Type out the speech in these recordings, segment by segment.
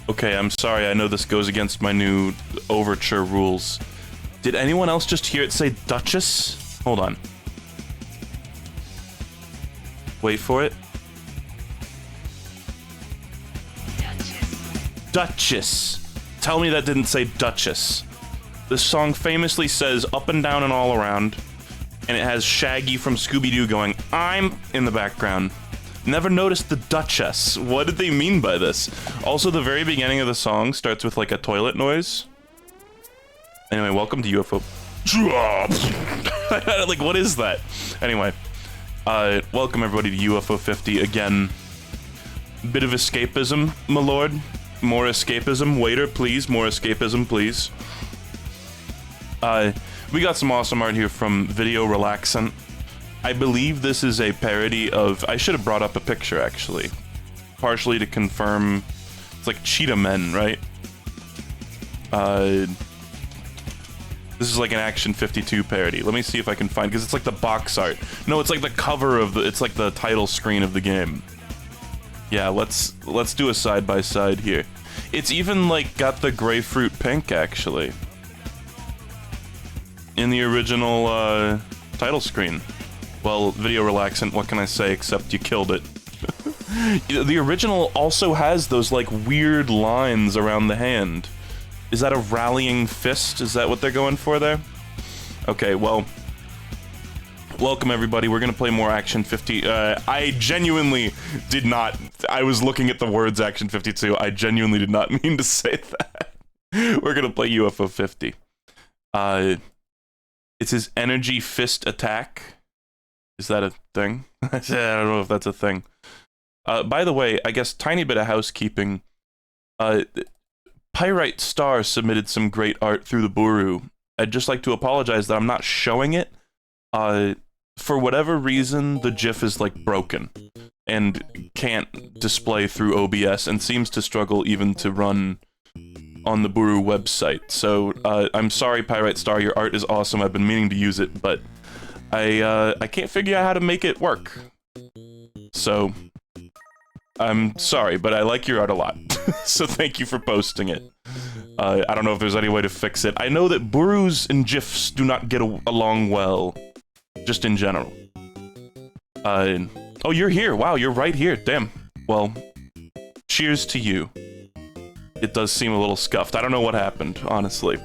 Okay, I'm sorry, I know this goes against my new overture rules. Did anyone else just hear it say Duchess? Hold on. Wait for it. Duchess. Tell me that didn't say Duchess. This song famously says up and down and all around, and it has Shaggy from Scooby-Doo going, I'm in the background. Never noticed the Duchess. What did they mean by this? Also, the very beginning of the song starts with like a toilet noise. Anyway, welcome to UFO. Like, what is that? Anyway, welcome everybody to UFO 50 again. Bit of escapism, my lord. More escapism. Waiter, please. More escapism, please. We got some awesome art here from Video Relaxant. I believe this is a parody of... I should have brought up a picture, actually. Partially to confirm... It's like Cheetah Men, right? This is like an Action 52 parody. Let me see if I can find... Because it's like the box art. No, it's like the cover of the... It's like the title screen of the game. Yeah, let's do a side-by-side here. It's even, like, got the grapefruit pink, actually. In the original, title screen. Well, Video Relaxant, what can I say except you killed it. The original also has those, like, weird lines around the hand. Is that a rallying fist? Is that what they're going for there? Okay, well... Welcome, everybody. We're gonna play more Action 50... I genuinely did not... I was looking at the words Action 52. I genuinely did not mean to say that. We're gonna play UFO 50. It's his energy fist attack. Is that a thing? I don't know if that's a thing. By the way, I guess tiny bit of housekeeping. Pyrite Star submitted some great art through the Buru. I'd just like to apologize that I'm not showing it. For whatever reason, the GIF is like broken and can't display through OBS and seems to struggle even to run on the Buru website. So I'm sorry, Pyrite Star, your art is awesome. I've been meaning to use it, but I can't figure out how to make it work. So I'm sorry, but I like your art a lot. So thank you for posting it. I don't know if there's any way to fix it. I know that Burus and GIFs do not get along well. Just in general. Oh, you're here. Wow, you're right here. Damn. Well, cheers to you. It does seem a little scuffed. I don't know what happened, honestly.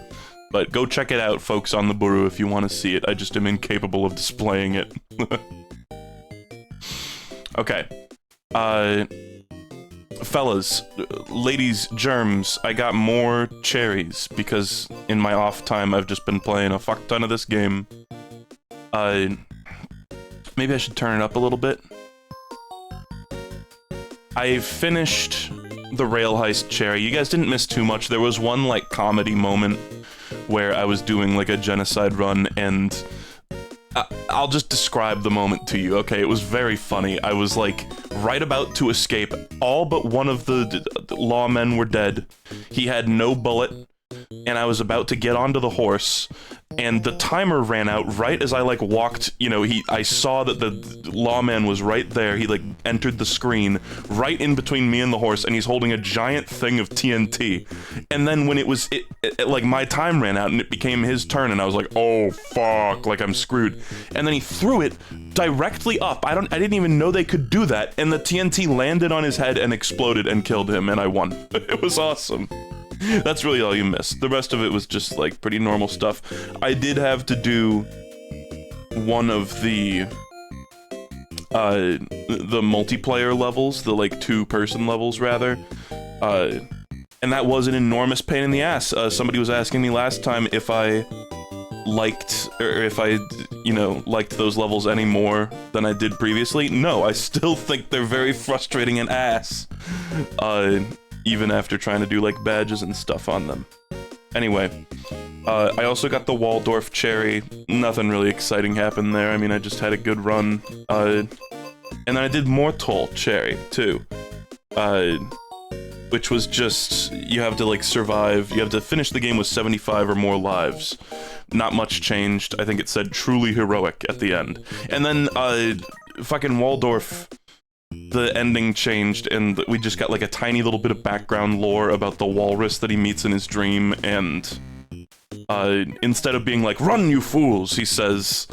But go check it out, folks, on the Buru if you want to see it. I just am incapable of displaying it. Okay. Fellas, ladies, germs, I got more cherries, because in my off time I've just been playing a fuck ton of this game. Maybe I should turn it up a little bit. I finished the Rail Heist Cherry. You guys didn't miss too much. There was one, like, comedy moment where I was doing, like, a genocide run, and I'll just describe the moment to you, okay? It was very funny. I was, like, right about to escape. All but one of the lawmen were dead. He had no bullet, and I was about to get onto the horse, and the timer ran out right as I, like, walked, you know, I saw that the lawman was right there. He, like, entered the screen right in between me and the horse, and he's holding a giant thing of TNT. And then when like, my time ran out and it became his turn, and I was like, oh, fuck, like, I'm screwed. And then he threw it directly up. I didn't even know they could do that, and the TNT landed on his head and exploded and killed him, and I won. It was awesome. That's really all you missed. The rest of it was just, like, pretty normal stuff. I did have to do one of the multiplayer levels, the, like, two-person levels, rather. And that was an enormous pain in the ass. Somebody was asking me last time if I liked, or if I, you know, liked those levels any more than I did previously. No, I still think they're very frustrating and ass. Even after trying to do, like, badges and stuff on them. Anyway, I also got the Waldorf Cherry. Nothing really exciting happened there. I mean, I just had a good run. And then I did Mortal Cherry, too. Which was just, you have to, like, survive. You have to finish the game with 75 or more lives. Not much changed. I think it said truly heroic at the end. And then, fucking Waldorf the ending changed, and we just got like a tiny little bit of background lore about the walrus that he meets in his dream, and instead of being like, "Run, you fools," he says,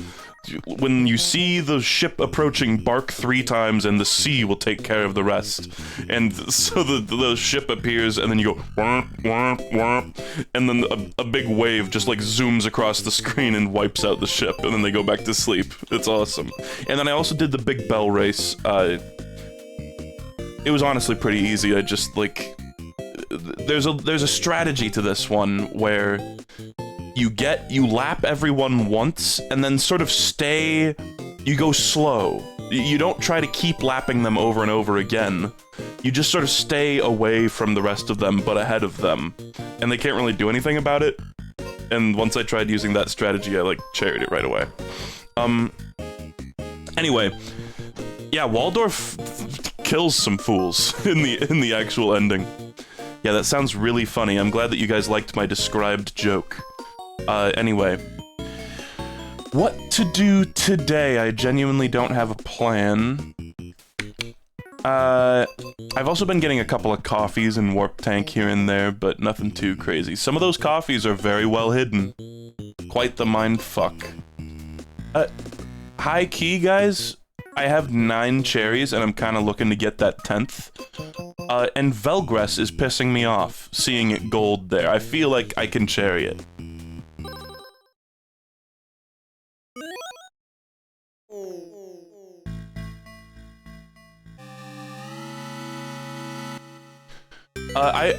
"When you see the ship approaching, bark 3 times and the sea will take care of the rest." And so the ship appears, and then you go, "Womp, womp, womp," and then a big wave just like zooms across the screen and wipes out the ship, and then they go back to sleep. It's awesome. And then I also did the big bell race. It was honestly pretty easy. I just like, there's a strategy to this one where you lap everyone once, and then sort of you go slow. You don't try to keep lapping them over and over again. You just sort of stay away from the rest of them, but ahead of them. And they can't really do anything about it. And once I tried using that strategy, I, like, cherried it right away. Anyway. Yeah, Waldorf kills some fools in the actual ending. Yeah, that sounds really funny. I'm glad that you guys liked my described joke. Anyway. What to do today? I genuinely don't have a plan. I've also been getting a couple of coffees in Warp Tank here and there, but nothing too crazy. Some of those coffees are very well hidden. Quite the mindfuck. High key, guys. I have 9 cherries, and I'm kind of looking to get that 10th. And Velgress is pissing me off, seeing it gold there. I feel like I can cherry it.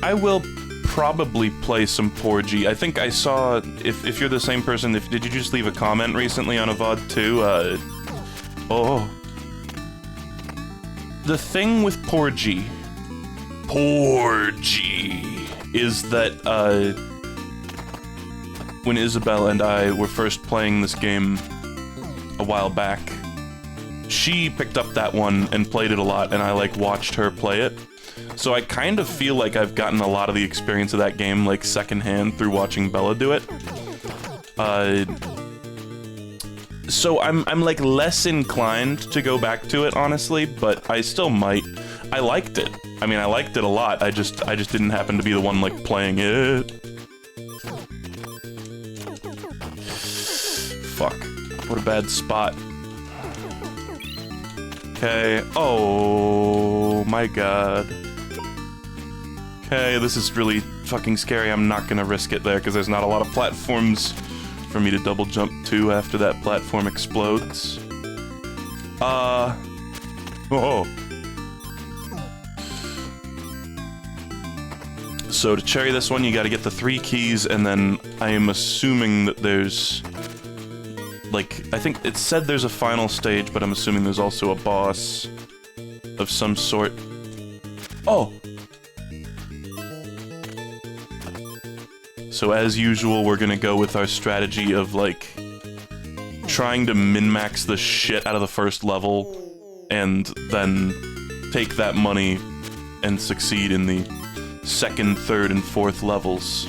I will probably play some Porgy. I think I saw, if you're the same person, did you just leave a comment recently on a VOD too? Oh. The thing with Porgy is that, when Isabel and I were first playing this game a while back, she picked up that one and played it a lot, and I, like, watched her play it. So I kind of feel like I've gotten a lot of the experience of that game, like, secondhand through watching Bella do it. So I'm like, less inclined to go back to it, honestly, but I still might. I liked it. I mean, I liked it a lot. I just didn't happen to be the one, like, playing it. Fuck. What a bad spot. Okay. Oh my god. Okay, this is really fucking scary. I'm not gonna risk it there, because there's not a lot of platforms for me to double jump to after that platform explodes. Oh. So to cherry this one, you gotta get the 3 keys, and then I am assuming that there's... like, I think it said there's a final stage, but I'm assuming there's also a boss of some sort. Oh! So as usual, we're gonna go with our strategy of, like, trying to min-max the shit out of the first level, and then take that money and succeed in the 2nd, 3rd, and 4th levels.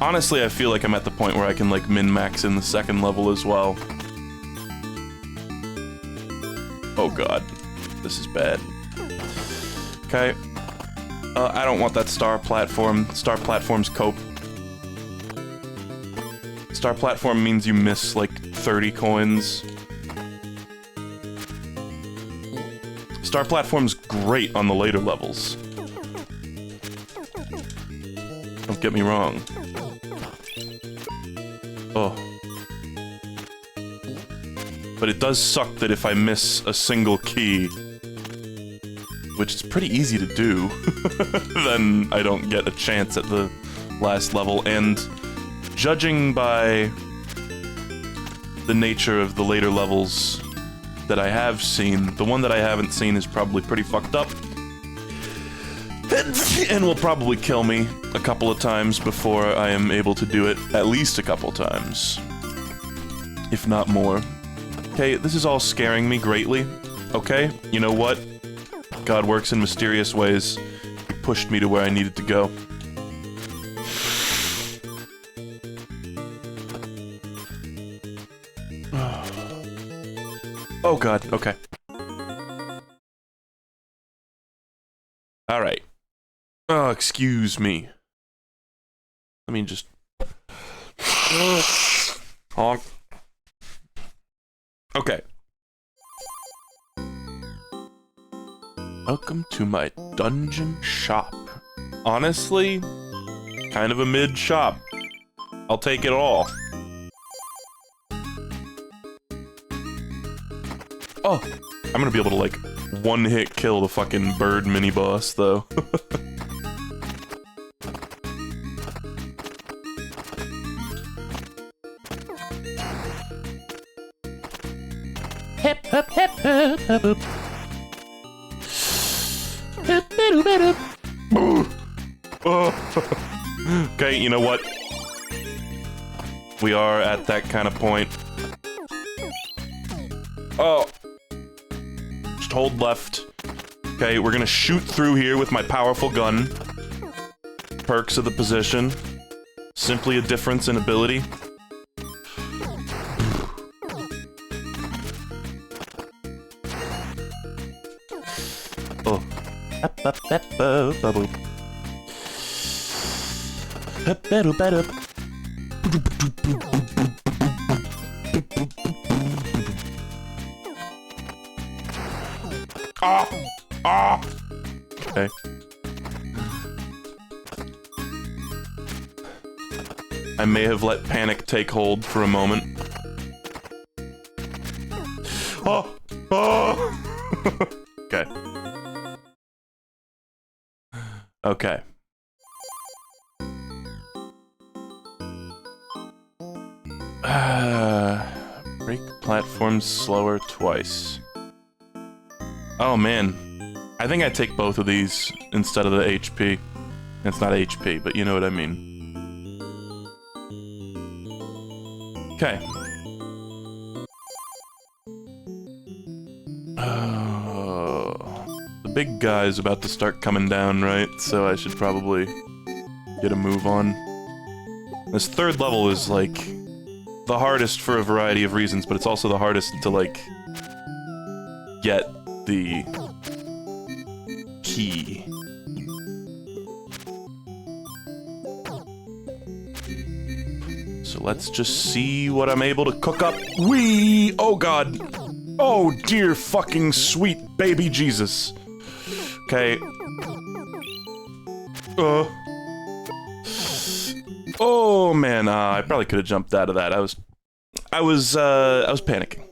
Honestly, I feel like I'm at the point where I can, like, min-max in the 2nd level as well. Oh god. This is bad. Okay. I don't want that star platform. Star platforms cope. Star platform means you miss, like, 30 coins. Star platform's great on the later levels. Don't get me wrong. Oh. But it does suck that if I miss a single key, which is pretty easy to do, then I don't get a chance at the last level, and judging by the nature of the later levels that I have seen, the one that I haven't seen is probably pretty fucked up, and will probably kill me a couple of times before I am able to do it, at least a couple times, if not more. Okay, this is all scaring me greatly. Okay, you know what? God works in mysterious ways. He pushed me to where I needed to go. god, okay. Alright. Oh, excuse me. Let me just... honk. Okay. Welcome to my dungeon shop. Honestly, kind of a mid shop. I'll take it all. Oh, I'm gonna be able to like one-hit kill the fucking bird mini-boss though. Hip hip hip hip hip hip. Okay, you know what? We are at that kind of point. Oh. Just hold left. Okay, we're gonna shoot through here with my powerful gun. Perks of the position. Simply a difference in ability. Oh. Ah! Ah! Okay. I may have let panic take hold for a moment. Oh! Oh! Okay. Okay. Break platforms slower twice. Oh man. I think I take both of these instead of the HP. It's not HP, but you know what I mean. Okay. The big guy's about to start coming down, right? So I should probably get a move on. This third level is, like, the hardest for a variety of reasons, but it's also the hardest to, like, get the key. So let's just see what I'm able to cook up. Wee! Oh god! Oh dear fucking sweet baby Jesus. Okay. Oh man, I probably could have jumped out of that. I was panicking.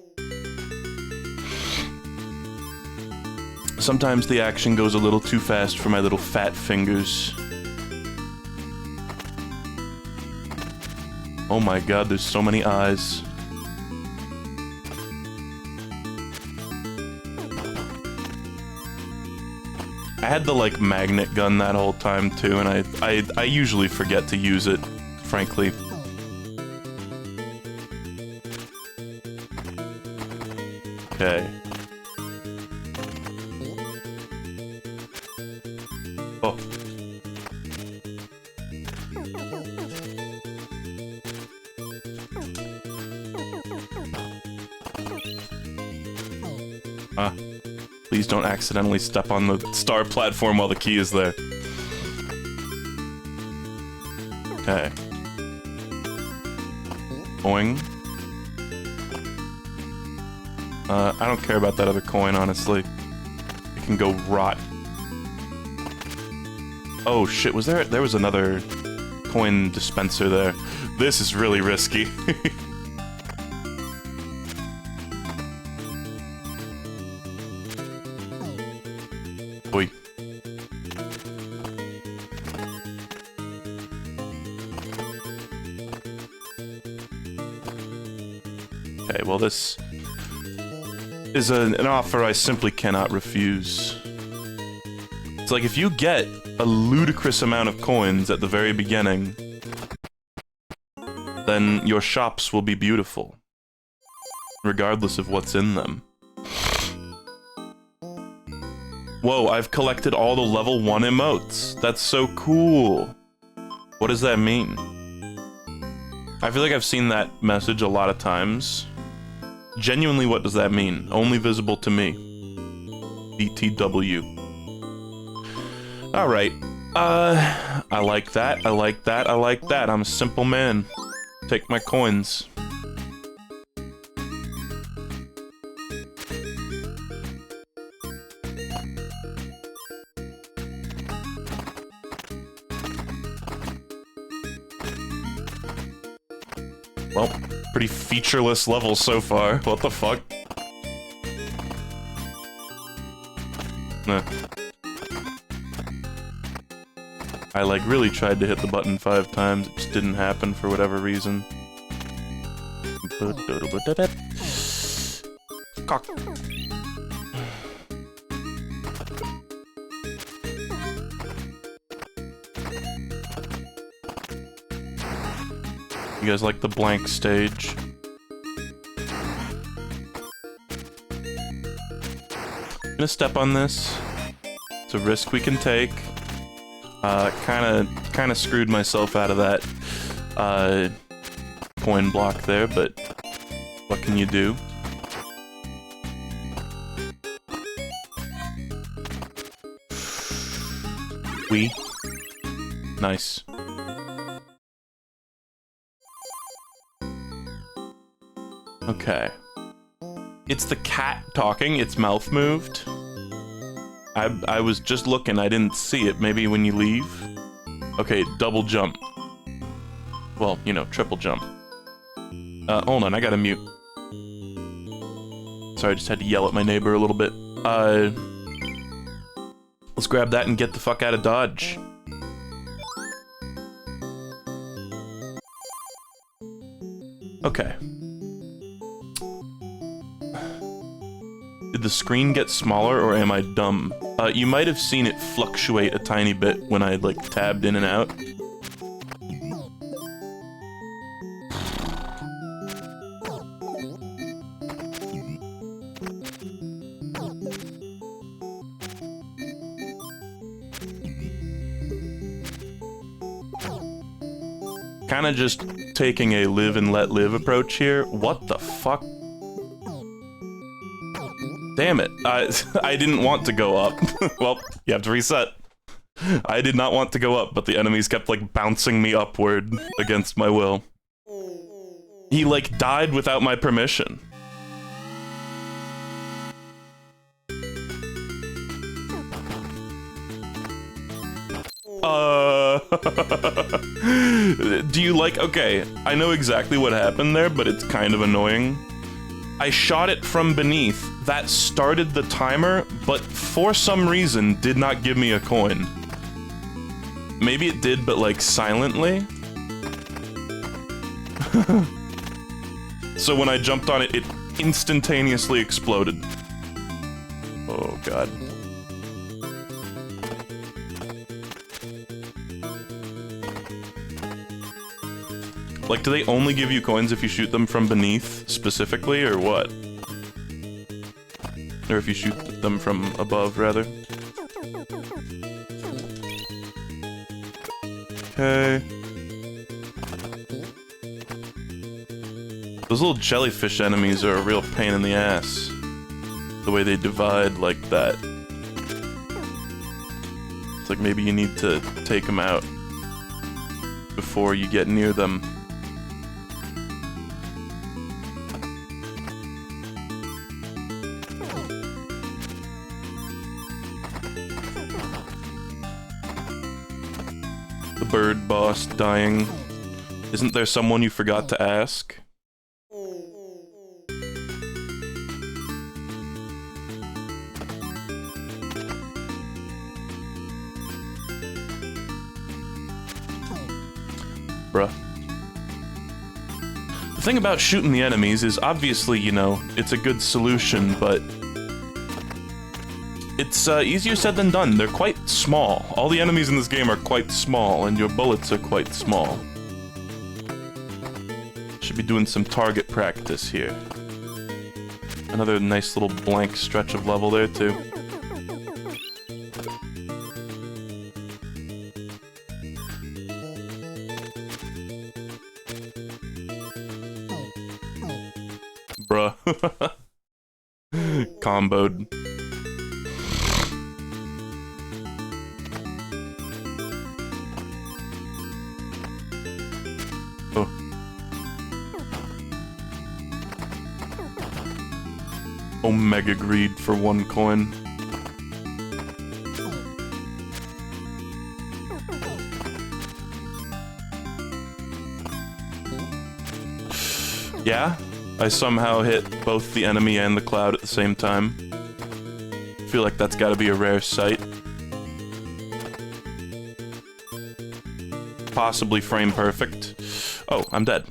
Sometimes the action goes a little too fast for my little fat fingers. Oh my god, there's so many eyes. I had the, like, magnet gun that whole time, too, and I usually forget to use it, frankly. Okay. Oh. Please don't accidentally step on the star platform while the key is there. Okay. Boing. I don't care about that other coin, honestly. It can go rot. Oh shit, there was another coin dispenser there. This is really risky. Oi. Okay, well this is an offer I simply cannot refuse. It's like if you get a ludicrous amount of coins at the very beginning, then your shops will be beautiful, regardless of what's in them. Whoa, I've collected all the level 1 emotes. That's so cool. What does that mean? I feel like I've seen that message a lot of times. Genuinely, what does that mean? Only visible to me. BTW. Alright. I like that, I like that, I like that. I'm a simple man. Take my coins. Well, pretty featureless level so far. What the fuck? Nah. I, like, really tried to hit the button 5 times. It just didn't happen for whatever reason. Cock. You guys like the blank stage? I'm gonna step on this. It's a risk we can take. Kinda screwed myself out of that coin block there, but what can you do? Nice. Okay. It's the cat talking, its mouth moved. I was just looking, I didn't see it. Maybe when you leave? Okay, double jump. Well, you know, triple jump. Hold on, I gotta mute. Sorry, I just had to yell at my neighbor a little bit. Let's grab that and get the fuck out of Dodge. Okay. Did the screen get smaller, or am I dumb? You might have seen it fluctuate a tiny bit when I, like, tabbed in and out. Kinda just taking a live and let live approach here. What the fuck? Damn it. I didn't want to go up. Well, you have to reset. I did not want to go up, but the enemies kept, like, bouncing me upward against my will. He, like, died without my permission. Do you like... Okay, I know exactly what happened there, but it's kind of annoying. I shot it from beneath. That started the timer, but for some reason did not give me a coin. Maybe it did, but like silently? So when I jumped on it, it instantaneously exploded. Oh god. Like, do they only give you coins if you shoot them from beneath, specifically, or what? Or if you shoot them from above, rather? Okay. Those little jellyfish enemies are a real pain in the ass. The way they divide like that. It's like maybe you need to take them out before you get near them. The bird boss dying. Isn't there someone you forgot to ask? Bruh. The thing about shooting the enemies is obviously, you know, it's a good solution, but it's easier said than done. They're quite small. All the enemies in this game are quite small, and your bullets are quite small. Should be doing some target practice here. Another nice little blank stretch of level there, too. Bruh. Comboed. Oh. Omega Greed for 1 coin. Yeah, I somehow hit both the enemy and the cloud at the same time. Feel like that's gotta be a rare sight. Possibly frame perfect. Oh, I'm dead.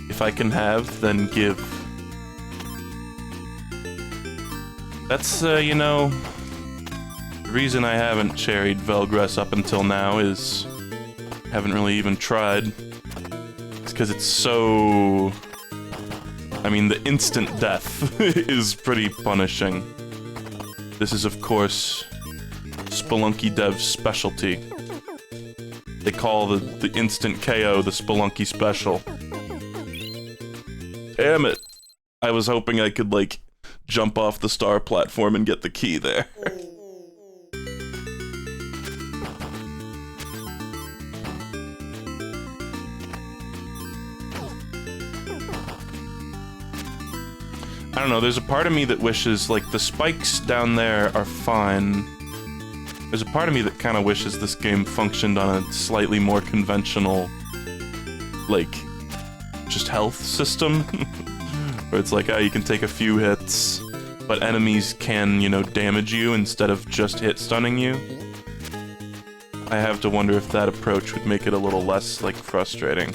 If I can have, then give. That's, you know, the reason I haven't cherried Velgress up until now is I haven't really even tried. It's because it's so... I mean, the instant death is pretty punishing. This is, of course, Spelunky Dev's specialty. They call the instant KO the Spelunky special. Damn it. I was hoping I could, like, jump off the star platform and get the key there. I don't know, there's a part of me that wishes, like, the spikes down there are fine. There's a part of me that kind of wishes this game functioned on a slightly more conventional, like, just health system. Where it's like, oh, you can take a few hits, but enemies can, you know, damage you instead of just hit stunning you. I have to wonder if that approach would make it a little less, like, frustrating.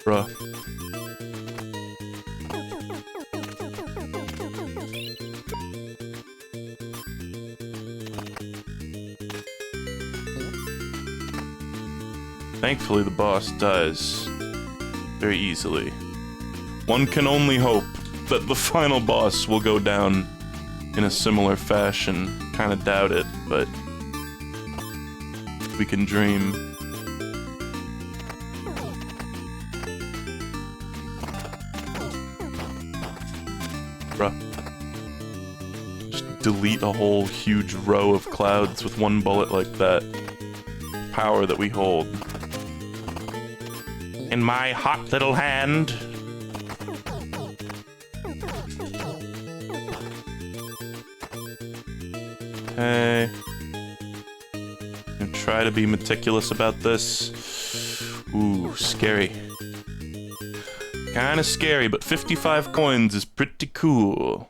Bruh. Thankfully, the boss dies very easily. One can only hope that the final boss will go down in a similar fashion. Kinda doubt it, but we can dream. Bruh. Just delete a whole huge row of clouds with one bullet like that. Power that we hold. In my hot little hand. Okay. And try to be meticulous about this. Ooh, scary. Kinda scary, but 55 coins is pretty cool.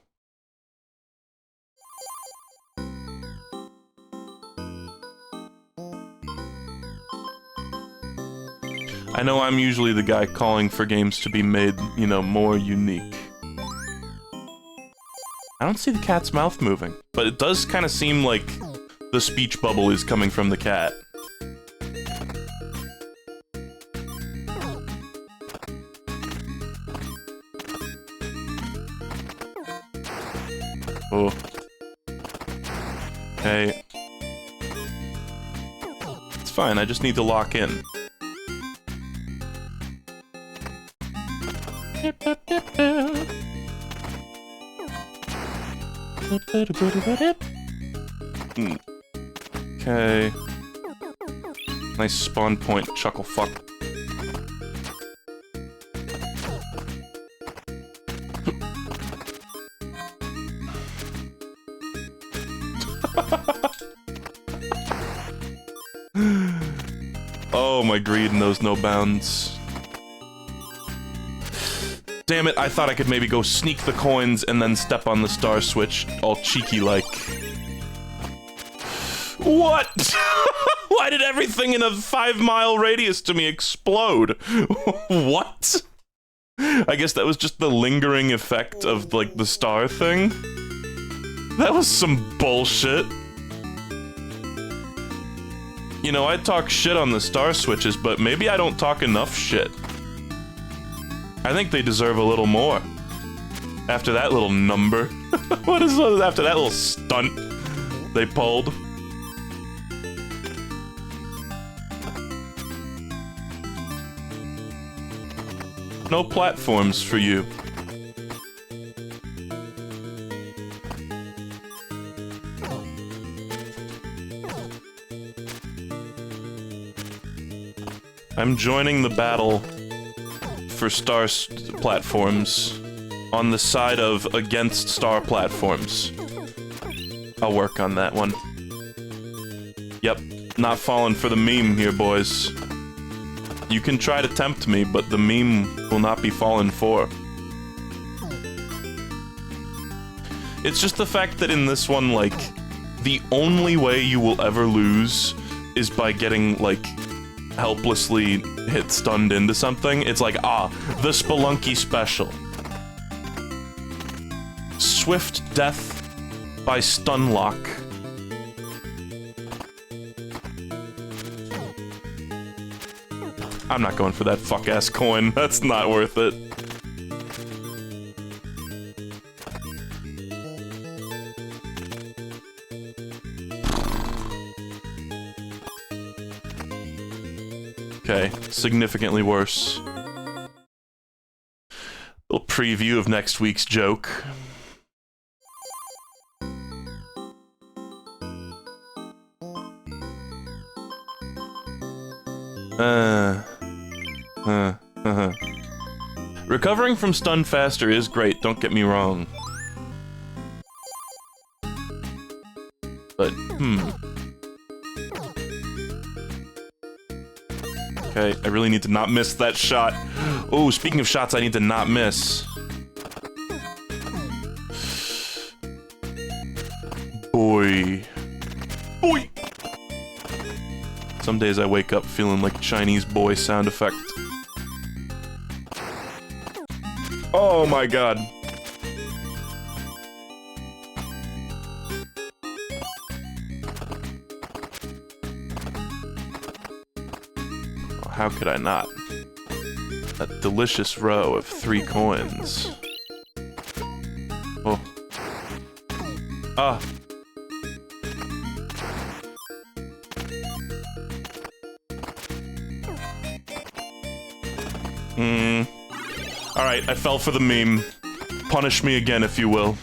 I know I'm usually the guy calling for games to be made, you know, more unique. I don't see the cat's mouth moving, but it does kind of seem like the speech bubble is coming from the cat. Oh. Okay. It's fine, I just need to lock in. Okay. Nice spawn point, chuckle fuck. Oh, my greed knows no bounds. Damn it, I thought I could maybe go sneak the coins and then step on the star switch, all cheeky-like. What? Why did everything in a 5-mile radius to me explode? What? I guess that was just the lingering effect of, like, the star thing? That was some bullshit. You know, I talk shit on the star switches, but maybe I don't talk enough shit. I think they deserve a little more. After that little number. What is after that little stunt they pulled? No platforms for you. I'm joining the battle for star platforms on the side of against star platforms. I'll work on that one. Yep, not falling for the meme here, boys. You can try to tempt me, but the meme will not be fallen for. It's just the fact that in this one, like, the only way you will ever lose is by getting, like, helplessly stunned into something. It's like, ah, the Spelunky special. Swift death by stunlock. I'm not going for that fuck-ass coin. That's not worth it. Okay, significantly worse. Little preview of next week's joke. Recovering from stun faster is great, don't get me wrong. But, Okay, I really need to not miss that shot. Oh, speaking of shots, I need to not miss. Boy. Boy! Some days I wake up feeling like Chinese boy sound effect. Oh my god. How could I not? That delicious row of 3 coins. Oh. Ah. Alright, I fell for the meme. Punish me again, if you will.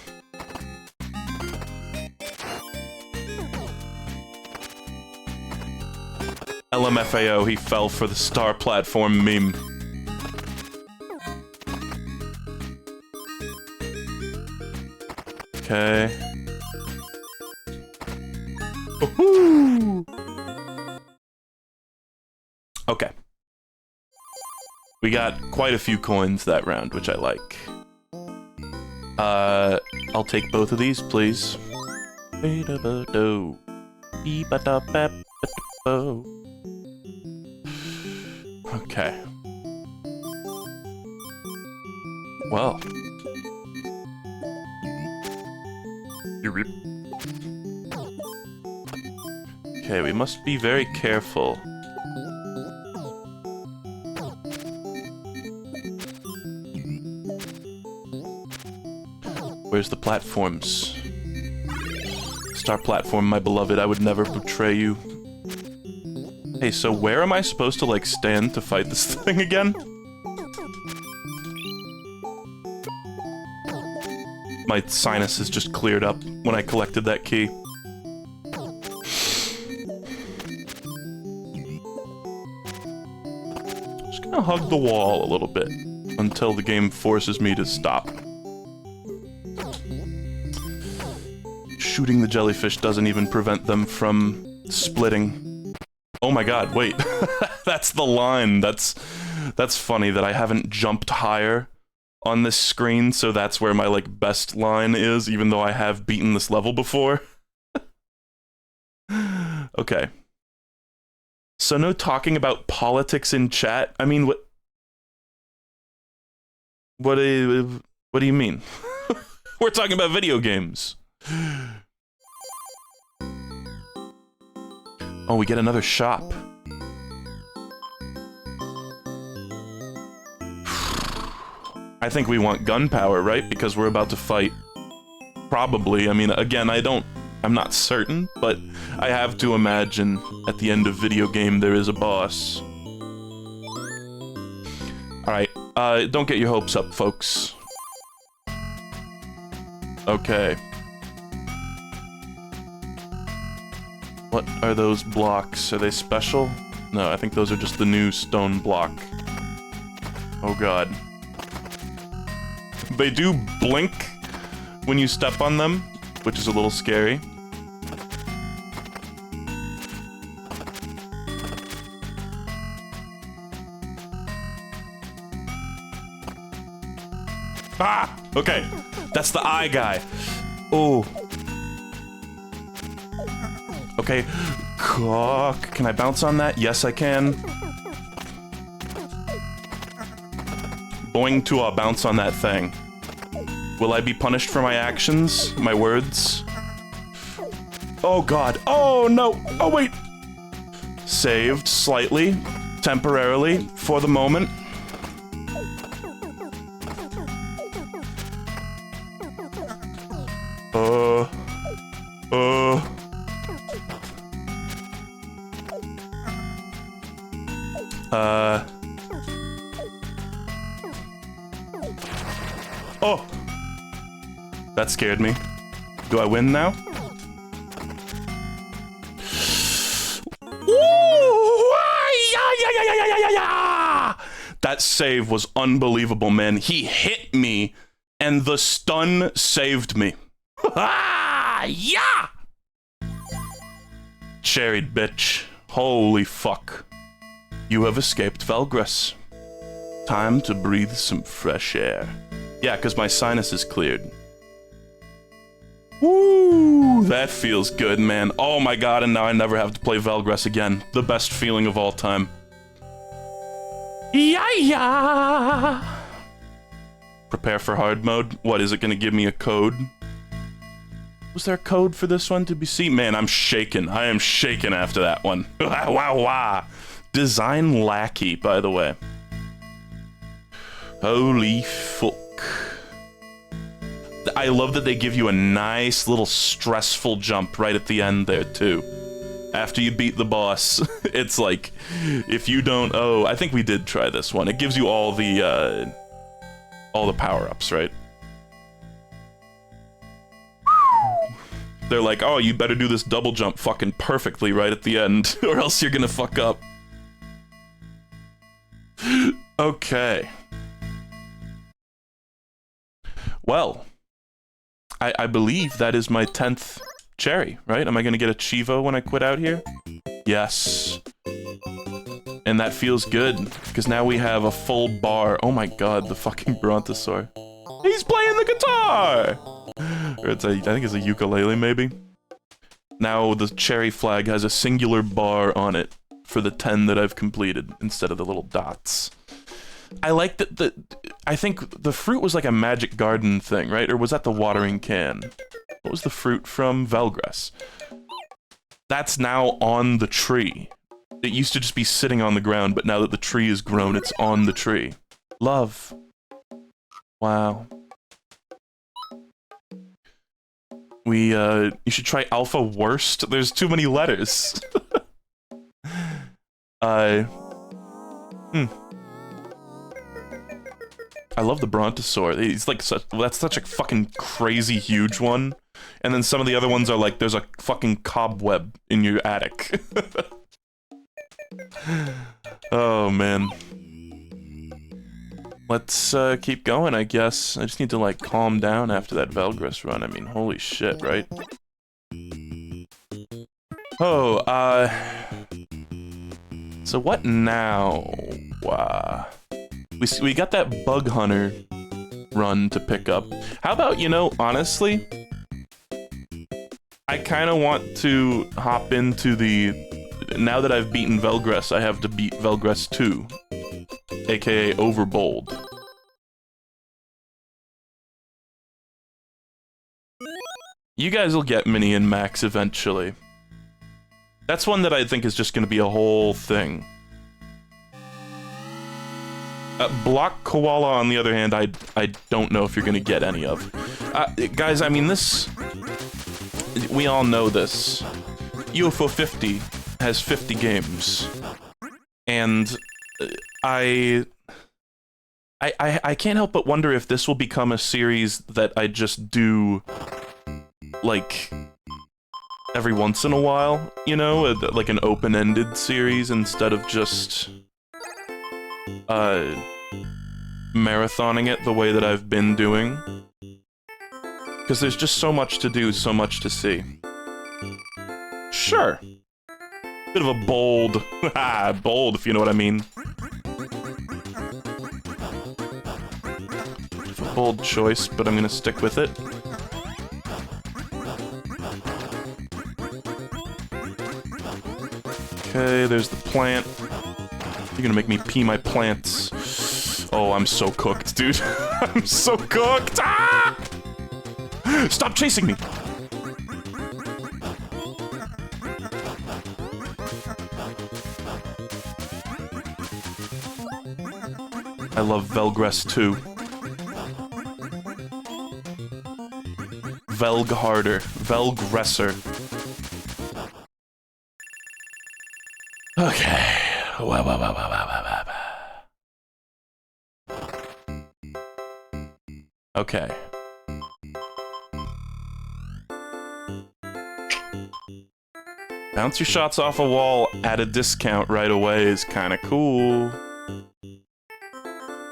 LMFAO, he fell for the star platform meme. Okay. Woohoo! Okay. We got quite a few coins that round, which I like. I'll take both of these, please. Okay. Well. Okay, we must be very careful. Where's the platforms? Star platform, my beloved, I would never betray you. Hey, so where am I supposed to, like, stand to fight this thing again? My sinuses just cleared up when I collected that key. Just gonna hug the wall a little bit until the game forces me to stop. Shooting the jellyfish doesn't even prevent them from splitting. Oh my god, wait. That's the line. That's funny that I haven't jumped higher on this screen, so that's where my, like, best line is, even though I have beaten this level before. Okay. So no talking about politics in chat? I mean, what do you mean? We're talking about video games. Oh, we get another shop. I think we want gunpowder, right? Because we're about to fight. Probably. I mean, again, I'm not certain, but I have to imagine at the end of video game there is a boss. Alright, don't get your hopes up, folks. Okay. What are those blocks? Are they special? No, I think those are just the new stone block. Oh god. They do blink when you step on them, which is a little scary. Ah! Okay, that's the eye guy. Oh. Okay, can I bounce on that? Yes, I can. Boing to bounce on that thing. Will I be punished for my actions? My words? Oh god. Oh no! Oh wait! Saved slightly, temporarily, for the moment. Oh! That scared me. Do I win now? That save was unbelievable, man. He hit me, and the stun saved me. Yeah! Cherried bitch. Holy fuck. You have escaped Velgress. Time to breathe some fresh air. Yeah, because my sinus is cleared. Woo! That feels good, man. Oh my god, and now I never have to play Velgress again. The best feeling of all time. Yeah! Prepare for hard mode. What, is it gonna give me a code? Was there a code for this one to be seen? Man, I'm shaking. I am shaking after that one. Wow. Design lackey, by the way. Holy fuck. I love that they give you a nice little stressful jump right at the end there, too. After you beat the boss, it's like, if you don't... Oh, I think we did try this one. It gives you all the power-ups, right? They're like, oh, you better do this double jump fucking perfectly right at the end, or else you're gonna fuck up. Okay. Well, I believe that is my 10th cherry, right? Am I gonna get a Chivo when I quit out here? Yes. And that feels good, because now we have a full bar. Oh my god, the fucking Brontosaur. He's playing the guitar! Or it's I think it's a ukulele, maybe? Now the cherry flag has a singular bar on it for the 10 that I've completed, instead of the little dots. I like that I think the fruit was like a magic garden thing, right? Or was that the watering can? What was the fruit from? Velgress. That's now on the tree. It used to just be sitting on the ground, but now that the tree is grown, it's on the tree. Love. Wow. You should try Alpha Worst. There's too many letters. I love the Brontosaur. He's like that's such a fucking crazy huge one. And then some of the other ones are like, there's a fucking cobweb in your attic. Oh, man. Let's keep going, I guess. I just need to, like, calm down after that Velgress run. I mean, holy shit, right? Oh, so what now? We got that Bug Hunter run to pick up. How about, you know, honestly, I kind of want to hop into the... Now that I've beaten Velgress, I have to beat Velgress 2. AKA Overbold. You guys will get Mini and Max eventually. That's one that I think is just going to be a whole thing. Block Koala, on the other hand, I don't know if you're going to get any of. Guys, I mean, this... We all know this. UFO 50 has 50 games. And I can't help but wonder if this will become a series that I just do, like, every once in a while, you know? Like an open-ended series instead of just... marathoning it the way that I've been doing. Because there's just so much to do, so much to see. Sure. Bit of a bold... bold, if you know what I mean. A bold choice, but I'm gonna stick with it. Okay, there's the plant. You're gonna make me pee my plants. Oh, I'm so cooked, dude. I'm so cooked! Ah! Stop chasing me! I love Velgress too. Velgharder. Velgresser. Okay. Okay. Bounce your shots off a wall at a discount right away is kind of cool.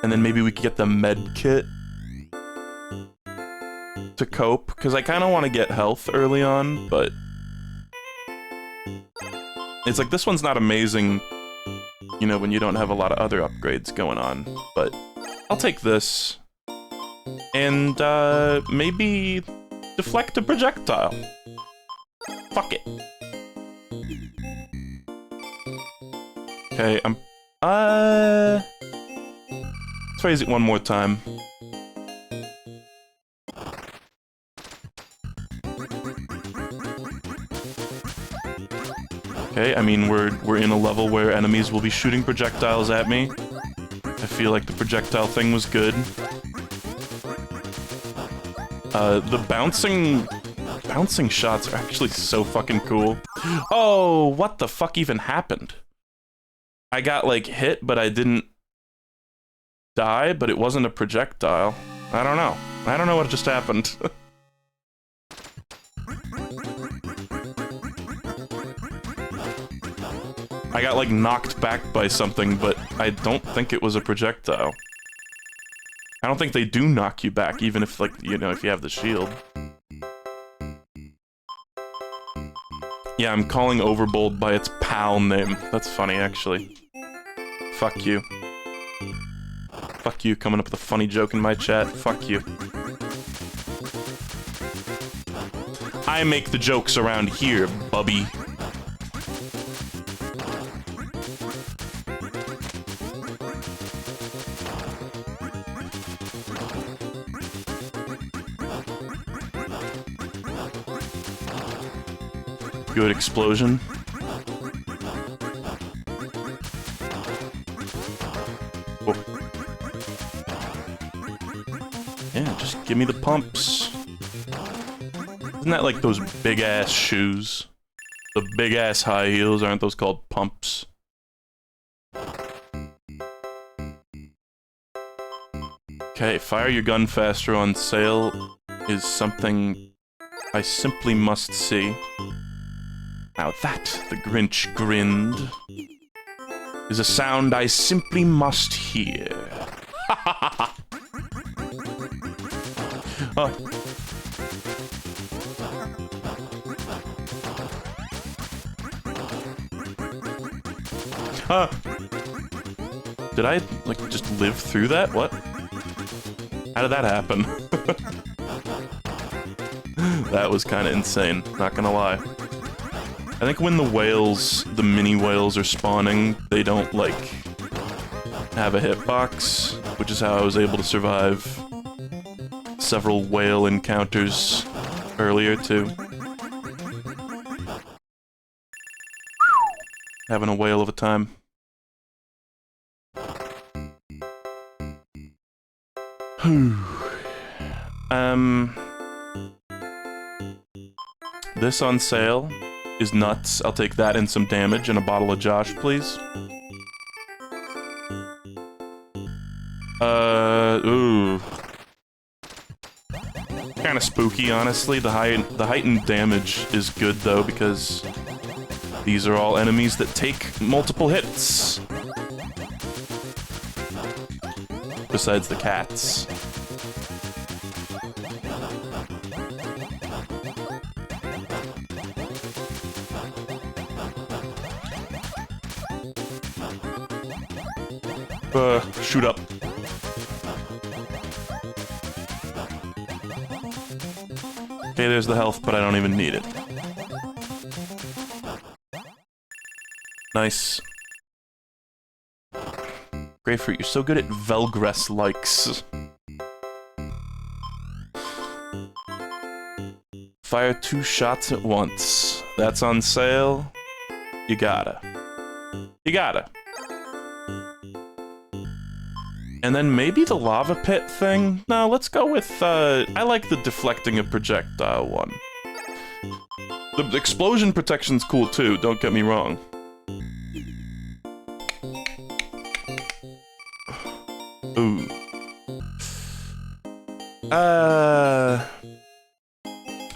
And then maybe we could get the med kit to cope, because I kind of want to get health early on, but it's like this one's not amazing, you know, when you don't have a lot of other upgrades going on, but I'll take this. And, maybe deflect a projectile. Fuck it. Okay, let's raise it one more time. Okay, I mean, we're in a level where enemies will be shooting projectiles at me. I feel like the projectile thing was good. The bouncing shots are actually so fucking cool. Oh, what the fuck even happened? I got, like, hit, but I didn't die, but it wasn't a projectile. I don't know. I don't know what just happened. I got, like, knocked back by something, but I don't think it was a projectile. I don't think they do knock you back, even if, like, you know, if you have the shield. Yeah, I'm calling Overbold by its pal name. That's funny, actually. Fuck you. Fuck you, coming up with a funny joke in my chat. Fuck you. I make the jokes around here, bubby. Good explosion. Oh. Yeah, just give me the pumps. Isn't that like those big-ass shoes? The big-ass high heels, aren't those called pumps? Okay, fire your gun faster on sale is something I simply must see. Now that, the Grinch grinned, is a sound I simply must hear. Ha ha ha ha! Did I, like, just live through that? What? How did that happen? That was kind of insane, not gonna lie. I think when the whales, the mini whales are spawning, they don't, like, have a hitbox, which is how I was able to survive several whale encounters earlier, too. Having a whale of a time. This on sale is nuts. I'll take that and some damage and a bottle of Josh, please. Ooh. Kinda spooky, honestly. The heightened damage is good, though, because these are all enemies that take multiple hits. Besides the cats. Shoot up. Okay, there's the health, but I don't even need it. Nice. Grapefruit, you're so good at Velgress likes. Fire 2 shots at once. That's on sale. You gotta. You gotta. And then maybe the lava pit thing? No, let's go with, I like the deflecting a projectile one. The explosion protection's cool too, don't get me wrong. Ooh.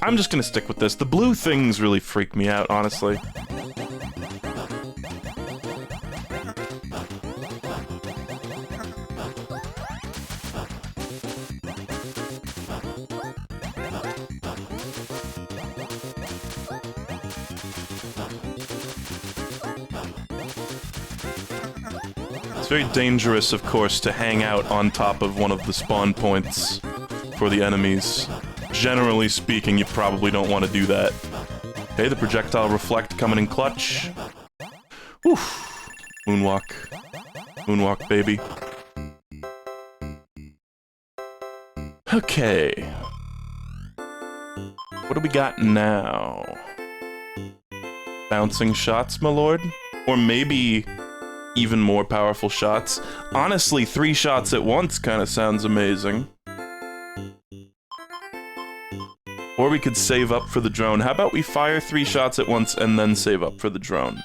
I'm just gonna stick with this. The blue things really freak me out, honestly. Very dangerous, of course, to hang out on top of one of the spawn points for the enemies. Generally speaking, you probably don't want to do that. Okay, the projectile reflect coming in clutch. Oof. Moonwalk. Moonwalk, baby. Okay. What do we got now? Bouncing shots, my lord? Or maybe even more powerful shots. Honestly, 3 shots at once kind of sounds amazing. Or we could save up for the drone. How about we fire 3 shots at once and then save up for the drone?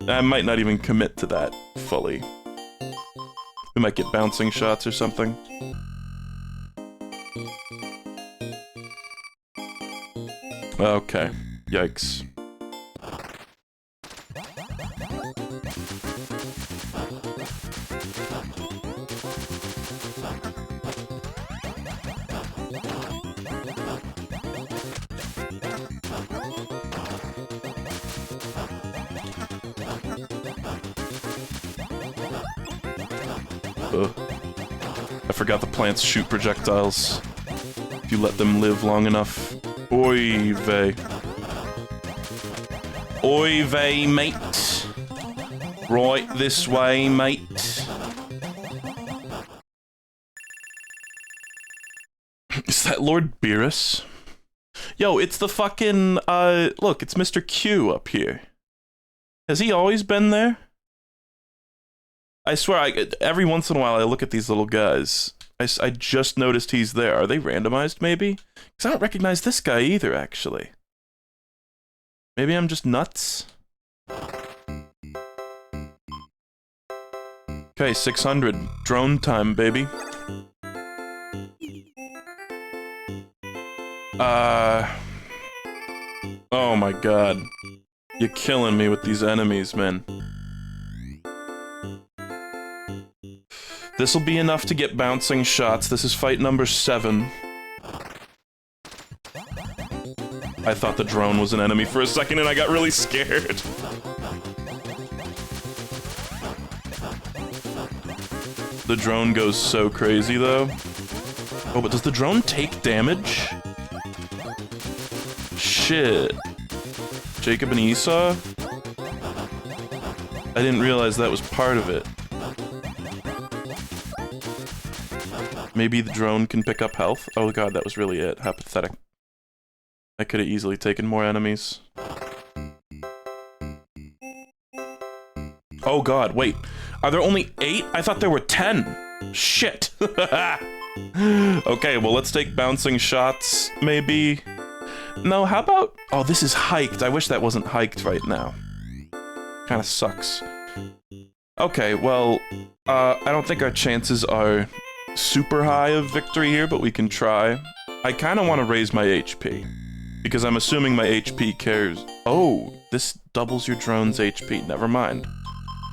I might not even commit to that fully. We might get bouncing shots or something. Okay. Yikes. I forgot the plants shoot projectiles. If you let them live long enough. Oy vey. Oy vey, mate. Right this way, mate. Is that Lord Beerus? Yo, it's the fucking, look, it's Mr. Q up here. Has he always been there? I swear, every once in a while I look at these little guys. I just noticed he's there. Are they randomized, maybe? Because I don't recognize this guy either, actually. Maybe I'm just nuts? Okay, 600. Drone time, baby. Oh my god. You're killing me with these enemies, man. This'll be enough to get bouncing shots. This is fight number 7. I thought the drone was an enemy for a second and I got really scared. The drone goes so crazy, though. Oh, but does the drone take damage? Shit. Jacob and Esau? I didn't realize that was part of it. Maybe the drone can pick up health? Oh god, that was really it. How pathetic. I could have easily taken more enemies. Oh god, wait. Are there only 8? I thought there were 10. Shit. Okay, well, let's take bouncing shots, maybe. No, how about... Oh, this is hiked. I wish that wasn't hiked right now. Kinda sucks. Okay, well, I don't think our chances are super high of victory here, but we can try. I kinda want to raise my HP, because I'm assuming my HP cares. Oh, this doubles your drone's HP. Never mind.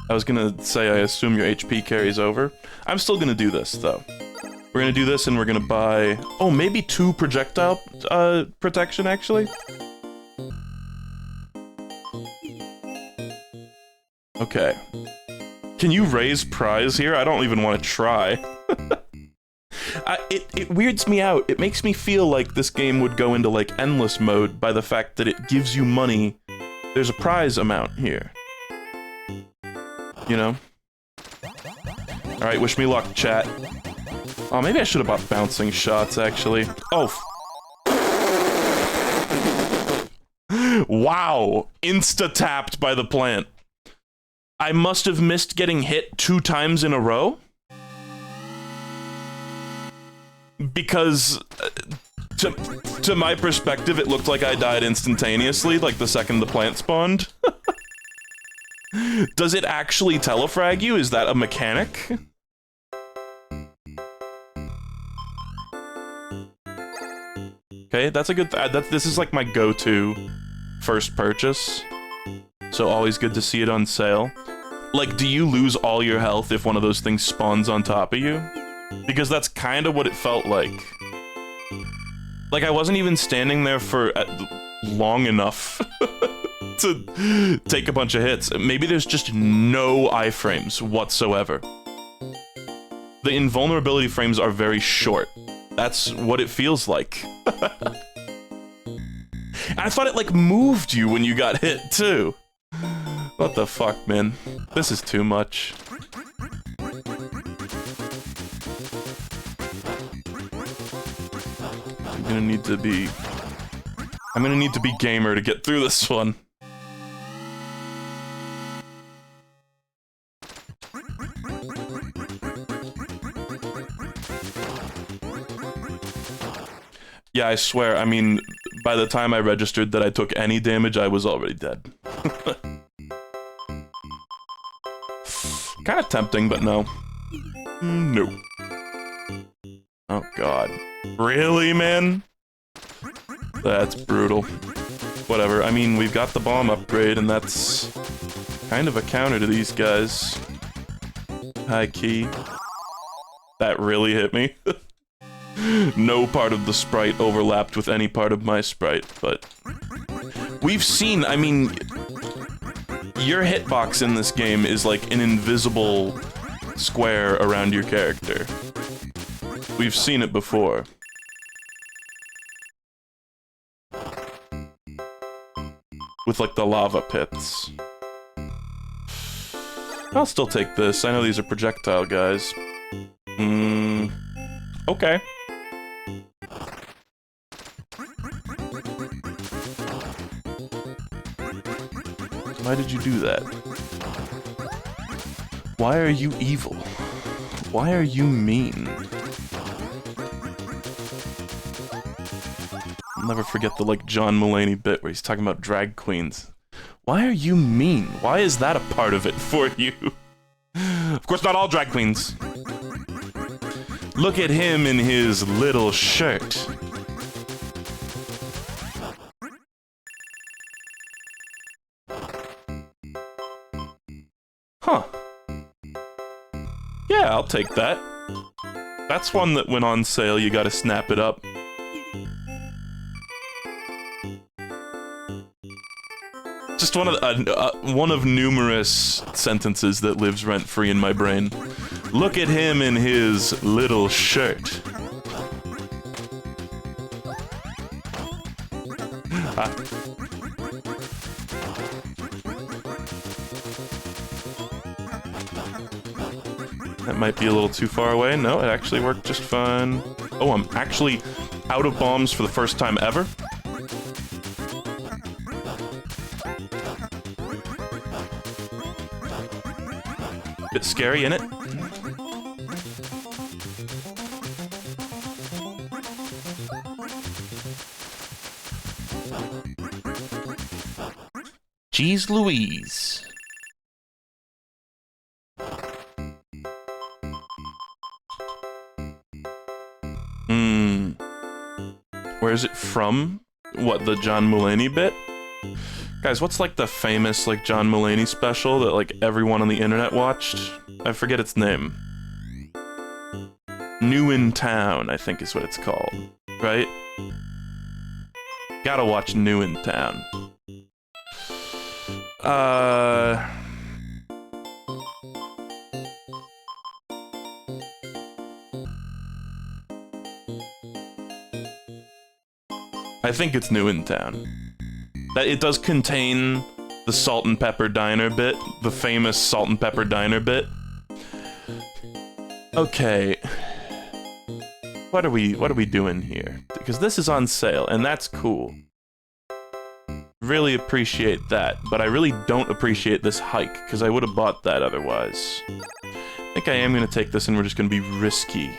I was gonna say I assume your HP carries over. I'm still gonna do this, though. We're gonna do this and we're gonna buy... Oh, maybe 2 projectile protection, actually? Okay. Can you raise prize here? I don't even want to try. It weirds me out. It makes me feel like this game would go into, like, endless mode by the fact that it gives you money. There's a prize amount here. You know? Alright, wish me luck, chat. Oh, maybe I should have bought bouncing shots, actually. Oh. Wow. Insta-tapped by the plant. I must have missed getting hit 2 times in a row? Because, to my perspective, it looked like I died instantaneously, like the second the plant spawned. Does it actually telefrag you? Is that a mechanic? Okay, that's a good... this is like my go-to first purchase. So always good to see it on sale. Like, do you lose all your health if one of those things spawns on top of you? Because that's kind of what it felt like. Like, I wasn't even standing there for long enough to take a bunch of hits. Maybe there's just no iframes whatsoever. The invulnerability frames are very short. That's what it feels like. And I thought it, like, moved you when you got hit, too. What the fuck, man? This is too much. I'm gonna need to be gamer to get through this one. Yeah, I swear, I mean, by the time I registered that I took any damage, I was already dead. Kinda tempting, but no. No. Oh god. Really, man? That's brutal. Whatever, I mean, we've got the bomb upgrade, and that's kind of a counter to these guys. High key. That really hit me. No part of the sprite overlapped with any part of my sprite, but... We've seen, I mean... Your hitbox in this game is like an invisible square around your character. We've seen it before. With like the lava pits. I'll still take this. I know these are projectile guys. Okay. Why did you do that? Why are you evil? Why are you mean? I'll never forget the, like, John Mulaney bit where he's talking about drag queens. Why are you mean? Why is that a part of it for you? Of course, not all drag queens. Look at him in his little shirt. Huh. Yeah, I'll take that. That's one that went on sale, you gotta snap it up. Just one of numerous sentences that lives rent-free in my brain. Look at him in his little shirt. That might be a little too far away. No, it actually worked just fine. Oh, I'm actually out of bombs for the first time ever. Bit scary, innit? Jeez Louise. Where is it from? What, the John Mulaney bit? Guys, what's like the famous like John Mulaney special that like everyone on the internet watched? I forget its name. New in Town, I think is what it's called. Right? Gotta watch New in Town. I think it's New in Town. That it does contain the Salt and Pepper Diner bit, the famous Salt and Pepper Diner bit. Okay. What are we doing here? Because this is on sale, and that's cool. Really appreciate that, but I really don't appreciate this hike, because I would have bought that otherwise. I think I am going to take this, and we're just going to be risky.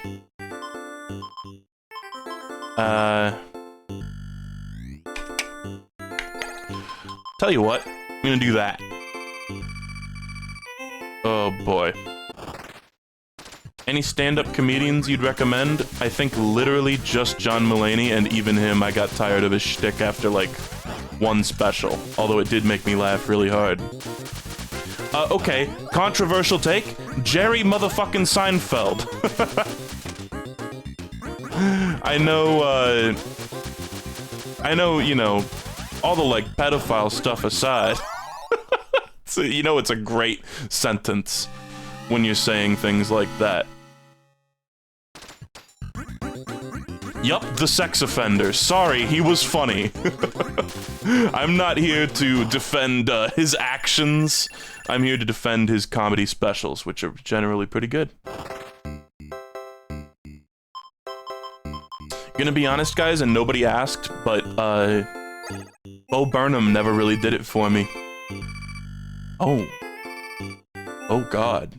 Tell you what, I'm gonna do that. Oh boy. Any stand-up comedians you'd recommend? I think literally just John Mulaney, and even him, I got tired of his shtick after like one special. Although it did make me laugh really hard. Okay, controversial take, Jerry motherfucking Seinfeld. I know, you know, all the, like, pedophile stuff aside, so, you know it's a great sentence when you're saying things like that. Yup, the sex offender. Sorry, he was funny. I'm not here to defend his actions. I'm here to defend his comedy specials, which are generally pretty good. Gonna be honest, guys, and nobody asked, but, Bo Burnham never really did it for me. Oh. Oh, God.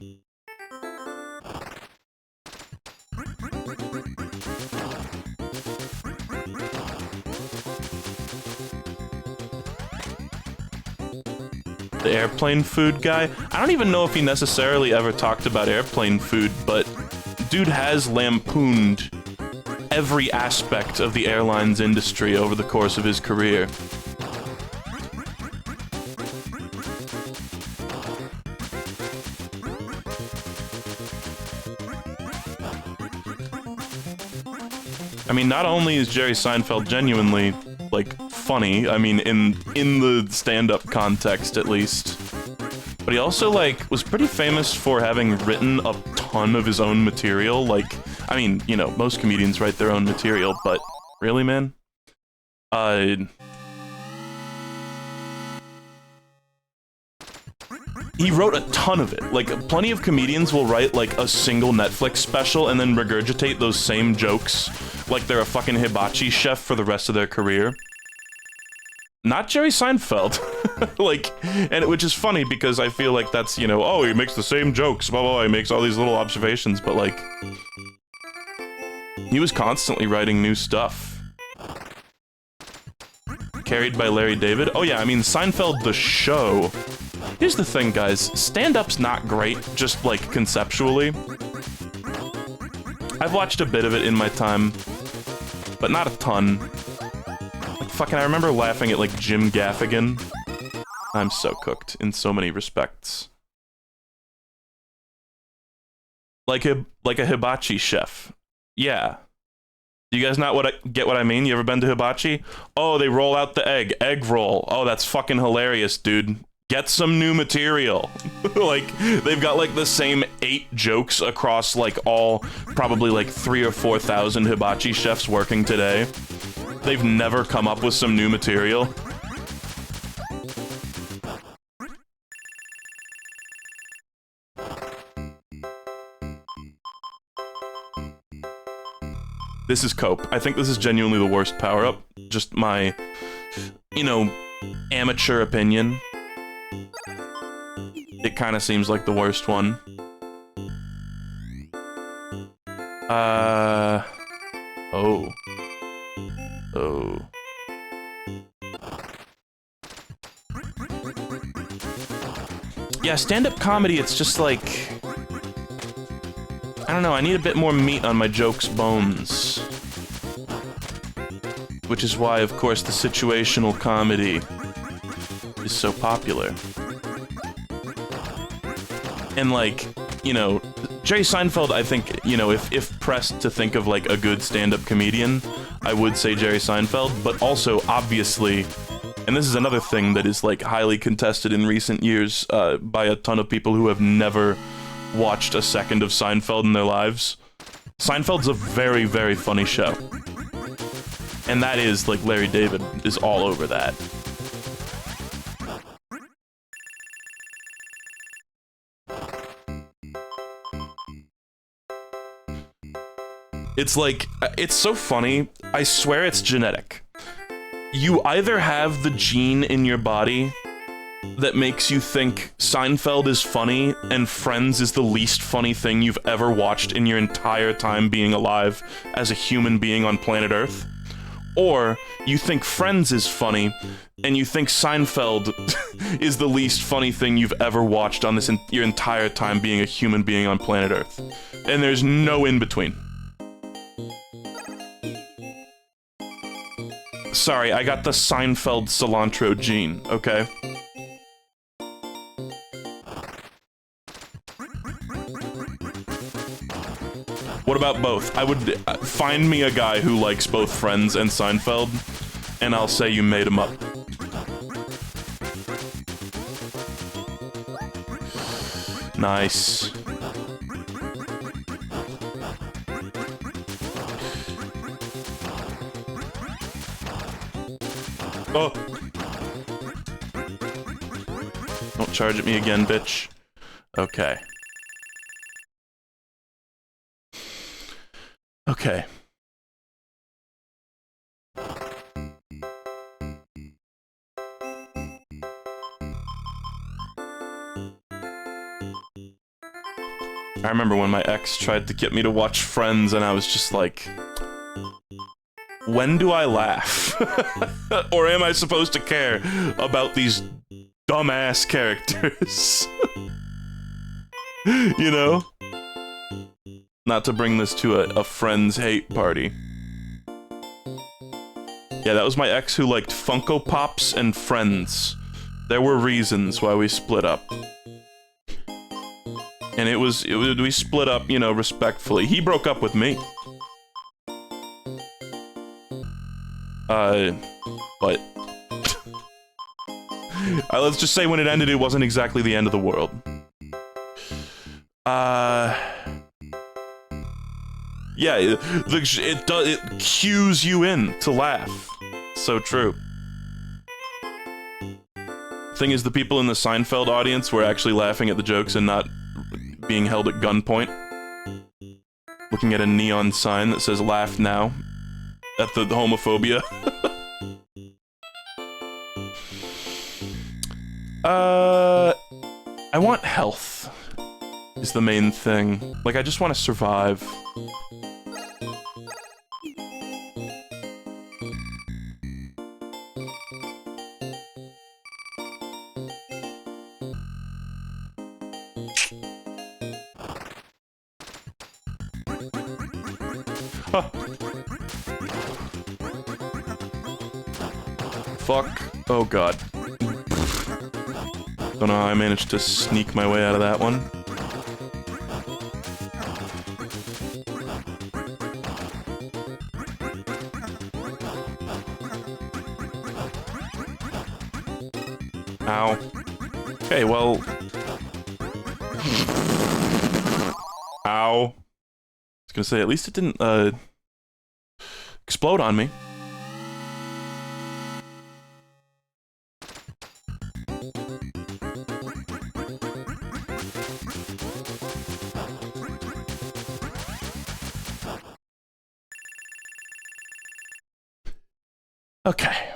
The airplane food guy? I don't even know if he necessarily ever talked about airplane food, but dude has lampooned every aspect of the airlines industry over the course of his career. I mean, not only is Jerry Seinfeld genuinely, like, funny, I mean, in the stand-up context, at least, but he also, like, was pretty famous for having written a ton of his own material, like, I mean, you know, most comedians write their own material, but really, man? He wrote a ton of it. Like, plenty of comedians will write, like, a single Netflix special and then regurgitate those same jokes like they're a fucking hibachi chef for the rest of their career. Not Jerry Seinfeld. Like, and which is funny because I feel like that's, you know, oh, he makes the same jokes, blah, blah, blah, he makes all these little observations, but, like, he was constantly writing new stuff. Carried by Larry David? Oh yeah, I mean, Seinfeld the show. Here's the thing, guys. Stand-up's not great, just, like, conceptually. I've watched a bit of it in my time, but not a ton. Like, fucking, I remember laughing at, like, Jim Gaffigan. I'm so cooked in so many respects. Like a hibachi chef. Yeah. Do you guys not get what I mean? You ever been to hibachi? Oh, they roll out the egg roll. Oh, that's fucking hilarious, dude. Get some new material. Like, they've got, like, the same 8 jokes across, like, all, probably, like, 3,000 or 4,000 hibachi chefs working today. They've never come up with some new material. This is cope. I think this is genuinely the worst power-up. Just my, you know, amateur opinion. It kind of seems like the worst one. Oh. Oh. Yeah, stand-up comedy, it's just like... I don't know, I need a bit more meat on my jokes' bones. Which is why, of course, the situational comedy is so popular. And, like, you know, Jerry Seinfeld, I think, you know, if pressed to think of, like, a good stand-up comedian, I would say Jerry Seinfeld, but also, obviously, and this is another thing that is, like, highly contested in recent years by a ton of people who have never watched a second of Seinfeld in their lives. Seinfeld's a very, very funny show. And that is, like, Larry David is all over that. It's like, it's so funny. I swear it's genetic. You either have the gene in your body that makes you think Seinfeld is funny and Friends is the least funny thing you've ever watched in your entire time being alive as a human being on planet Earth, or you think Friends is funny and you think Seinfeld is the least funny thing you've ever watched on this your entire time being a human being on planet Earth. And there's no in-between. Sorry, I got the Seinfeld cilantro gene, okay? What about both? I would find me a guy who likes both Friends and Seinfeld, and I'll say you made him up. Nice. Oh! Don't charge at me again, bitch. Okay. Okay. I remember when my ex tried to get me to watch Friends, and I was just like... When do I laugh? Or am I supposed to care about these dumbass characters? You know? Not to bring this to a Friends hate party. Yeah, that was my ex who liked Funko Pops and Friends. There were reasons why we split up. And we split up, you know, respectfully. He broke up with me. But... let's just say when it ended, it wasn't exactly the end of the world. Yeah, it cues you in to laugh. So true. Thing is, the people in the Seinfeld audience were actually laughing at the jokes and not being held at gunpoint. Looking at a neon sign that says "Laugh Now" at the homophobia. I want health is the main thing. Like, I just want to survive. Huh. Fuck. Oh god. Don't know how I managed to sneak my way out of that one. Ow. Okay, well... Ow. I was gonna say, at least it didn't, explode on me. Okay.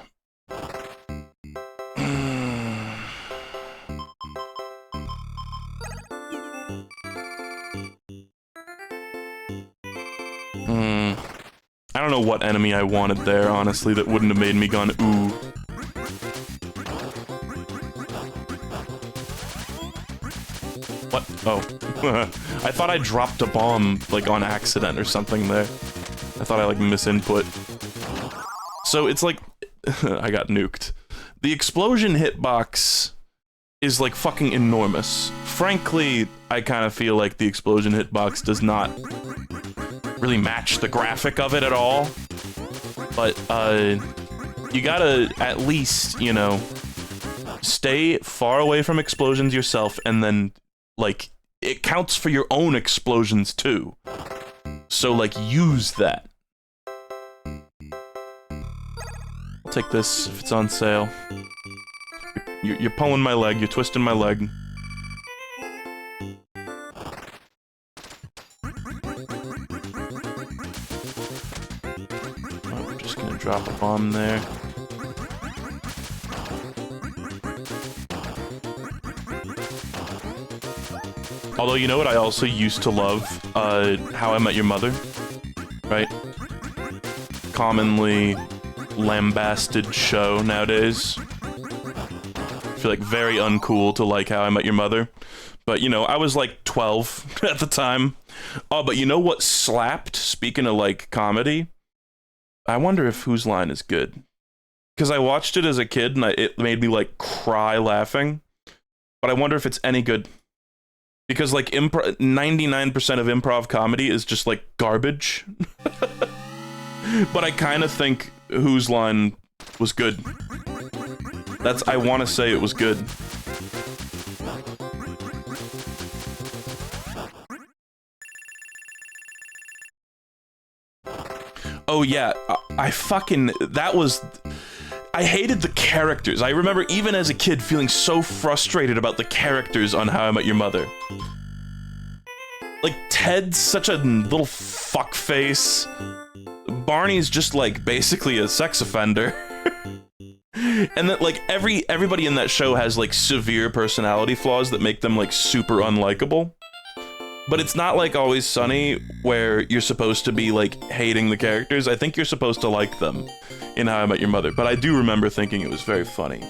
I don't know what enemy I wanted there, honestly, that wouldn't have made me gone, ooh. What? Oh. I thought I dropped a bomb, like, on accident or something there. I thought I, like, misinput. So it's like... I got nuked. The explosion hitbox is, like, fucking enormous. Frankly, I kind of feel like the explosion hitbox does not really match the graphic of it at all. But, you gotta at least, you know, stay far away from explosions yourself, and then, like, it counts for your own explosions, too. So, like, use that. I'll take this if it's on sale. You're pulling my leg, you're twisting my leg. Oh, I'm just gonna drop a bomb there. Although, you know what I also used to love? How I Met Your Mother, right? Commonly lambasted show nowadays. I feel like very uncool to like How I Met Your Mother. But, you know, I was like 12 at the time. Oh, but you know what slapped? Speaking of, like, comedy, I wonder if Whose Line is good. Because I watched it as a kid, and it made me, like, cry laughing. But I wonder if it's any good. Because, like, 99% of improv comedy is just, like, garbage. But I kind of think Whose Line was good. I want to say it was good. Oh yeah, I hated the characters. I remember even as a kid feeling so frustrated about the characters on How I Met Your Mother. Like, Ted's such a little fuckface. Barney's just, like, basically a sex offender. And that, like, everybody in that show has, like, severe personality flaws that make them, like, super unlikable. But it's not like Always Sunny, where you're supposed to be, like, hating the characters. I think you're supposed to like them in How I Met Your Mother. But I do remember thinking it was very funny.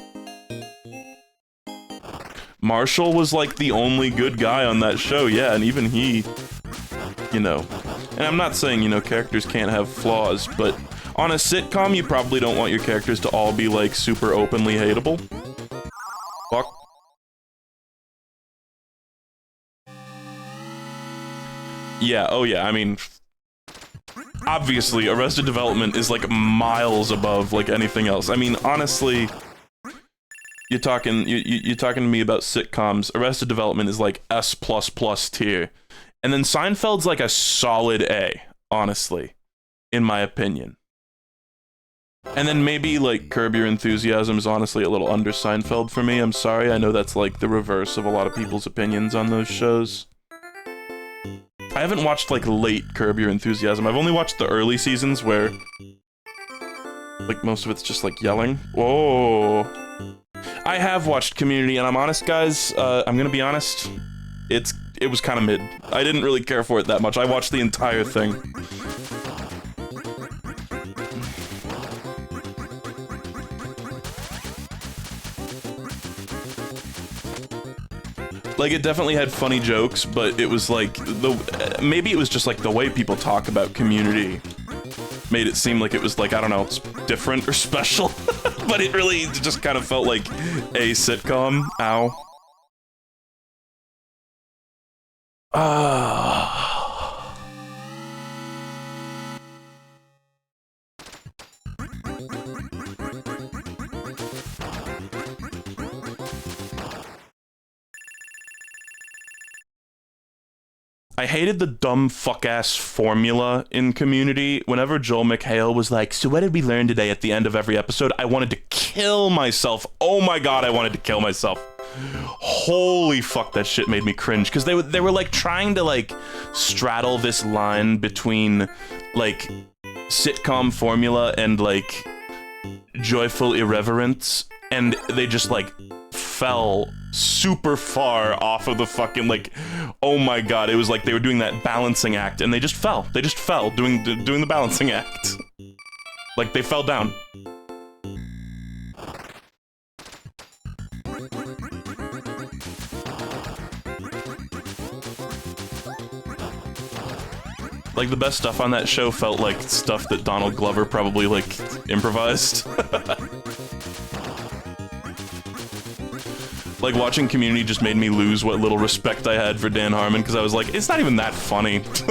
Marshall was, like, the only good guy on that show, yeah, and even he, you know. And I'm not saying, you know, characters can't have flaws, but on a sitcom, you probably don't want your characters to all be, like, super openly hateable. Fuck. Yeah, oh yeah, I mean, obviously, Arrested Development is, like, miles above, like, anything else. I mean, honestly, you're talking to me about sitcoms. Arrested Development is, like, S++ tier. And then Seinfeld's, like, a solid A, honestly, in my opinion. And then maybe, like, Curb Your Enthusiasm is honestly a little under Seinfeld for me. I'm sorry, I know that's, like, the reverse of a lot of people's opinions on those shows. I haven't watched, like, late Curb Your Enthusiasm. I've only watched the early seasons where, like, most of it's just, like, yelling. Whoa. I have watched Community, and I'm honest, guys, I'm gonna be honest, it was kind of mid. I didn't really care for it that much. I watched the entire thing. Like, it definitely had funny jokes, but it was like, maybe it was just like the way people talk about Community made it seem like it was like, I don't know, it's different or special. But it really just kind of felt like a sitcom. Ow. I hated the dumb fuck-ass formula in Community. Whenever Joel McHale was like, so what did we learn today at the end of every episode? I wanted to kill myself. Oh my god, I wanted to kill myself. Holy fuck, that shit made me cringe. Because they were like trying to like straddle this line between like sitcom formula and like joyful irreverence. And they just like fell super far off of the fucking, like, oh my god, it was like they were doing that balancing act, and they just fell. They just fell doing the balancing act. Like, they fell down. Like, the best stuff on that show felt like stuff that Donald Glover probably, like, improvised. Like, watching Community just made me lose what little respect I had for Dan Harmon, because I was like, it's not even that funny. It's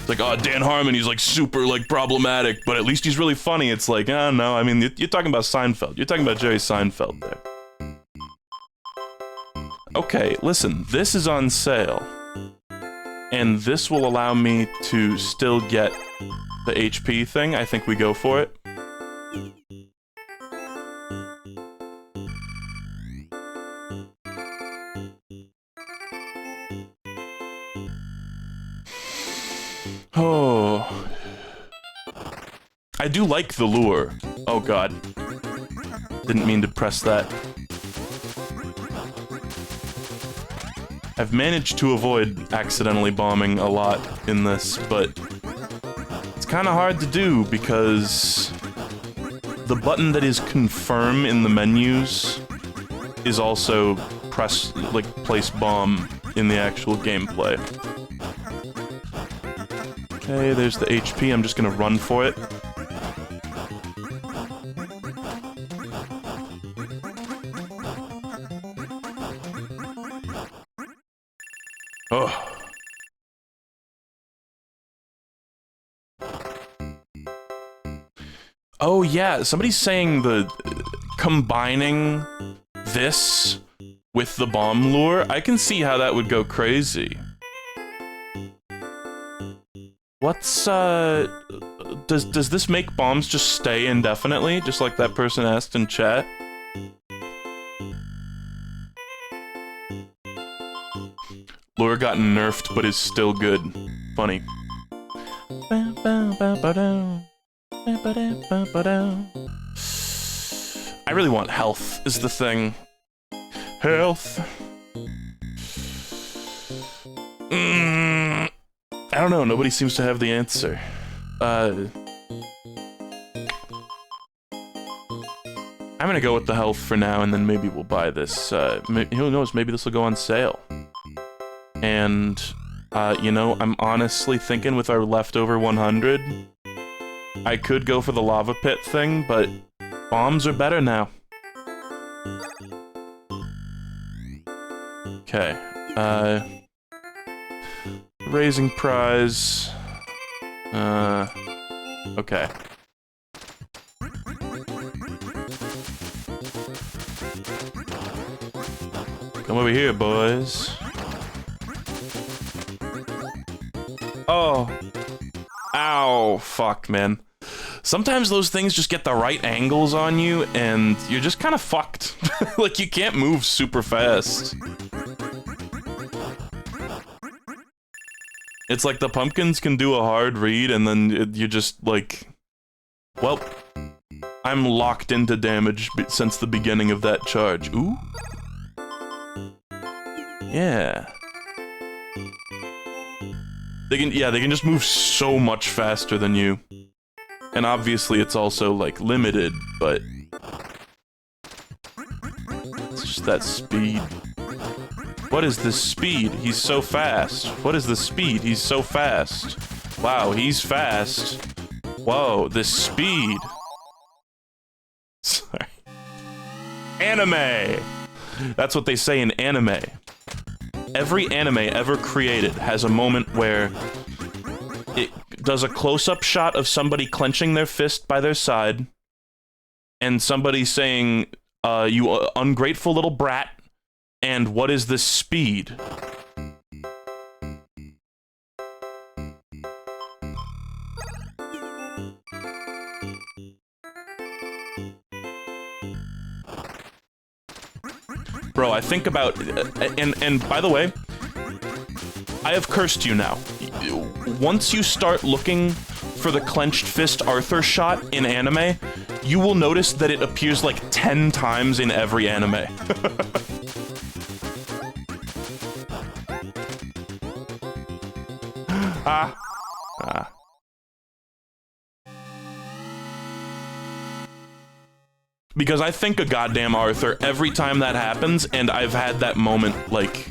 like, oh, Dan Harmon, he's, like, super, like, problematic, but at least he's really funny. It's like, oh, no, I mean, you're talking about Seinfeld. You're talking about Jerry Seinfeld there. Okay, listen, this is on sale, and this will allow me to still get the HP thing. I think we go for it. Oh. I do like the lure. Oh god. Didn't mean to press that. I've managed to avoid accidentally bombing a lot in this, but it's kind of hard to do because the button that is confirm in the menus is also place bomb in the actual gameplay. Okay, there's the HP. I'm just gonna run for it. Oh. Oh yeah, somebody's saying combining this with the bomb lure. I can see how that would go crazy. What's does this make bombs just stay indefinitely, just like that person asked in chat? Lure got nerfed, but is still good. Funny. I really want health, is the thing. Health. I don't know, nobody seems to have the answer. I'm gonna go with the health for now, and then maybe we'll buy this. Who knows, maybe this will go on sale. And, you know, I'm honestly thinking with our leftover 100, I could go for the lava pit thing, but bombs are better now. Okay, raising prize. Okay. Come over here, boys. Oh. Ow. Fuck, man. Sometimes those things just get the right angles on you, and you're just kind of fucked. Like, you can't move super fast. It's like the pumpkins can do a hard read, and then you just, like... Well, I'm locked into damage since the beginning of that charge. Ooh? Yeah. They can just move so much faster than you. And obviously it's also, like, limited, but... It's just that speed. What is this speed? He's so fast. What is the speed? He's so fast. Wow, he's fast. Whoa, this speed. Sorry. Anime! That's what they say in anime. Every anime ever created has a moment where it does a close-up shot of somebody clenching their fist by their side, and somebody saying, you ungrateful little brat, and what is this speed? Bro, I think about... And by the way, I have cursed you now. Once you start looking for the clenched fist Arthur shot in anime, you will notice that it appears like 10 times in every anime. Ah. Ah. Because I think of goddamn Arthur every time that happens, and I've had that moment, like,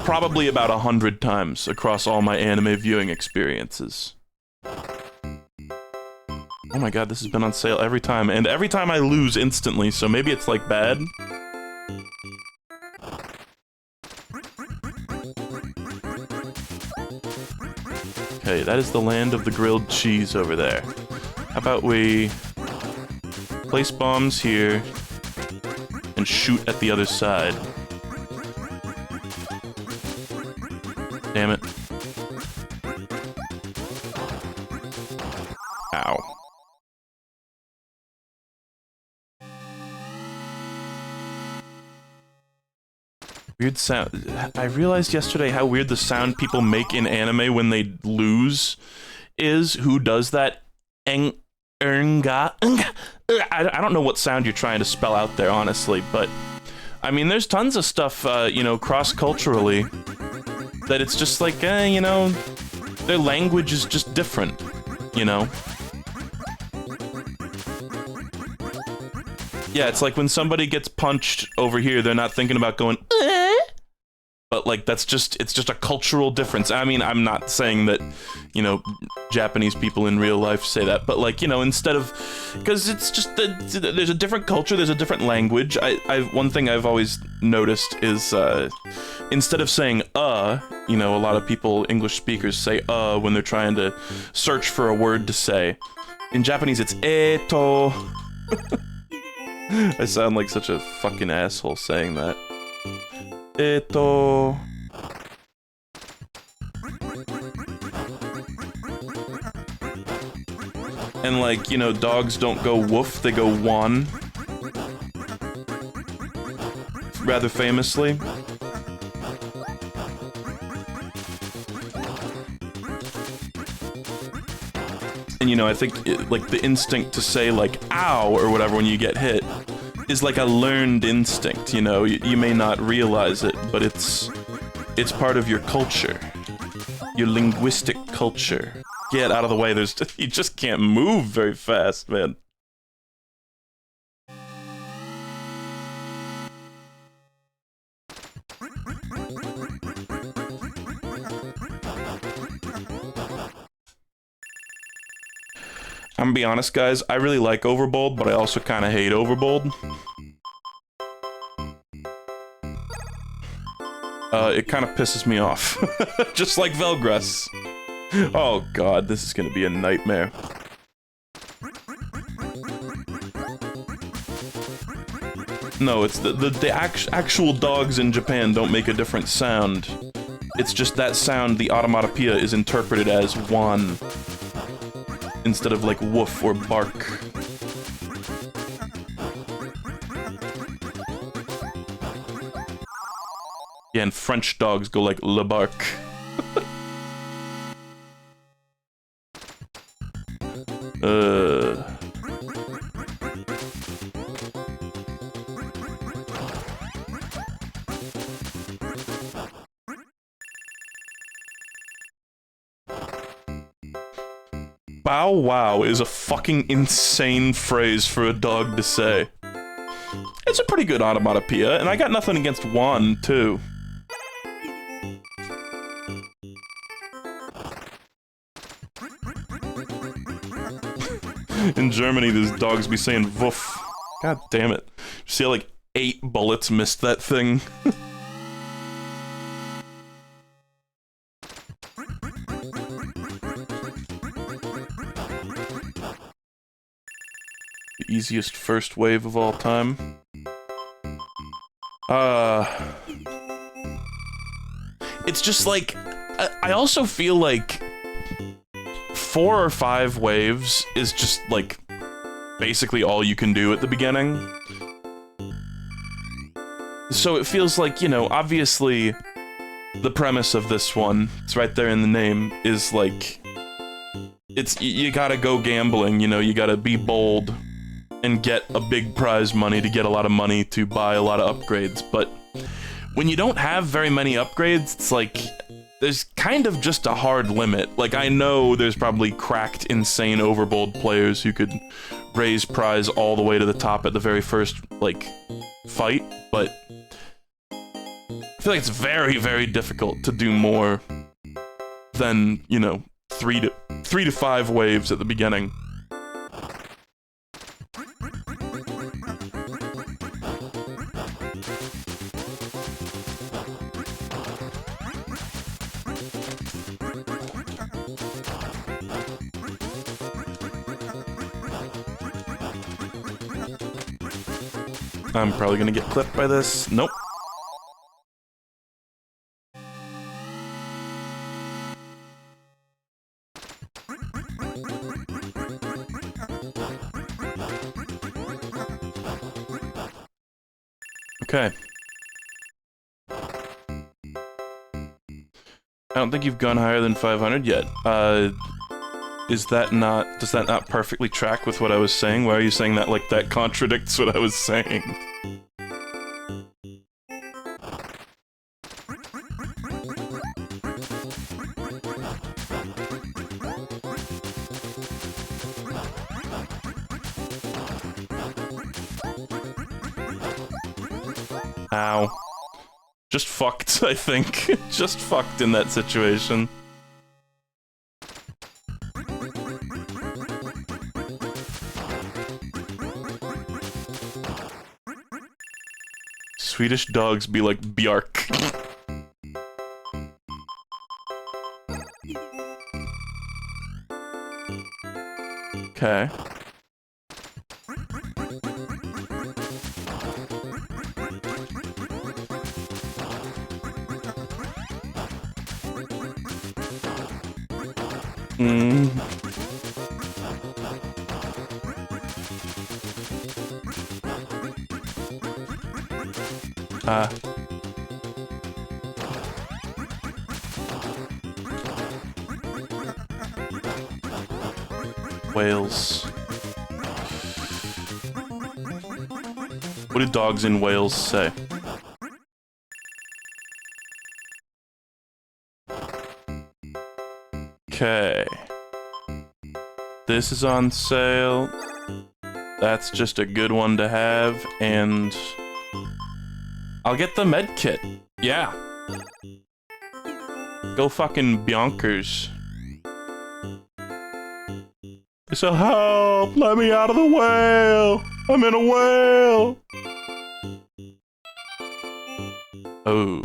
probably about 100 times across all my anime viewing experiences. Oh my god, this has been on sale every time, and every time I lose instantly, so maybe it's, like, bad? Okay, that is the land of the grilled cheese over there. How about we place bombs here and shoot at the other side? Damn it. Ow. Weird sound. I realized yesterday how weird the sound people make in anime when they lose is. Who does that? I don't know what sound you're trying to spell out there, honestly, but I mean, there's tons of stuff, you know, cross-culturally that it's just like, you know, their language is just different, you know? Yeah, it's like when somebody gets punched over here, they're not thinking about going, but like that's just, it's just a cultural difference. I mean, I'm not saying that, you know, Japanese people in real life say that, but like, you know, instead of, because it's just, there's a different culture, there's a different language. One thing I've always noticed is, instead of saying, you know, a lot of people, English speakers say, when they're trying to search for a word to say. In Japanese, it's eto. I sound like such a fucking asshole saying that. Eto. And like, you know, dogs don't go woof, they go wan. Rather famously. And you know, I think, like, the instinct to say, like, ow, or whatever when you get hit, is like a learned instinct, you know? You may not realize it, but it's part of your culture. Your linguistic culture. Get out of the way, you just can't move very fast, man. I'm gonna be honest, guys, I really like Overbold, but I also kind of hate Overbold. It kind of pisses me off. Just like Velgress. Oh god, this is gonna be a nightmare. No, it's the actual dogs in Japan don't make a different sound. It's just that sound, the automatopoeia, is interpreted as one. Instead of like woof or bark. Yeah, and French dogs go like le bark. Bow wow is a fucking insane phrase for a dog to say. It's a pretty good automatopoeia, and I got nothing against Juan, too. In Germany, these dogs be saying woof. God damn it. You see how, like, 8 bullets missed that thing? The easiest first wave of all time. It's just like, I also feel like 4 or 5 waves is just like basically all you can do at the beginning. So it feels like, you know, obviously the premise of this one, it's right there in the name, is like, you gotta go gambling, you know, you gotta be bold. and get a big prize money to get a lot of money to buy a lot of upgrades, but when you don't have very many upgrades, it's like, there's kind of just a hard limit. Like, I know there's probably cracked, insane Overbold players who could raise prize all the way to the top at the very first, like, fight, but I feel like it's very, very difficult to do more than, you know, 3 to 5 waves at the beginning. I'm probably gonna get clipped by this. Nope. Okay. I don't think you've gone higher than 500 yet. Does that not perfectly track with what I was saying? Why are you saying that like that contradicts what I was saying? Ow. Just fucked, I think. Just fucked in that situation. Swedish dogs be like Bjark. Okay. Wales. What do dogs in Wales say? Okay. This is on sale. That's just a good one to have, and I'll get the med kit. Yeah. Go fucking Bjonkers. So help! Let me out of the whale! I'm in a whale! Oh.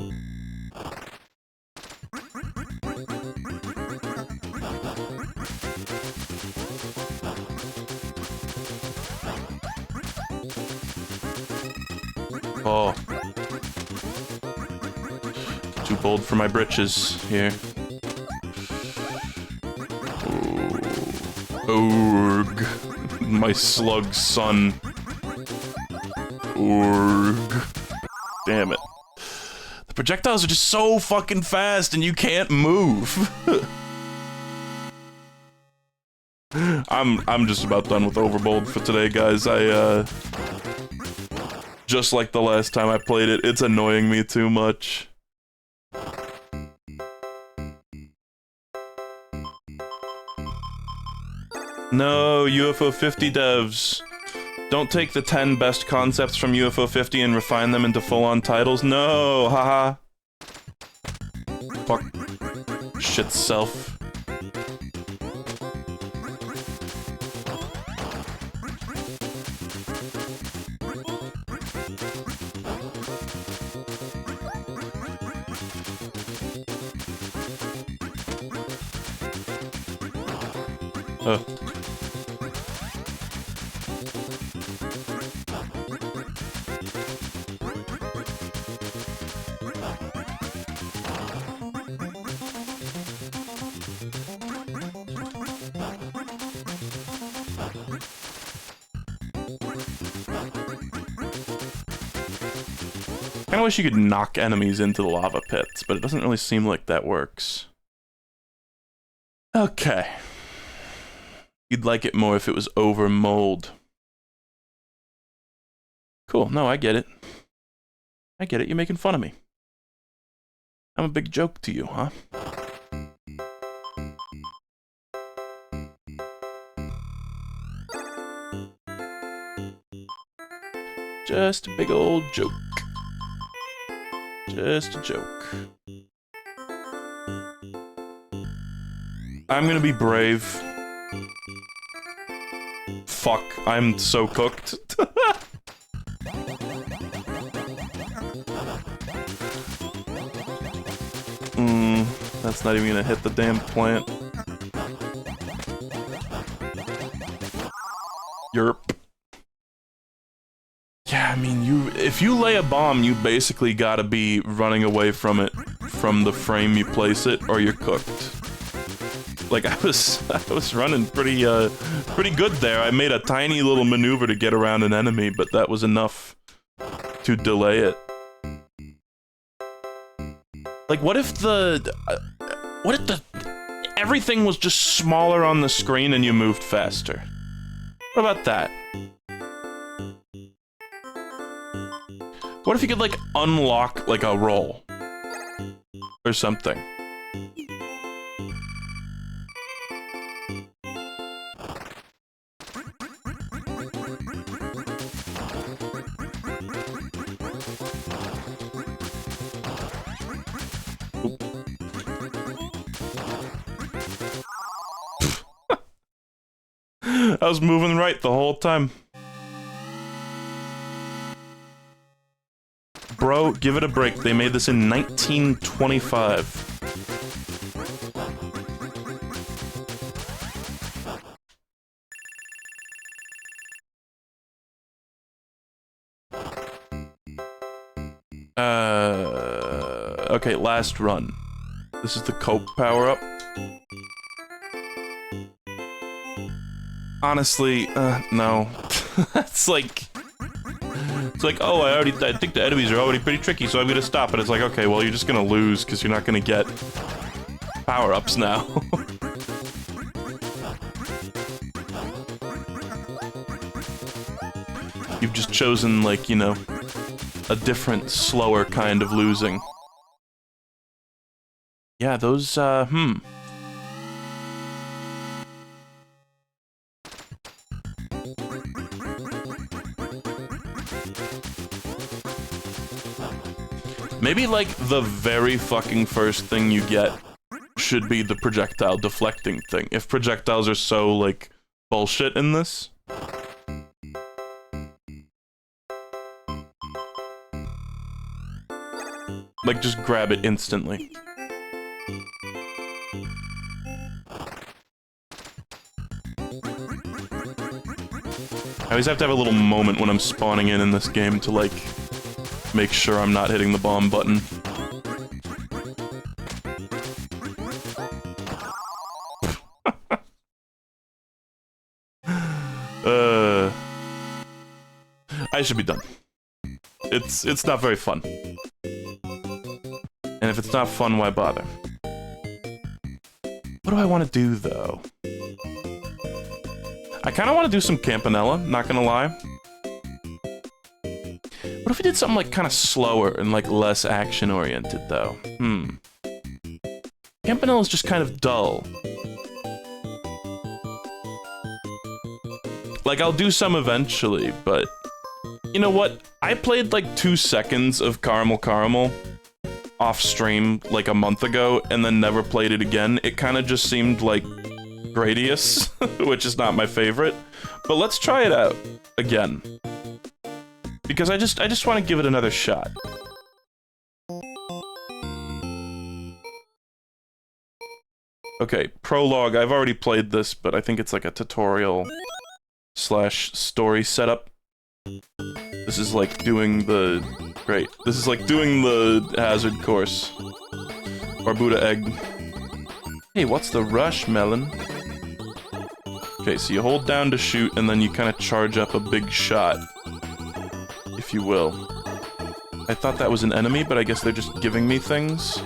Oh. Too bold for my britches here. Org. My slug son. Org. Damn it. The projectiles are just so fucking fast and you can't move. I'm just about done with Overbold for today, guys. Just like the last time I played it, it's annoying me too much. No, UFO 50 devs. Don't take the 10 best concepts from UFO 50 and refine them into full-on titles. No, haha. Fuck. Shit self. I wish you could knock enemies into the lava pits, but it doesn't really seem like that works. Okay. You'd like it more if it was Overmold. Cool. No, I get it. I get it. You're making fun of me. I'm a big joke to you, huh? Just a big old joke. Just a joke. I'm gonna be brave. Fuck, I'm so cooked. That's not even gonna hit the damn plant. Yerp. Yeah, I mean, if you lay a bomb, you basically gotta be running away from it from the frame you place it, or you're cooked. Like, I was running pretty good there. I made a tiny little maneuver to get around an enemy, but that was enough to delay it. Like, what if everything was just smaller on the screen and you moved faster? What about that? What if you could, like, unlock, like, a roll? Or something. I was moving right the whole time. Bro, give it a break. They made this in 1925. Okay, last run. This is the cope power-up. Honestly, no. It's like, oh, I think the enemies are already pretty tricky, so I'm gonna stop. And it's like, okay, well, you're just gonna lose, because you're not gonna get power-ups now. You've just chosen, like, you know, a different, slower kind of losing. Yeah, those, Maybe, like, the very fucking first thing you get should be the projectile deflecting thing. If projectiles are so, like, bullshit in this. Like, just grab it instantly. I always have to have a little moment when I'm spawning in this game to, like, make sure I'm not hitting the bomb button. I should be done. It's not very fun. And if it's not fun, why bother? What do I want to do, though? I kind of want to do some Campanella, not gonna lie. What if we did something, like, kind of slower and, like, less action-oriented, though? Campanella's just kind of dull. Like, I'll do some eventually, but... You know what? I played, like, 2 seconds of Caramel off-stream, like, a month ago, and then never played it again. It kind of just seemed, like, Gradius, which is not my favorite. But let's try it out again. Because I just want to give it another shot. Okay, prologue. I've already played this, but I think it's like a tutorial / story setup. This is like doing the... Great. This is like doing the hazard course. Barbuda egg. Hey, what's the rush, Melon? Okay, so you hold down to shoot, and then you kind of charge up a big shot. If you will. I thought that was an enemy, but I guess they're just giving me things.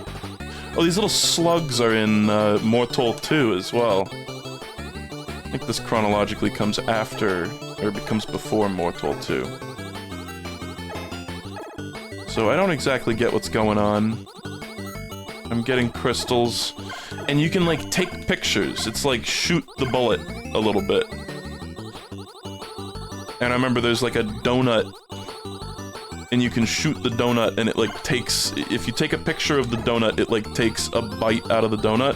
Oh, these little slugs are in Mortal 2 as well. I think this chronologically comes after, or becomes before Mortal 2. So I don't exactly get what's going on. I'm getting crystals, and you can, like, take pictures. It's like shoot the bullet a little bit. And I remember there's, like, a donut, and you can shoot the donut, and it, like, takes... If you take a picture of the donut, it, like, takes a bite out of the donut.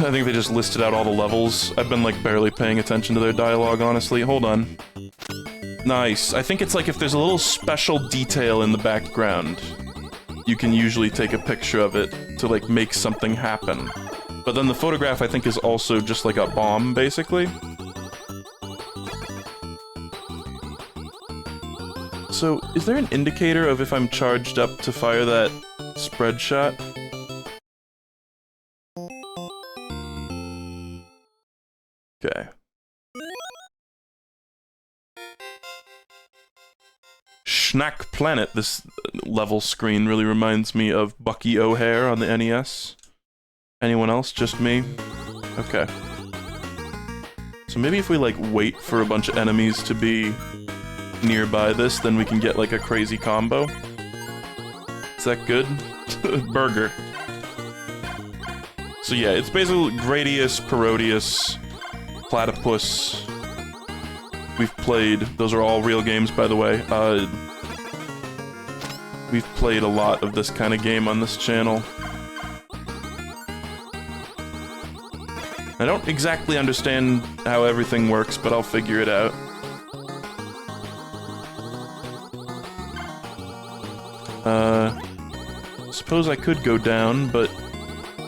I think they just listed out all the levels. I've been, like, barely paying attention to their dialogue, honestly. Hold on. Nice. I think it's like if there's a little special detail in the background, you can usually take a picture of it to, like, make something happen. But then the photograph, I think, is also just like a bomb, basically. So, is there an indicator of if I'm charged up to fire that spread shot? Okay. Schnack Planet, this level screen really reminds me of Bucky O'Hare on the NES. Anyone else? Just me? Okay. So maybe if we, like, wait for a bunch of enemies to be nearby this, then we can get, like, a crazy combo. Is that good? Burger. So yeah, it's basically Gradius, Parodius, Platypus. We've played... Those are all real games, by the way. We've played a lot of this kind of game on this channel. I don't exactly understand how everything works, but I'll figure it out. Suppose I could go down, but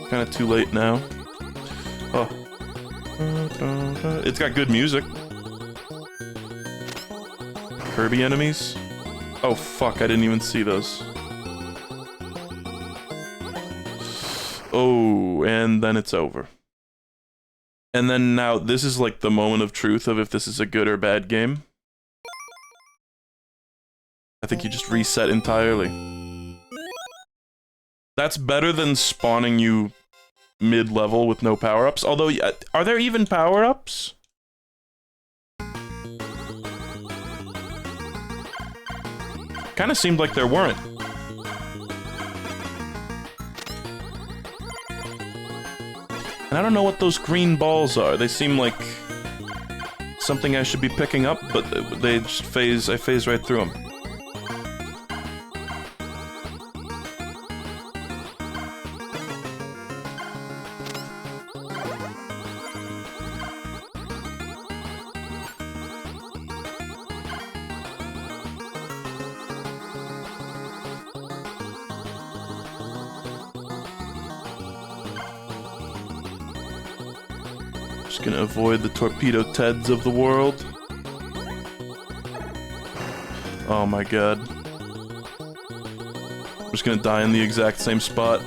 kind of too late now. Oh. It's got good music. Kirby enemies? Oh fuck, I didn't even see those. Oh, and then it's over. And then now, this is like the moment of truth of if this is a good or bad game. I think you just reset entirely. That's better than spawning you mid-level with no power-ups. Although, are there even power-ups? Kinda seemed like there weren't. And I don't know what those green balls are. They seem like something I should be picking up, but they just phase... I phase right through them. Just gonna avoid the torpedo Teds of the world. Oh my god. I'm just gonna die in the exact same spot.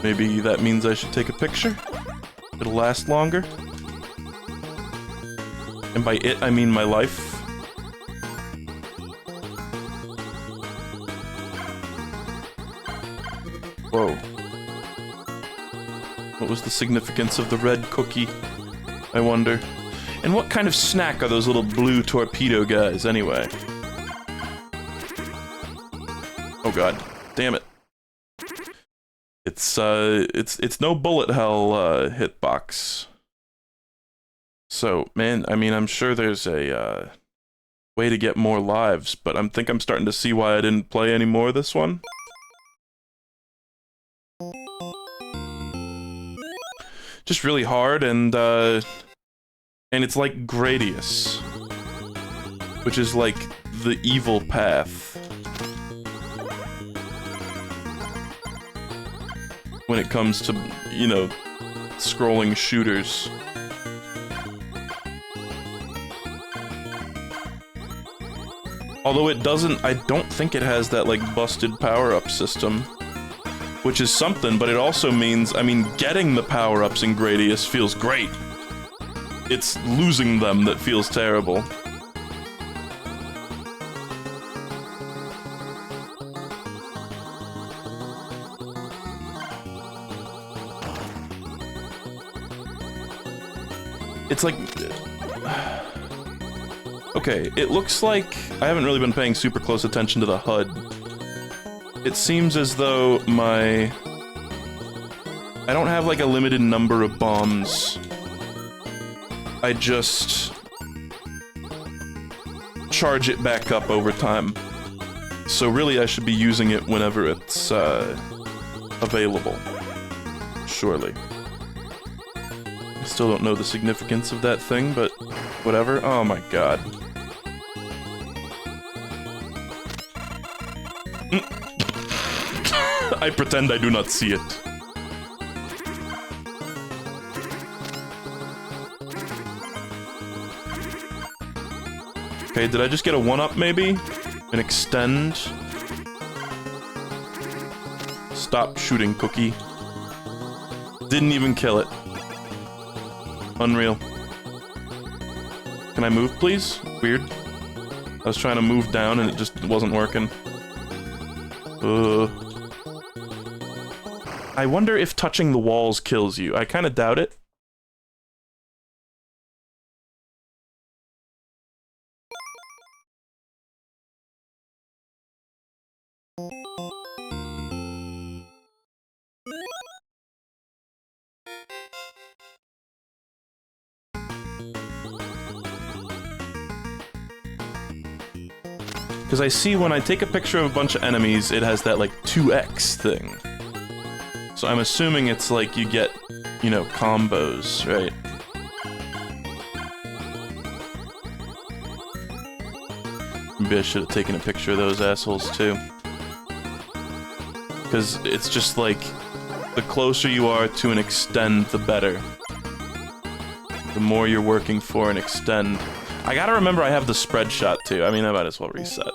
Maybe that means I should take a picture? It'll last longer? And by it, I mean my life. Whoa. What was the significance of the red cookie? I wonder. And what kind of snack are those little blue torpedo guys, anyway? Oh god. Damn it. It's no bullet hell, hitbox. So, man, I mean, I'm sure there's a, way to get more lives, but I think I'm starting to see why I didn't play any more of this one. Just really hard, and it's like Gradius, which is like the evil path when it comes to, you know, scrolling shooters. Although it doesn't, I don't think it has that, like, busted power-up system. Which is something, but it also means, I mean, getting the power-ups in Gradius feels great. It's losing them that feels terrible. it's like... Okay, it looks like I haven't really been paying super close attention to the HUD. It seems as though my... I don't have like a limited number of bombs. I just... charge it back up over time. So really I should be using it whenever it's available. Surely. I still don't know the significance of that thing, but whatever. Oh my god. I pretend I do not see it. Okay, did I just get a 1-up maybe? An extend? Stop shooting, Cookie. Didn't even kill it. Unreal. Can I move, please? Weird. I was trying to move down and it just wasn't working. I wonder if touching the walls kills you. I kinda doubt it. Because I see when I take a picture of a bunch of enemies, it has that, like, 2x thing. So I'm assuming it's like you get, you know, combos, right? Maybe I should have taken a picture of those assholes, too. Because it's just like, the closer you are to an extend, the better. The more you're working for an extend. I gotta remember I have the spread shot, too. I mean, I might as well reset.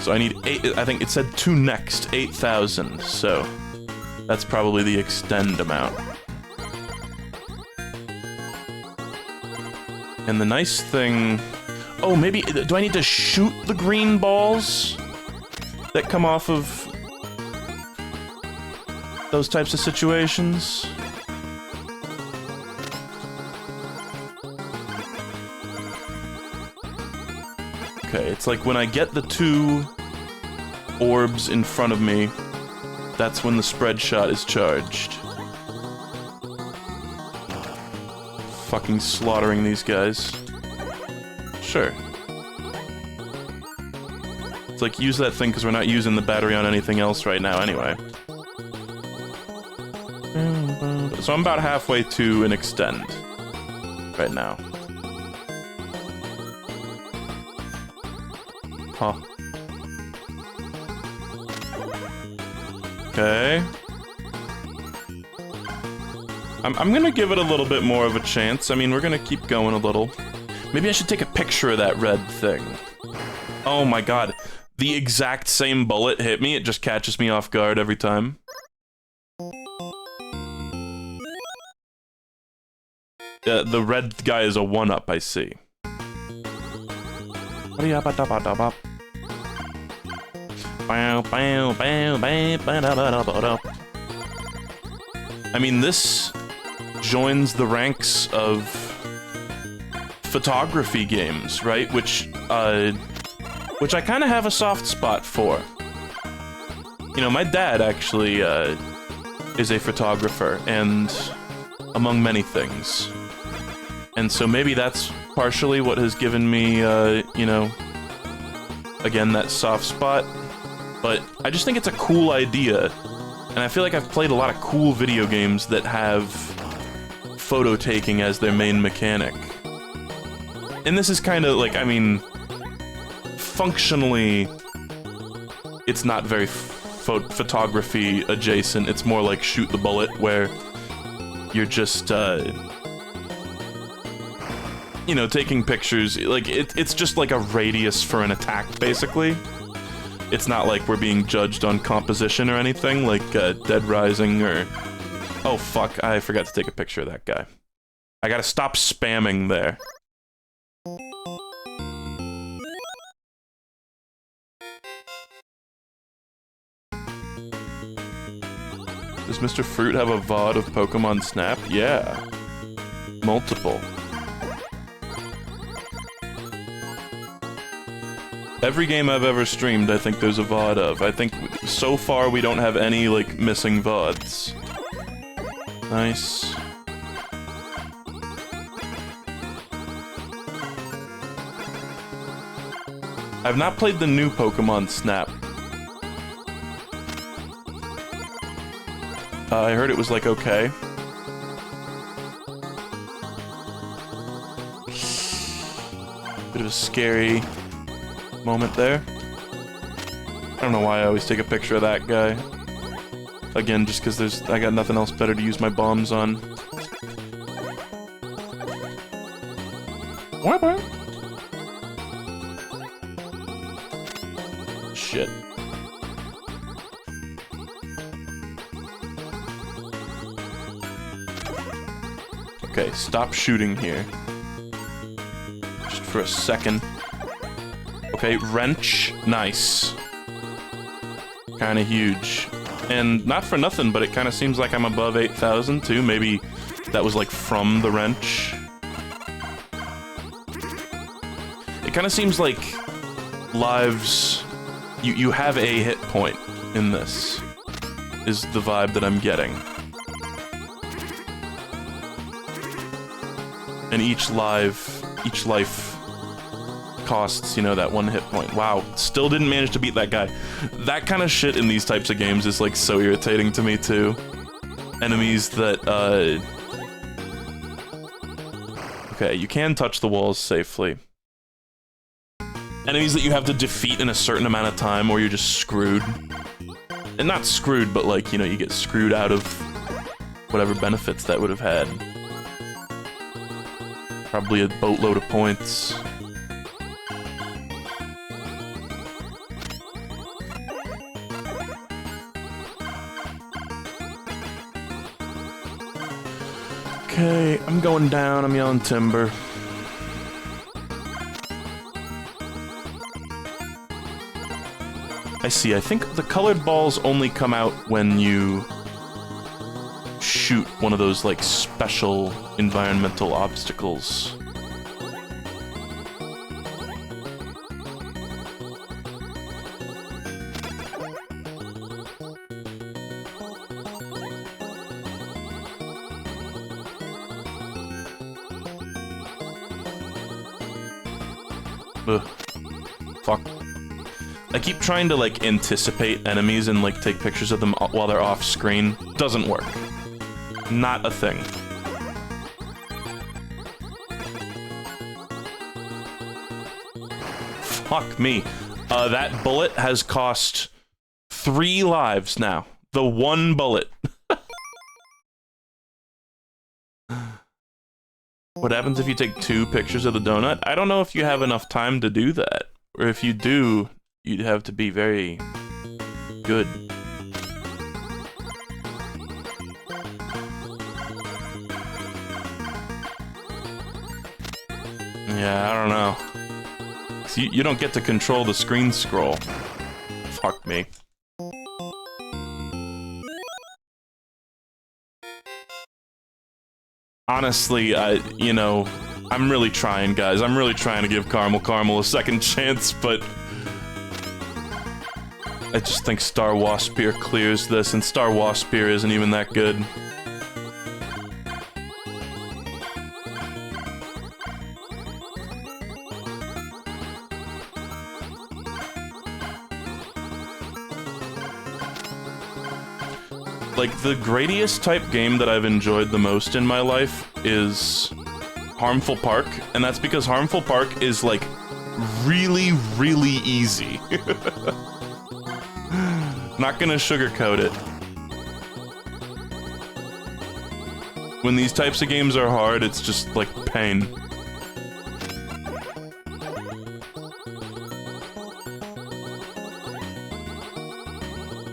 So I need 8, I think it said 2 next, 8,000, so that's probably the extend amount. And the nice thing... Oh, maybe... Do I need to shoot the green balls that come off of those types of situations? Okay, it's like when I get the 2 orbs in front of me, that's when the spread shot is charged. Fucking slaughtering these guys. Sure. It's like, use that thing because we're not using the battery on anything else right now anyway. So I'm about halfway to an extend right now. Huh. Okay. I'm gonna give it a little bit more of a chance. I mean, we're gonna keep going a little. Maybe I should take a picture of that red thing. Oh my god. The exact same bullet hit me, it just catches me off guard every time. The red guy is a 1-up, I see. I mean, this joins the ranks of photography games, right? Which I kind of have a soft spot for. You know, my dad actually is a photographer, and among many things. And so maybe that's partially what has given me, you know, again, that soft spot. But I just think it's a cool idea, and I feel like I've played a lot of cool video games that have photo taking as their main mechanic. And this is kind of like, I mean, functionally, it's not very photography adjacent. It's more like shoot the bullet, where you're just, you know, taking pictures. Like, it's just like a radius for an attack, basically. It's not like we're being judged on composition or anything, like Dead Rising or... Oh, fuck, I forgot to take a picture of that guy. I gotta stop spamming there. Does Mr. Fruit have a VOD of Pokemon Snap? Yeah. Multiple. Every game I've ever streamed, I think there's a VOD of. I think so far we don't have any, like, missing VODs. Nice. I've not played the new Pokemon Snap. I heard it was, like, okay. Bit of a scary moment there. I don't know why I always take a picture of that guy. Again, just because I got nothing else better to use my bombs on. Shit. Okay, stop shooting here. Just for a second. Okay, wrench. Nice. Kinda huge. And not for nothing, but it kinda seems like I'm above 8,000 too. Maybe that was like from the wrench. It kinda seems like lives... You have a hit point in this, is the vibe that I'm getting. And each life costs, you know, that one hit point. Wow, still didn't manage to beat that guy. That kind of shit in these types of games is, like, so irritating to me, too. Enemies that, okay, you can touch the walls safely. Enemies that you have to defeat in a certain amount of time or you're just screwed. And not screwed, but, like, you know, you get screwed out of whatever benefits that would have had. Probably a boatload of points. Okay, I'm going down, I'm yelling timber. I see, I think the colored balls only come out when you shoot one of those, like, special environmental obstacles. Ugh. Fuck. I keep trying to, like, anticipate enemies and, like, take pictures of them while they're off screen. Doesn't work. Not a thing. Fuck me. That bullet has cost 3 lives now. The one bullet. What happens if you take 2 pictures of the donut? I don't know if you have enough time to do that. Or if you do, you'd have to be very good. Yeah, I don't know. 'Cause you don't get to control the screen scroll. Fuck me. Honestly, you know, I'm really trying, guys. I'm really trying to give Caramel a second chance, but I just think Star Waspir clears this, and Star Waspir isn't even that good. Like, the Gradius type game that I've enjoyed the most in my life is Harmful Park, and that's because Harmful Park is, like, really, really easy. Not gonna sugarcoat it. When these types of games are hard, it's just, like, pain.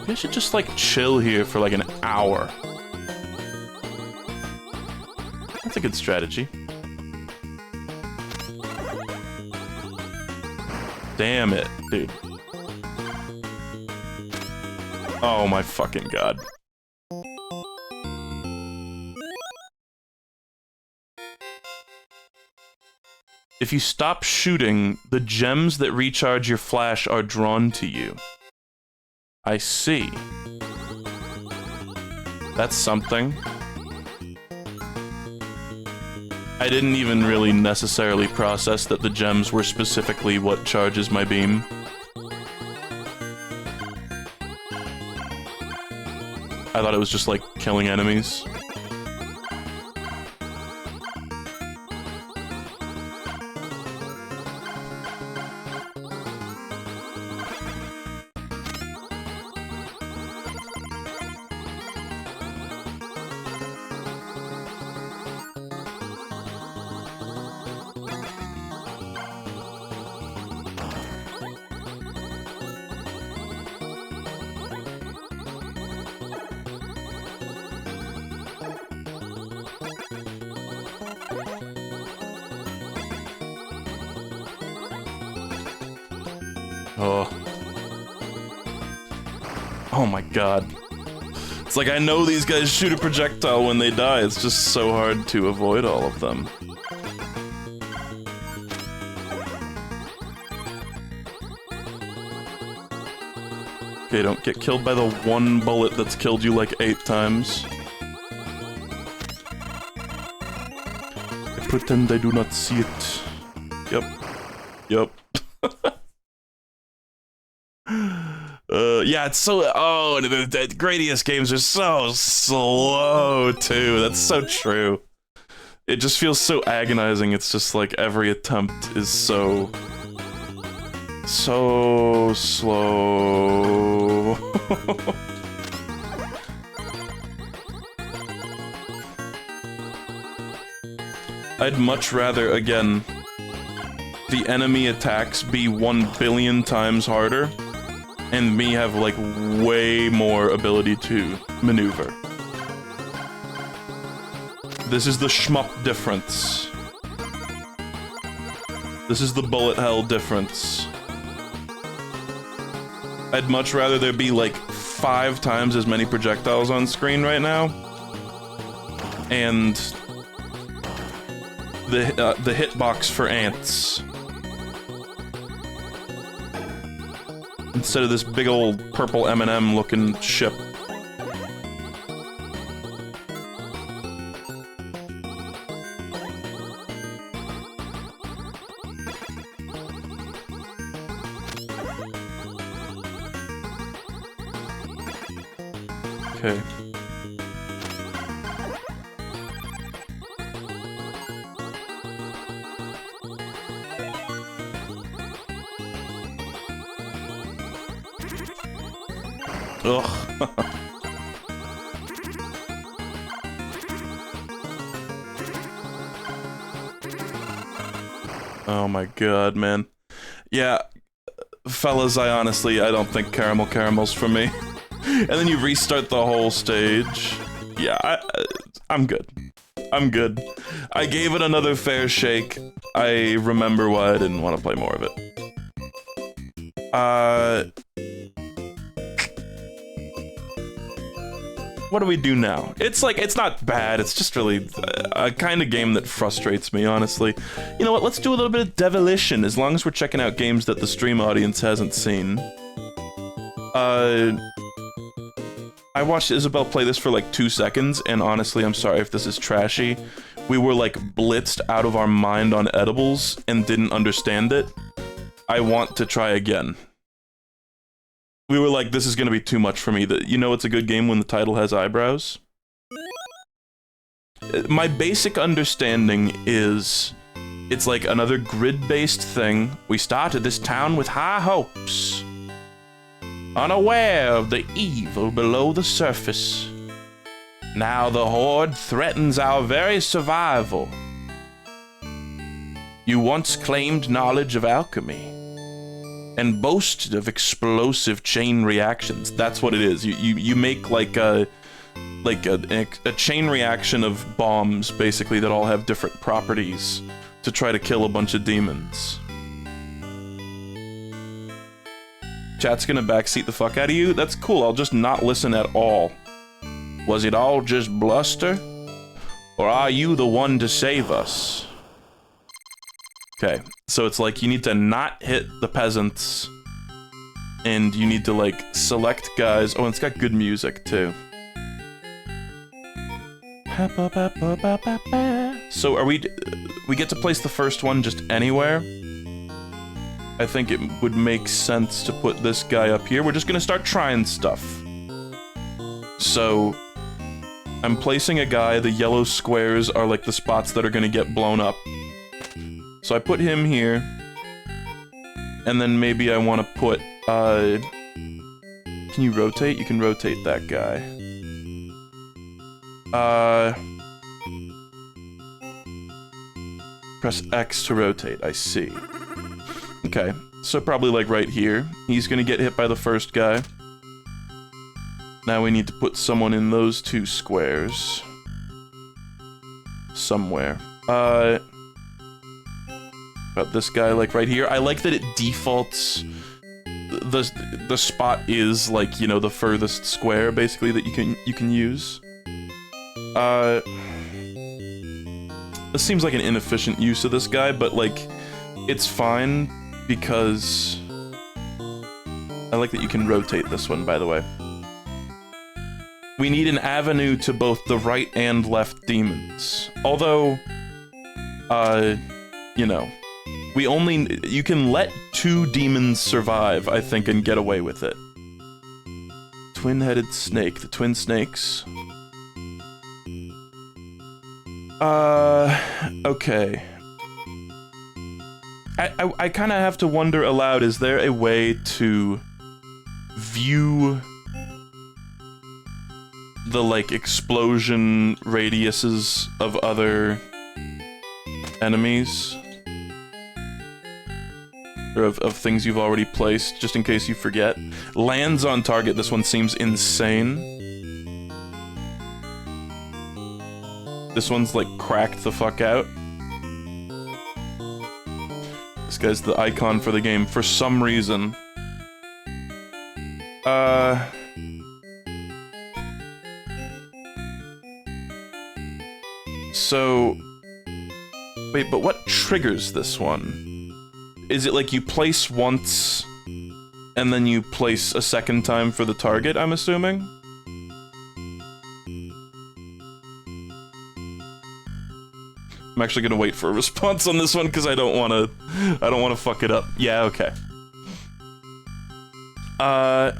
I should just, like, chill here for, like, an hour. That's a good strategy. Damn it, dude. Oh my fucking god. If you stop shooting, the gems that recharge your flash are drawn to you. I see. That's something. I didn't even really necessarily process that the gems were specifically what charges my beam. I thought it was just like killing enemies. Oh. Oh my god. It's like I know these guys shoot a projectile when they die, it's just so hard to avoid all of them. Okay, don't get killed by the one bullet that's killed you like 8 times. I pretend I do not see it. Yep. Yep. Yeah, it's so. Oh, the Gradius games are so slow, too. That's so true. It just feels so agonizing. It's just like every attempt is so slow. I'd much rather, again, the enemy attacks be 1 billion times harder, and me have, like, way more ability to maneuver. This is the shmup difference. This is the bullet hell difference. I'd much rather there be, like, 5 times as many projectiles on screen right now, and the hitbox for ants. Instead of this big old purple M&M looking ship. Okay. Ugh. Oh my god, man. Yeah, fellas, I don't think caramel's for me. And then you restart the whole stage. Yeah, I'm good. I'm good. I gave it another fair shake. I remember why I didn't want to play more of it. What do we do now? It's like, it's not bad, it's just really a kind of game that frustrates me, honestly. You know what, let's do a little bit of Devilition, as long as we're checking out games that the stream audience hasn't seen. I watched Isabel play this for like 2 seconds, and honestly, I'm sorry if this is trashy. We were like blitzed out of our mind on edibles and didn't understand it. I want to try again. We were like, this is gonna be too much for me. You know it's a good game when the title has eyebrows? My basic understanding is, it's like another grid-based thing. We started this town with high hopes, unaware of the evil below the surface. Now the Horde threatens our very survival. You once claimed knowledge of alchemy and boasted of explosive chain reactions. That's what it is. You make like a chain reaction of bombs, basically, that all have different properties to try to kill a bunch of demons. Chat's gonna backseat the fuck out of you? That's cool, I'll just not listen at all. Was it all just bluster? Or are you the one to save us? Okay, so it's like you need to not hit the peasants, and you need to, like, select guys. Oh, and it's got good music, too. So are we get to place the first one just anywhere? I think it would make sense to put this guy up here. We're just gonna start trying stuff. So I'm placing a guy. The yellow squares are like the spots that are gonna get blown up. So I put him here. And then maybe I want to put, can you rotate? You can rotate that guy. Press X to rotate, I see. Okay, so probably like right here. He's gonna get hit by the first guy. Now we need to put someone in those two squares. Somewhere. About this guy, like right here. I like that it defaults... The spot is, like, you know, the furthest square, basically, that you can use. This seems like an inefficient use of this guy, but, like, it's fine, because... I like that you can rotate this one, by the way. We need an avenue to both the right and left demons. Although, you know, you can let 2 demons survive, I think, and get away with it. Twin-headed snake, the twin snakes. Okay. I kind of have to wonder aloud, is there a way to view the, like, explosion radiuses of other enemies? Or of things you've already placed, just in case you forget. Lands on target, this one seems insane. This one's, like, cracked the fuck out. This guy's the icon for the game, for some reason. So... Wait, but what triggers this one? Is it like you place once, and then you place a second time for the target, I'm assuming? I'm actually gonna wait for a response on this one, because I don't wanna fuck it up. Yeah, okay. Oh,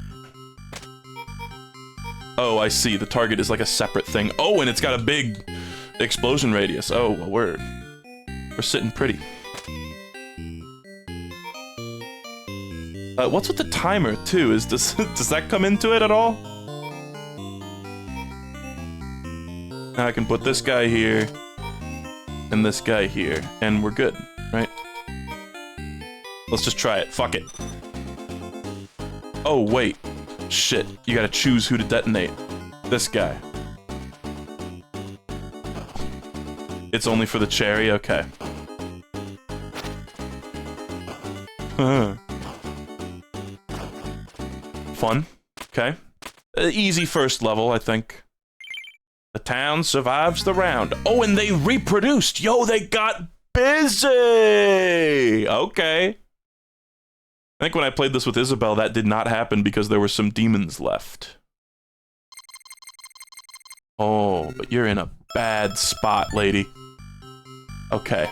I see, the target is like a separate thing. Oh, and it's got a big explosion radius. Oh, well, we're sitting pretty. What's with the timer, too? Does that come into it at all? Now I can put this guy here, and this guy here, and we're good, right? Let's just try it. Fuck it. Oh, wait. Shit. You gotta choose who to detonate. This guy. It's only for the cherry? Okay. Fun. Okay. Easy first level, I think. The town survives the round. Oh, and they reproduced! Yo, they got busy! Okay. I think when I played this with Isabel, that did not happen because there were some demons left. Oh, but you're in a bad spot, lady. Okay.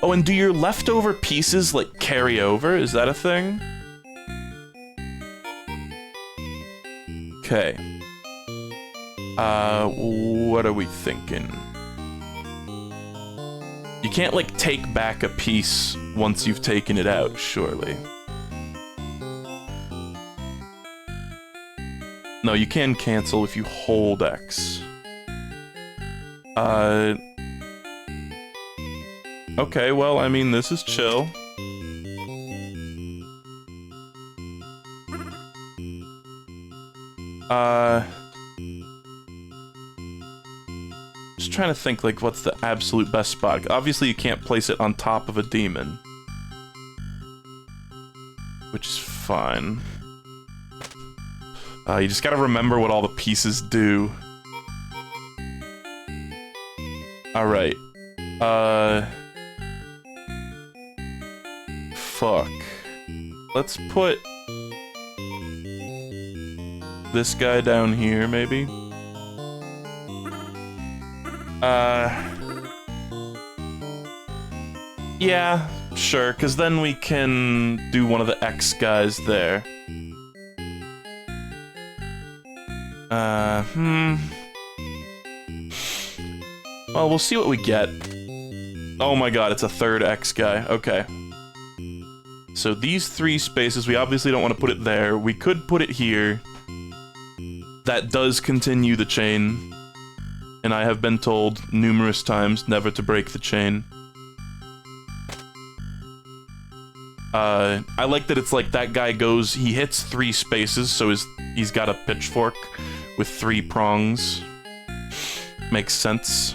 Oh, and do your leftover pieces, like, carry over? Is that a thing? Okay. What are we thinking? You can't, like, take back a piece once you've taken it out, surely. No, you can cancel if you hold X. Okay, well, I mean, this is chill. Just trying to think, like, what's the absolute best spot. Obviously, you can't place it on top of a demon. Which is fine. You just gotta remember what all the pieces do. Alright. fuck. Let's put this guy down here, maybe? Yeah, sure, because then we can do one of the X guys there. Well, we'll see what we get. Oh my god, it's a third X guy. Okay. So these 3 spaces, we obviously don't want to put it there. We could put it here. That does continue the chain. And I have been told numerous times never to break the chain. I like that it's like that guy goes, he hits 3 spaces, so he's got a pitchfork with 3 prongs. Makes sense.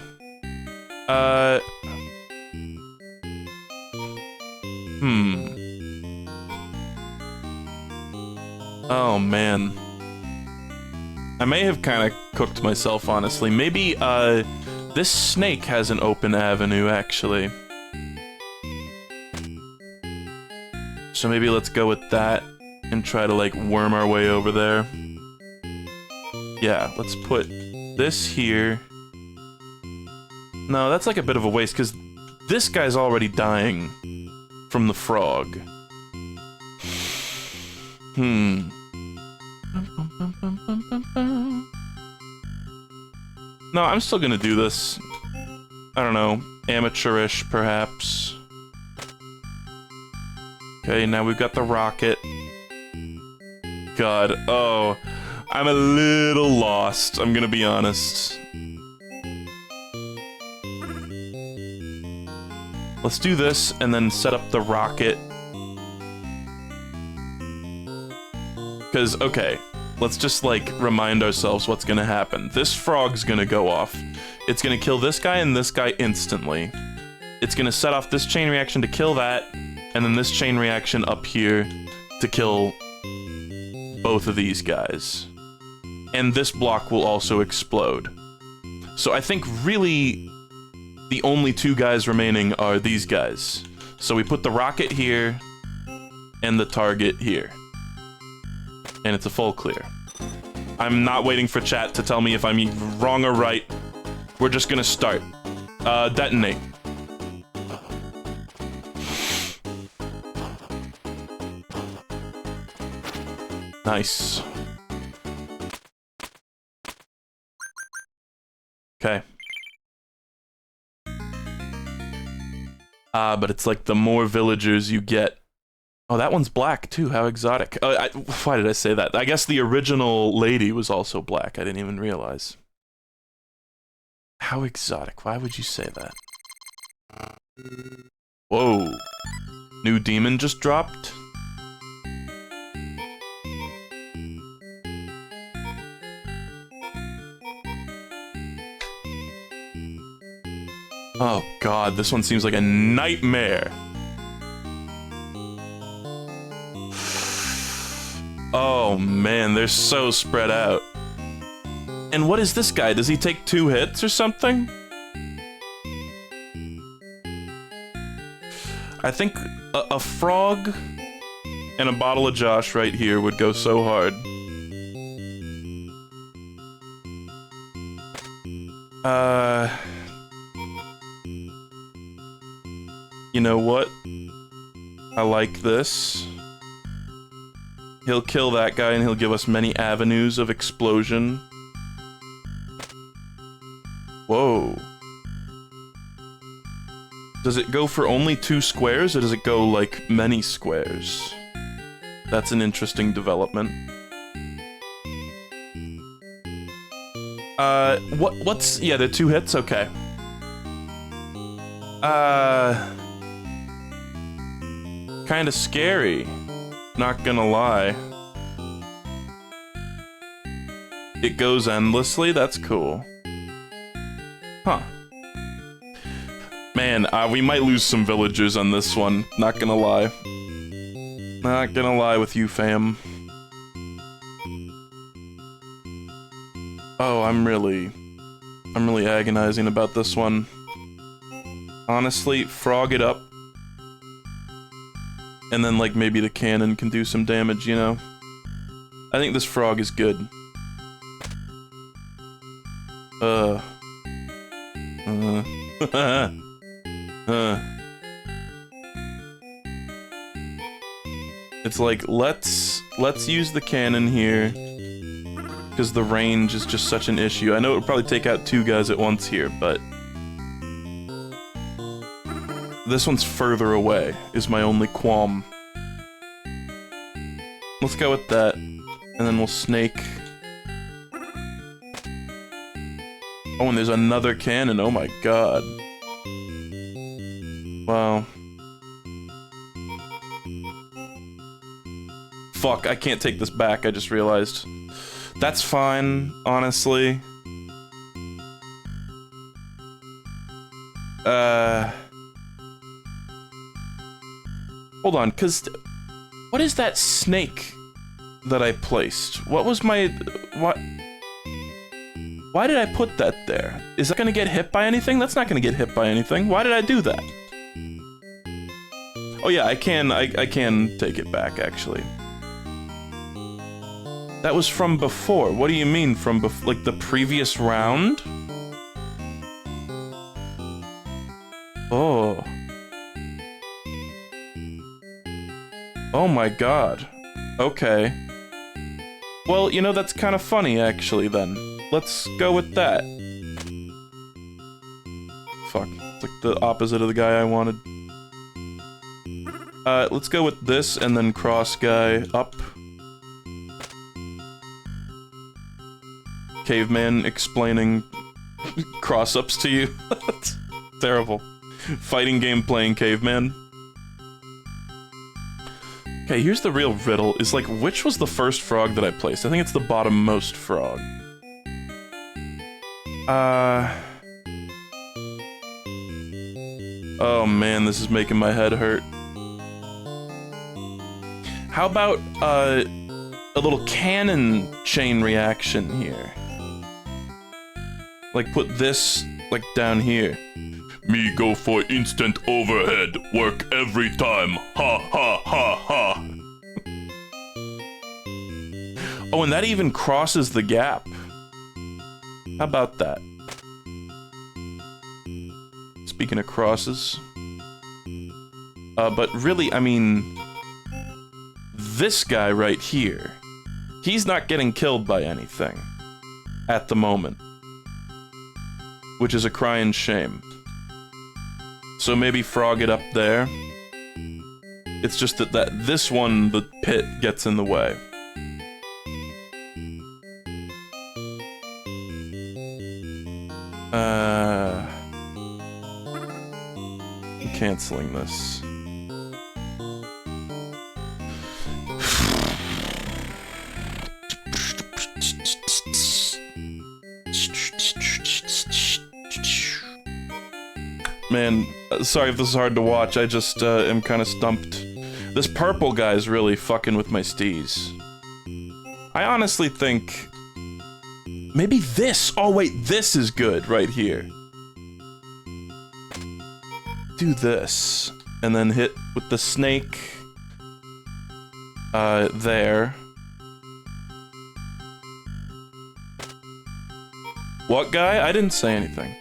Oh, man. I may have kind of cooked myself, honestly. Maybe, this snake has an open avenue, actually. So maybe let's go with that and try to, like, worm our way over there. Yeah, let's put this here. No, that's like a bit of a waste, because this guy's already dying from the frog. No, I'm still gonna do this. I don't know, amateurish, perhaps. Okay, now we've got the rocket. God, oh, I'm a little lost, I'm gonna be honest. Let's do this, and then set up the rocket. Because, okay, let's just, like, remind ourselves what's gonna happen. This frog's gonna go off. It's gonna kill this guy and this guy instantly. It's gonna set off this chain reaction to kill that, and then this chain reaction up here to kill both of these guys. And this block will also explode. So I think really the only 2 guys remaining are these guys. So we put the rocket here and the target here. And it's a full clear. I'm not waiting for chat to tell me if I'm wrong or right. We're just gonna start. Detonate. Nice. Okay. But it's like the more villagers you get. Oh, that one's black too, how exotic. Why did I say that? I guess the original lady was also black, I didn't even realize. How exotic, why would you say that? Whoa. New demon just dropped? Oh god, this one seems like a nightmare. Oh man, they're so spread out. And what is this guy? Does he take 2 hits or something? I think a frog and a bottle of Josh right here would go so hard. You know what? I like this. He'll kill that guy and he'll give us many avenues of explosion. Whoa. Does it go for only 2 squares, or does it go, like, many squares? That's an interesting development. What's... Yeah, they're 2 hits? Okay. Kinda scary. Not gonna lie. It goes endlessly? That's cool. Huh. Man, we might lose some villagers on this one. Not gonna lie. Not gonna lie with you, fam. Oh, I'm really agonizing about this one. Honestly, frog it up. And then, like, maybe the cannon can do some damage, you know? I think this frog is good. It's like, let's use the cannon here, because the range is just such an issue. I know it would probably take out 2 guys at once here, but this one's further away, is my only qualm. Let's go with that, and then we'll snake. Oh, and there's another cannon, oh my god. Wow. Fuck, I can't take this back, I just realized. That's fine, honestly. Hold on, cause... What is that snake that I placed? What was my... What... Why did I put that there? Is that gonna get hit by anything? That's not gonna get hit by anything. Why did I do that? Oh yeah, I can take it back, actually. That was from before. What do you mean from before? Like the previous round? Oh. Oh my god. Okay. Well, you know, that's kind of funny, actually, then. Let's go with that. Fuck. It's like the opposite of the guy I wanted. Let's go with this, and then cross guy up. Caveman explaining cross-ups to you. That's terrible. Fighting game playing caveman. Okay, here's the real riddle, is like, which was the first frog that I placed? I think it's the bottom-most frog. Oh man, this is making my head hurt. How about, a little cannon chain reaction here? Like, put this, like, down here. Me go for instant overhead, work every time, ha ha ha ha. Oh, and that even crosses the gap. How about that? Speaking of crosses. But really, I mean... This guy right here. He's not getting killed by anything. At the moment. Which is a crying shame. So maybe frog it up there. It's just that this one, the pit, gets in the way. I'm canceling this. Man, sorry if this is hard to watch, I just am kind of stumped. This purple guy's really fucking with my steez. I honestly think... Maybe this! Oh wait, this is good right here. Do this. And then hit with the snake. There. What guy? I didn't say anything.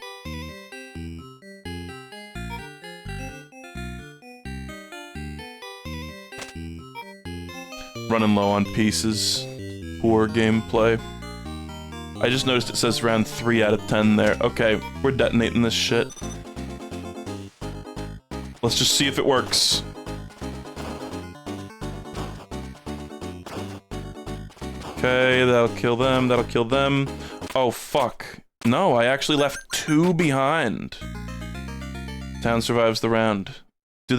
Running low on pieces. Poor gameplay. I just noticed it says round 3 out of 10 there. Okay, we're detonating this shit. Let's just see if it works. Okay, that'll kill them, that'll kill them. Oh, fuck. No, I actually left 2 behind. Town survives the round. Do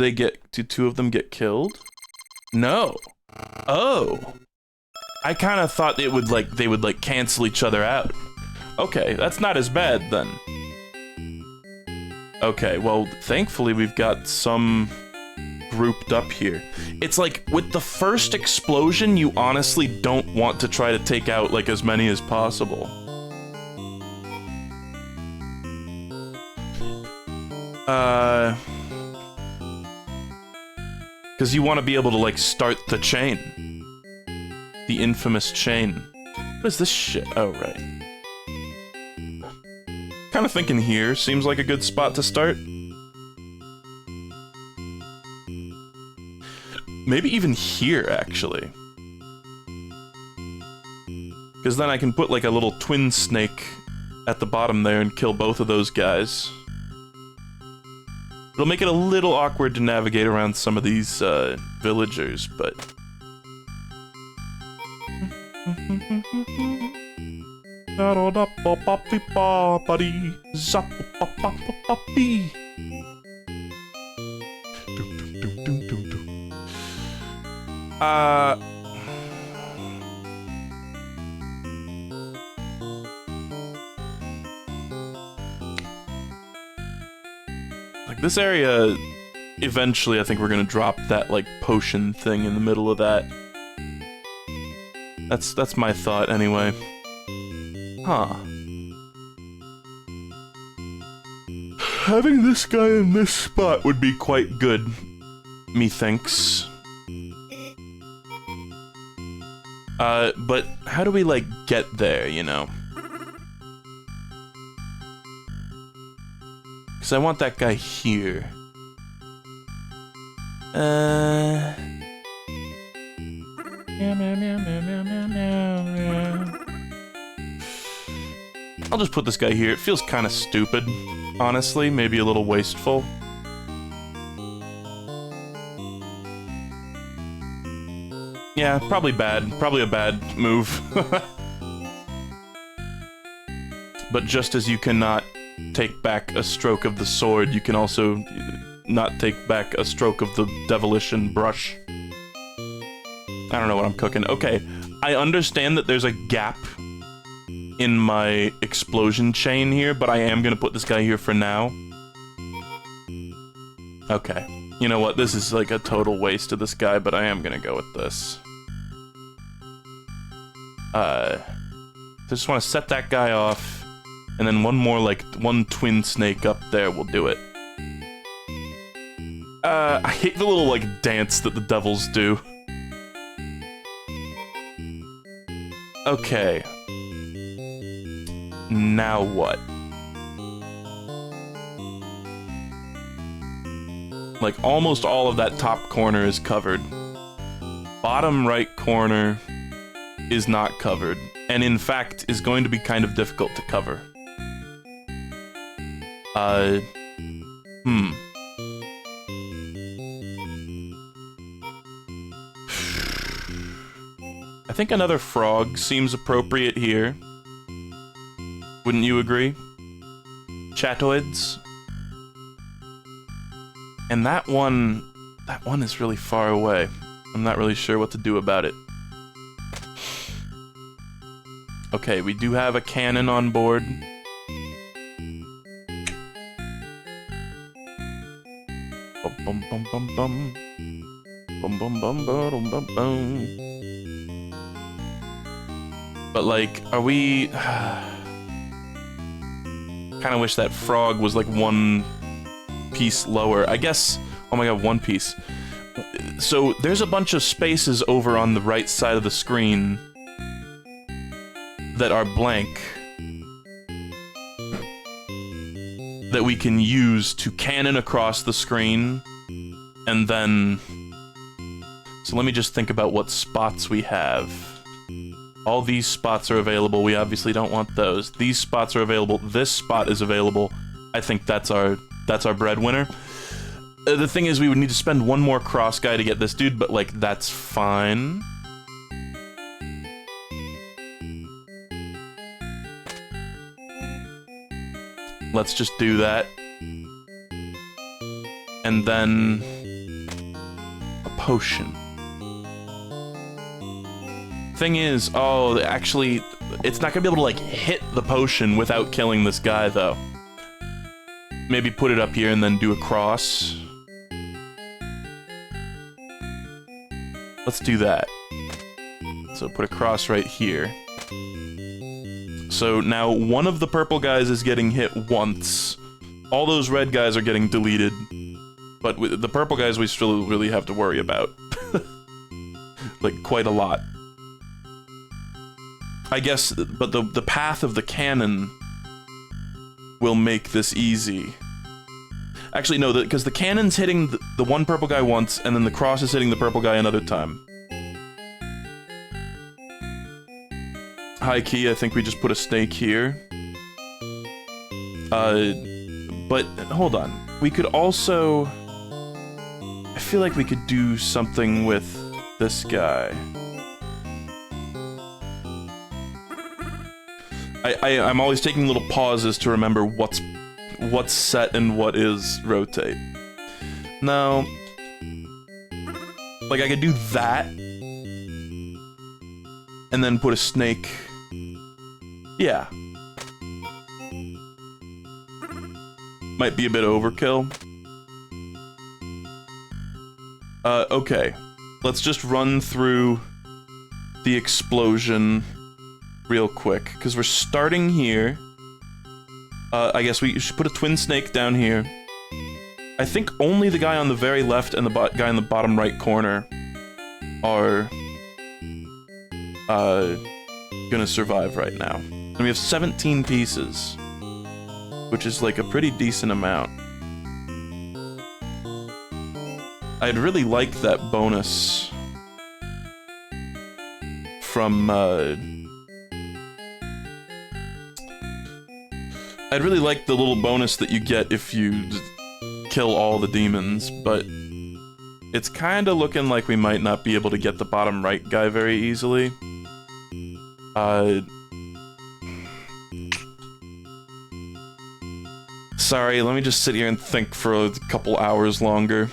2 of them get killed? No. Oh. I kind of thought they would cancel each other out. Okay, that's not as bad then. Okay, well, thankfully we've got some grouped up here. It's like, with the first explosion, you honestly don't want to try to take out, like, as many as possible. Because you want to be able to, like, start the chain. The infamous chain. What is this shit? Oh, right. Kind of thinking here seems like a good spot to start. Maybe even here, actually. Because then I can put, like, a little twin snake at the bottom there and kill both of those guys. It'll make it a little awkward to navigate around some of these, villagers, but... Like, this area, eventually I think we're gonna drop that, like, potion thing in the middle of that. That's my thought, anyway. Huh. Having this guy in this spot would be quite good, methinks. But how do we, like, get there, you know? Because I want that guy here. I'll just put this guy here. It feels kind of stupid, honestly. Maybe a little wasteful. Yeah, probably bad. Probably a bad move. But just as you cannot take back a stroke of the sword, you can also not take back a stroke of the Devilition brush. I don't know what I'm cooking. Okay, I understand that there's a gap in my explosion chain here, but I am gonna put this guy here for now. Okay. You know what? This is like a total waste of this guy, but I am gonna go with this. I just want to set that guy off, and then one more, like, one twin snake up there will do it. I hate the little, like, dance that the devils do. Okay. Now what? Like, almost all of that top corner is covered. Bottom right corner is not covered, and in fact is going to be kind of difficult to cover. I think another frog seems appropriate here. Wouldn't you agree? Chatoids? And that one is really far away. I'm not really sure what to do about it. Okay, we do have a cannon on board. Bum bum bum bum bum. Bum bum bum bum bum bum. But like, are we... Kinda wish that frog was like one piece lower. I guess... Oh my god, one piece. So, there's a bunch of spaces over on the right side of the screen that are blank that we can use to cannon across the screen, and then... So let me just think about what spots we have. All these spots are available. We obviously don't want those. These spots are available. This spot is available. I think that's our breadwinner. The thing is, we would need to spend one more cross guy to get this dude, but like, that's fine. Let's just do that. And then... a potion. Thing is, oh, actually, it's not gonna be able to, like, hit the potion without killing this guy, though. Maybe put it up here and then do a cross. Let's do that. So put a cross right here. So now one of the purple guys is getting hit once. All those red guys are getting deleted. But with the purple guys, we still really have to worry about. Like, quite a lot. I guess, but the path of the cannon will make this easy. Actually, no, because the cannon's hitting the one purple guy once, and then the cross is hitting the purple guy another time. High key, I think we just put a snake here. But, hold on. We could also... I feel like we could do something with this guy. I'm always taking little pauses to remember what's set and what is rotate. Now, like I could do that, and then put a snake. Yeah. Might be a bit overkill. Okay. Let's just run through the explosion real quick, because we're starting here. I guess we should put a twin snake down here. I think only the guy on the very left and the guy in the bottom right corner are gonna survive right now. And we have 17 pieces, which is like a pretty decent amount. I'd really like that bonus from, I'd really like the little bonus that you get if you kill all the demons, but it's kinda looking like we might not be able to get the bottom right guy very easily. Sorry, let me just sit here and think for a couple hours longer.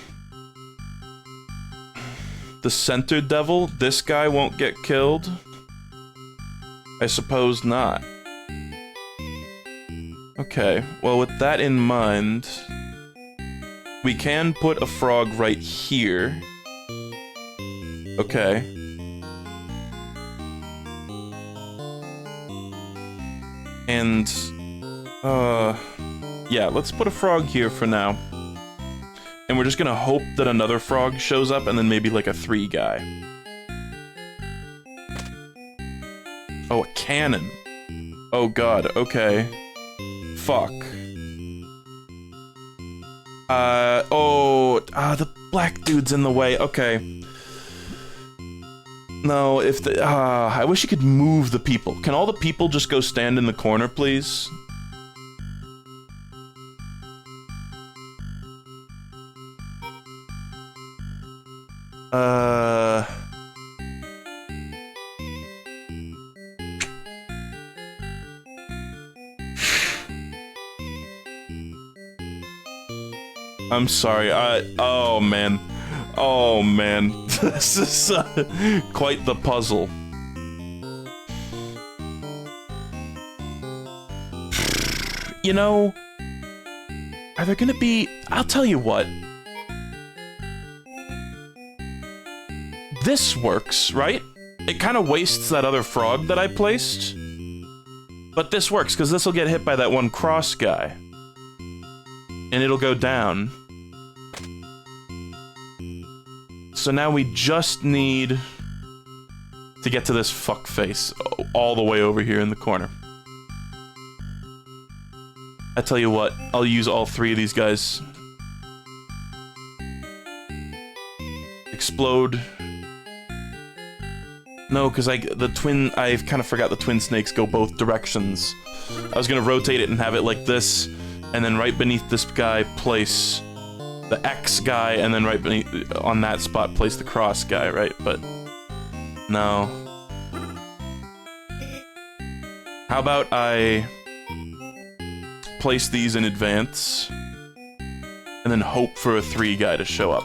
The center devil, this guy won't get killed? I suppose not. Okay, well with that in mind, we can put a frog right here. Okay. And, yeah, let's put a frog here for now. And we're just gonna hope that another frog shows up, and then maybe like a 3 guy. Oh, a cannon. Oh god, okay. Fuck. The black dude's in the way, okay. No, if the, I wish you could move the people. Can all the people just go stand in the corner, please? I'm sorry, oh man. Oh man. This is quite the puzzle. You know, are there gonna be... I'll tell you what. This works, right? It kind of wastes that other frog that I placed. But this works, because this will get hit by that one cross guy. And it'll go down. So now we just need to get to this fuckface all the way over here in the corner. I tell you what, I'll use all 3 of these guys. Explode. No, because I kind of forgot the twin snakes go both directions. I was gonna rotate it and have it like this, and then right beneath this guy place the X guy, and then right beneath, on that spot, place the cross guy, right? But no. How about I place these in advance, and then hope for a 3 guy to show up.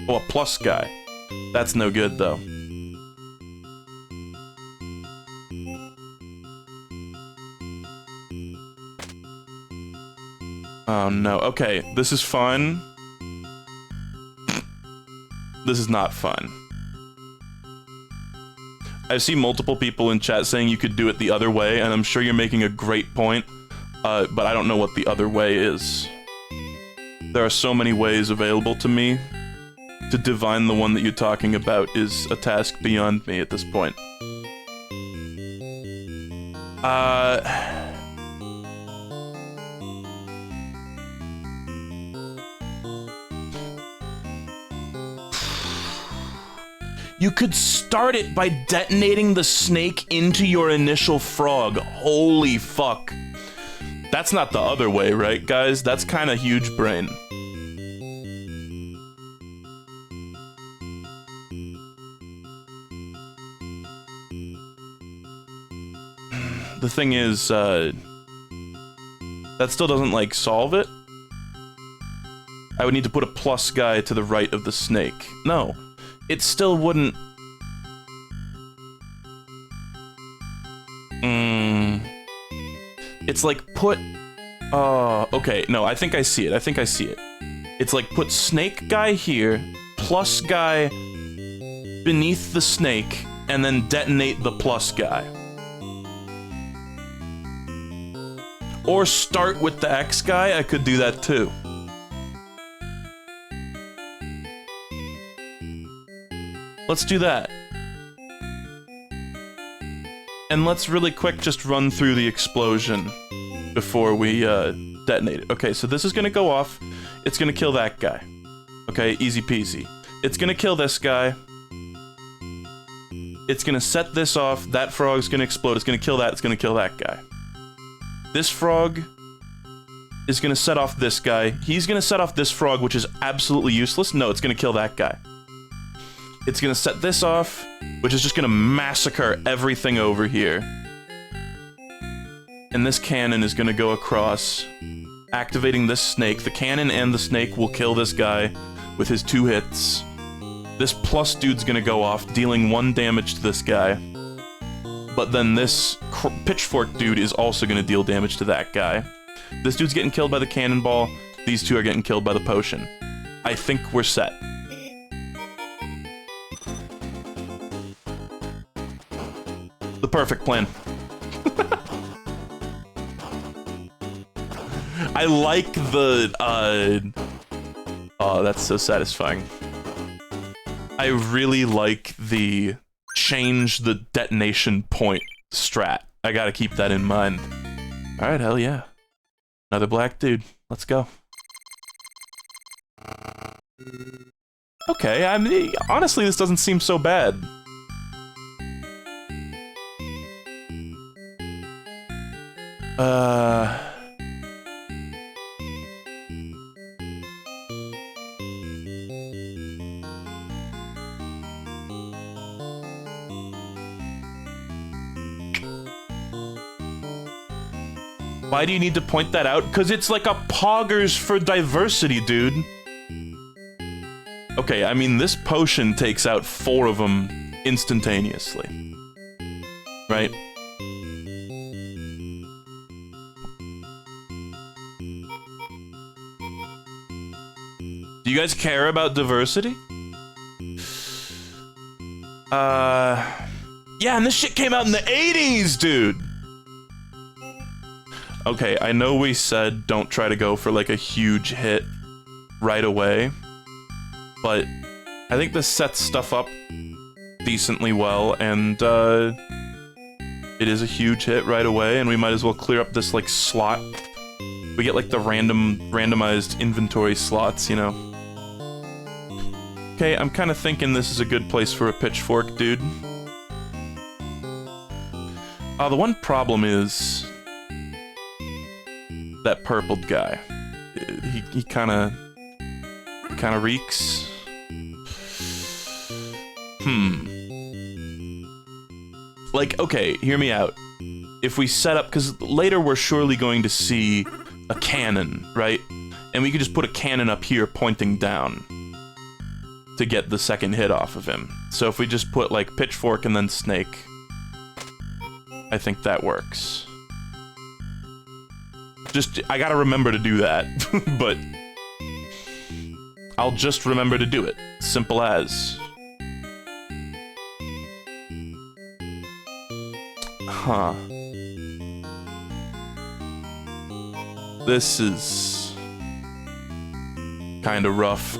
Oh, a plus guy. That's no good, though. Oh no, okay, this is fun. This is not fun. I see multiple people in chat saying you could do it the other way, and I'm sure you're making a great point, but I don't know what the other way is. There are so many ways available to me. To divine the one that you're talking about is a task beyond me at this point. You could start it by detonating the snake into your initial frog. Holy fuck. That's not the other way, right, guys? That's kind of huge brain. The thing is, that still doesn't, like, solve it. I would need to put a plus guy to the right of the snake. No. It still wouldn't... It's like put... okay, no, I think I see it. I think I see it. It's like put snake guy here, plus guy beneath the snake, and then detonate the plus guy. Or start with the X guy, I could do that too. Let's do that. And let's really quick just run through the explosion before we detonate it. Okay, so this is gonna go off. It's gonna kill that guy. Okay, easy peasy. It's gonna kill this guy. It's gonna set this off. That frog's gonna explode. It's gonna kill that. It's gonna kill that guy. This frog is gonna set off this guy. He's gonna set off this frog, which is absolutely useless. No, it's gonna kill that guy. It's gonna set this off, which is just gonna massacre everything over here. And this cannon is gonna go across, activating this snake. The cannon and the snake will kill this guy with his 2 hits. This plus dude's gonna go off, dealing 1 damage to this guy. But then this pitchfork dude is also gonna deal damage to that guy. This dude's getting killed by the cannonball. These 2 are getting killed by the potion. I think we're set. The perfect plan. I like the, oh, that's so satisfying. I really like the change the detonation point strat. I gotta keep that in mind. Alright, hell yeah. Another black dude. Let's go. Okay, I mean, honestly, this doesn't seem so bad. Why do you need to point that out? Because it's like a poggers for diversity, dude. Okay, I mean, this potion takes out 4 of them instantaneously. Right? Do you guys care about diversity? Yeah, and this shit came out in the 80s, dude! Okay, I know we said don't try to go for, like, a huge hit right away, but I think this sets stuff up decently well, and, it is a huge hit right away, and we might as well clear up this, like, slot. We get, like, the randomized inventory slots, you know? Okay, I'm kind of thinking this is a good place for a pitchfork, dude. The one problem is... that purpled guy. He kinda reeks. Like, okay, hear me out. If we set up, because later we're surely going to see a cannon, right? And we could just put a cannon up here pointing down to get the second hit off of him. So if we just put, like, pitchfork and then snake, I think that works. Just, I gotta remember to do that, but I'll just remember to do it. Simple as. Huh. This is... kind of rough.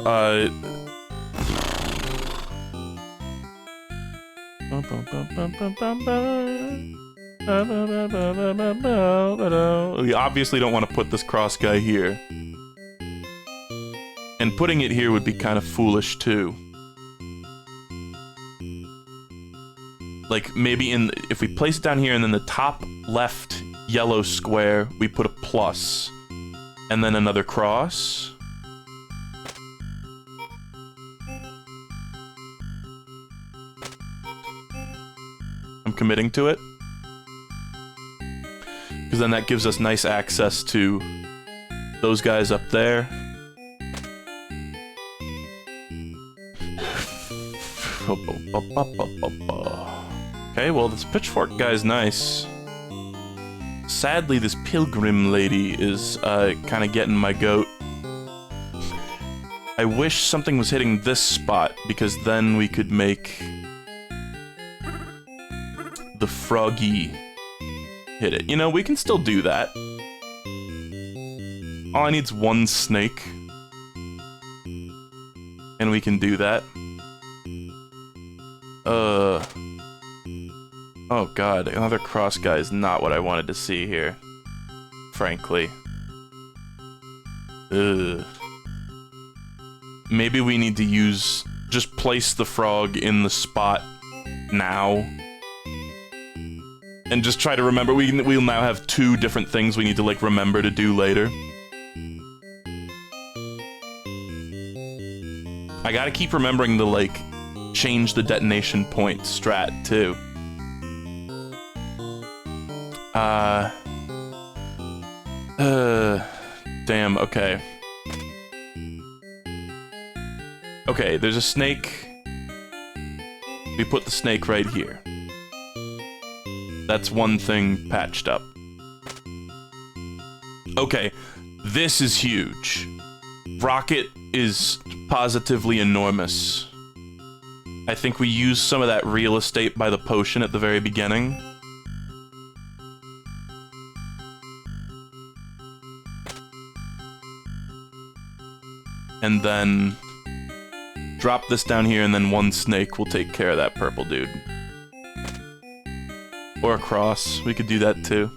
We obviously don't want to put this cross guy here. And putting it here would be kind of foolish, too. Like, maybe if we place it down here and then the top left yellow square, we put a plus. And then another cross. I'm committing to it. Because then that gives us nice access to those guys up there. Okay, well, this pitchfork guy's nice. Sadly, this pilgrim lady is kind of getting my goat. I wish something was hitting this spot, because then we could make the froggy hit it. You know, we can still do that. All I need's one snake. And we can do that. Oh god, another cross guy is not what I wanted to see here. Frankly. Ugh. Maybe we need to just place the frog in the spot now. And just try to remember, we'll now have two different things we need to, like, remember to do later. I gotta keep remembering to, like, change the detonation point strat, too. Damn, okay. Okay, there's a snake. We put the snake right here. That's one thing patched up. Okay, this is huge. Rocket is positively enormous. I think we use some of that real estate by the potion at the very beginning. And then drop this down here, and then one snake will take care of that purple dude. Or a cross. We could do that too.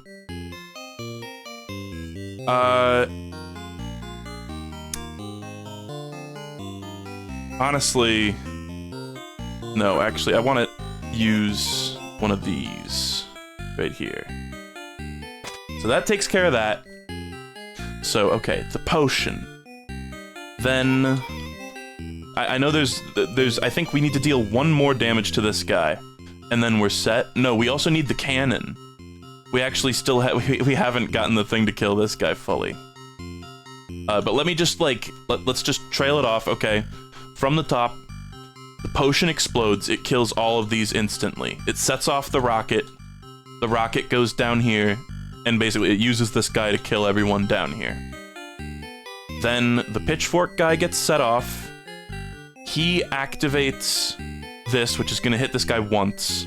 Honestly, no, actually, I want to use one of these right here. So that takes care of that. So, okay, the potion. Then I know there's I think we need to deal one more damage to this guy, and then we're set. No, we also need the cannon. We actually still we haven't gotten the thing to kill this guy fully. But let me just, like, let's just trail it off. Okay, from the top, the potion explodes. It kills all of these instantly. It sets off the rocket. The rocket goes down here, and basically it uses this guy to kill everyone down here. Then the pitchfork guy gets set off. He activates this, which is gonna hit this guy once.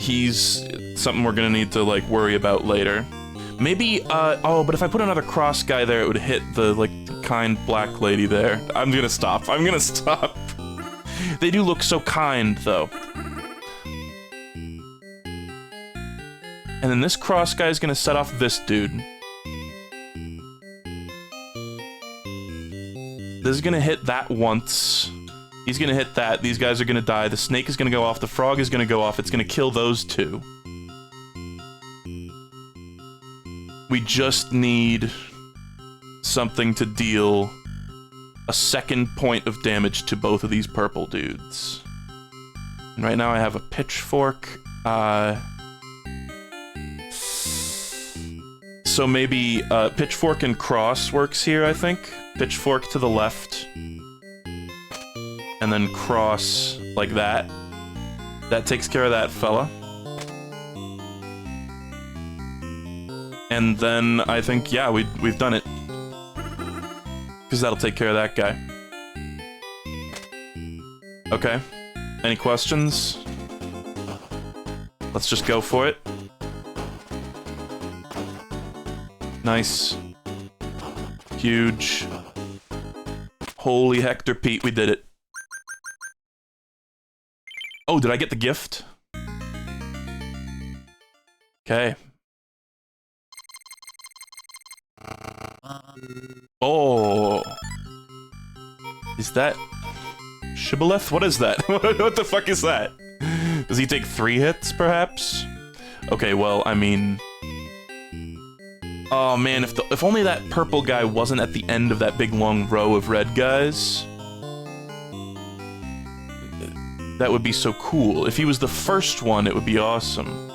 He's something we're gonna need to, like, worry about later. Maybe, oh, but if I put another cross guy there, it would hit the, like, kind black lady there. I'm gonna stop. I'm gonna stop. They do look so kind, though. And then this cross guy is gonna set off this dude. This is gonna hit that once. He's gonna hit that. These guys are gonna die. The snake is gonna go off. The frog is gonna go off. It's gonna kill those two. We just need something to deal a second point of damage to both of these purple dudes. And right now I have a pitchfork. So maybe pitchfork and cross works here, I think. Pitchfork to the left. And then cross like that. That takes care of that fella. And then I think, yeah, we've done it. Because that'll take care of that guy. Okay. Any questions? Let's just go for it. Nice. Huge. Holy Hector Pete, we did it. Oh, did I get the gift? Okay. Oh. Is that Shibboleth? What is that? What the fuck is that? Does he take 3 hits, perhaps? Okay, well, I mean... Oh man, if only that purple guy wasn't at the end of that big long row of red guys. That would be so cool. If he was the first one, it would be awesome.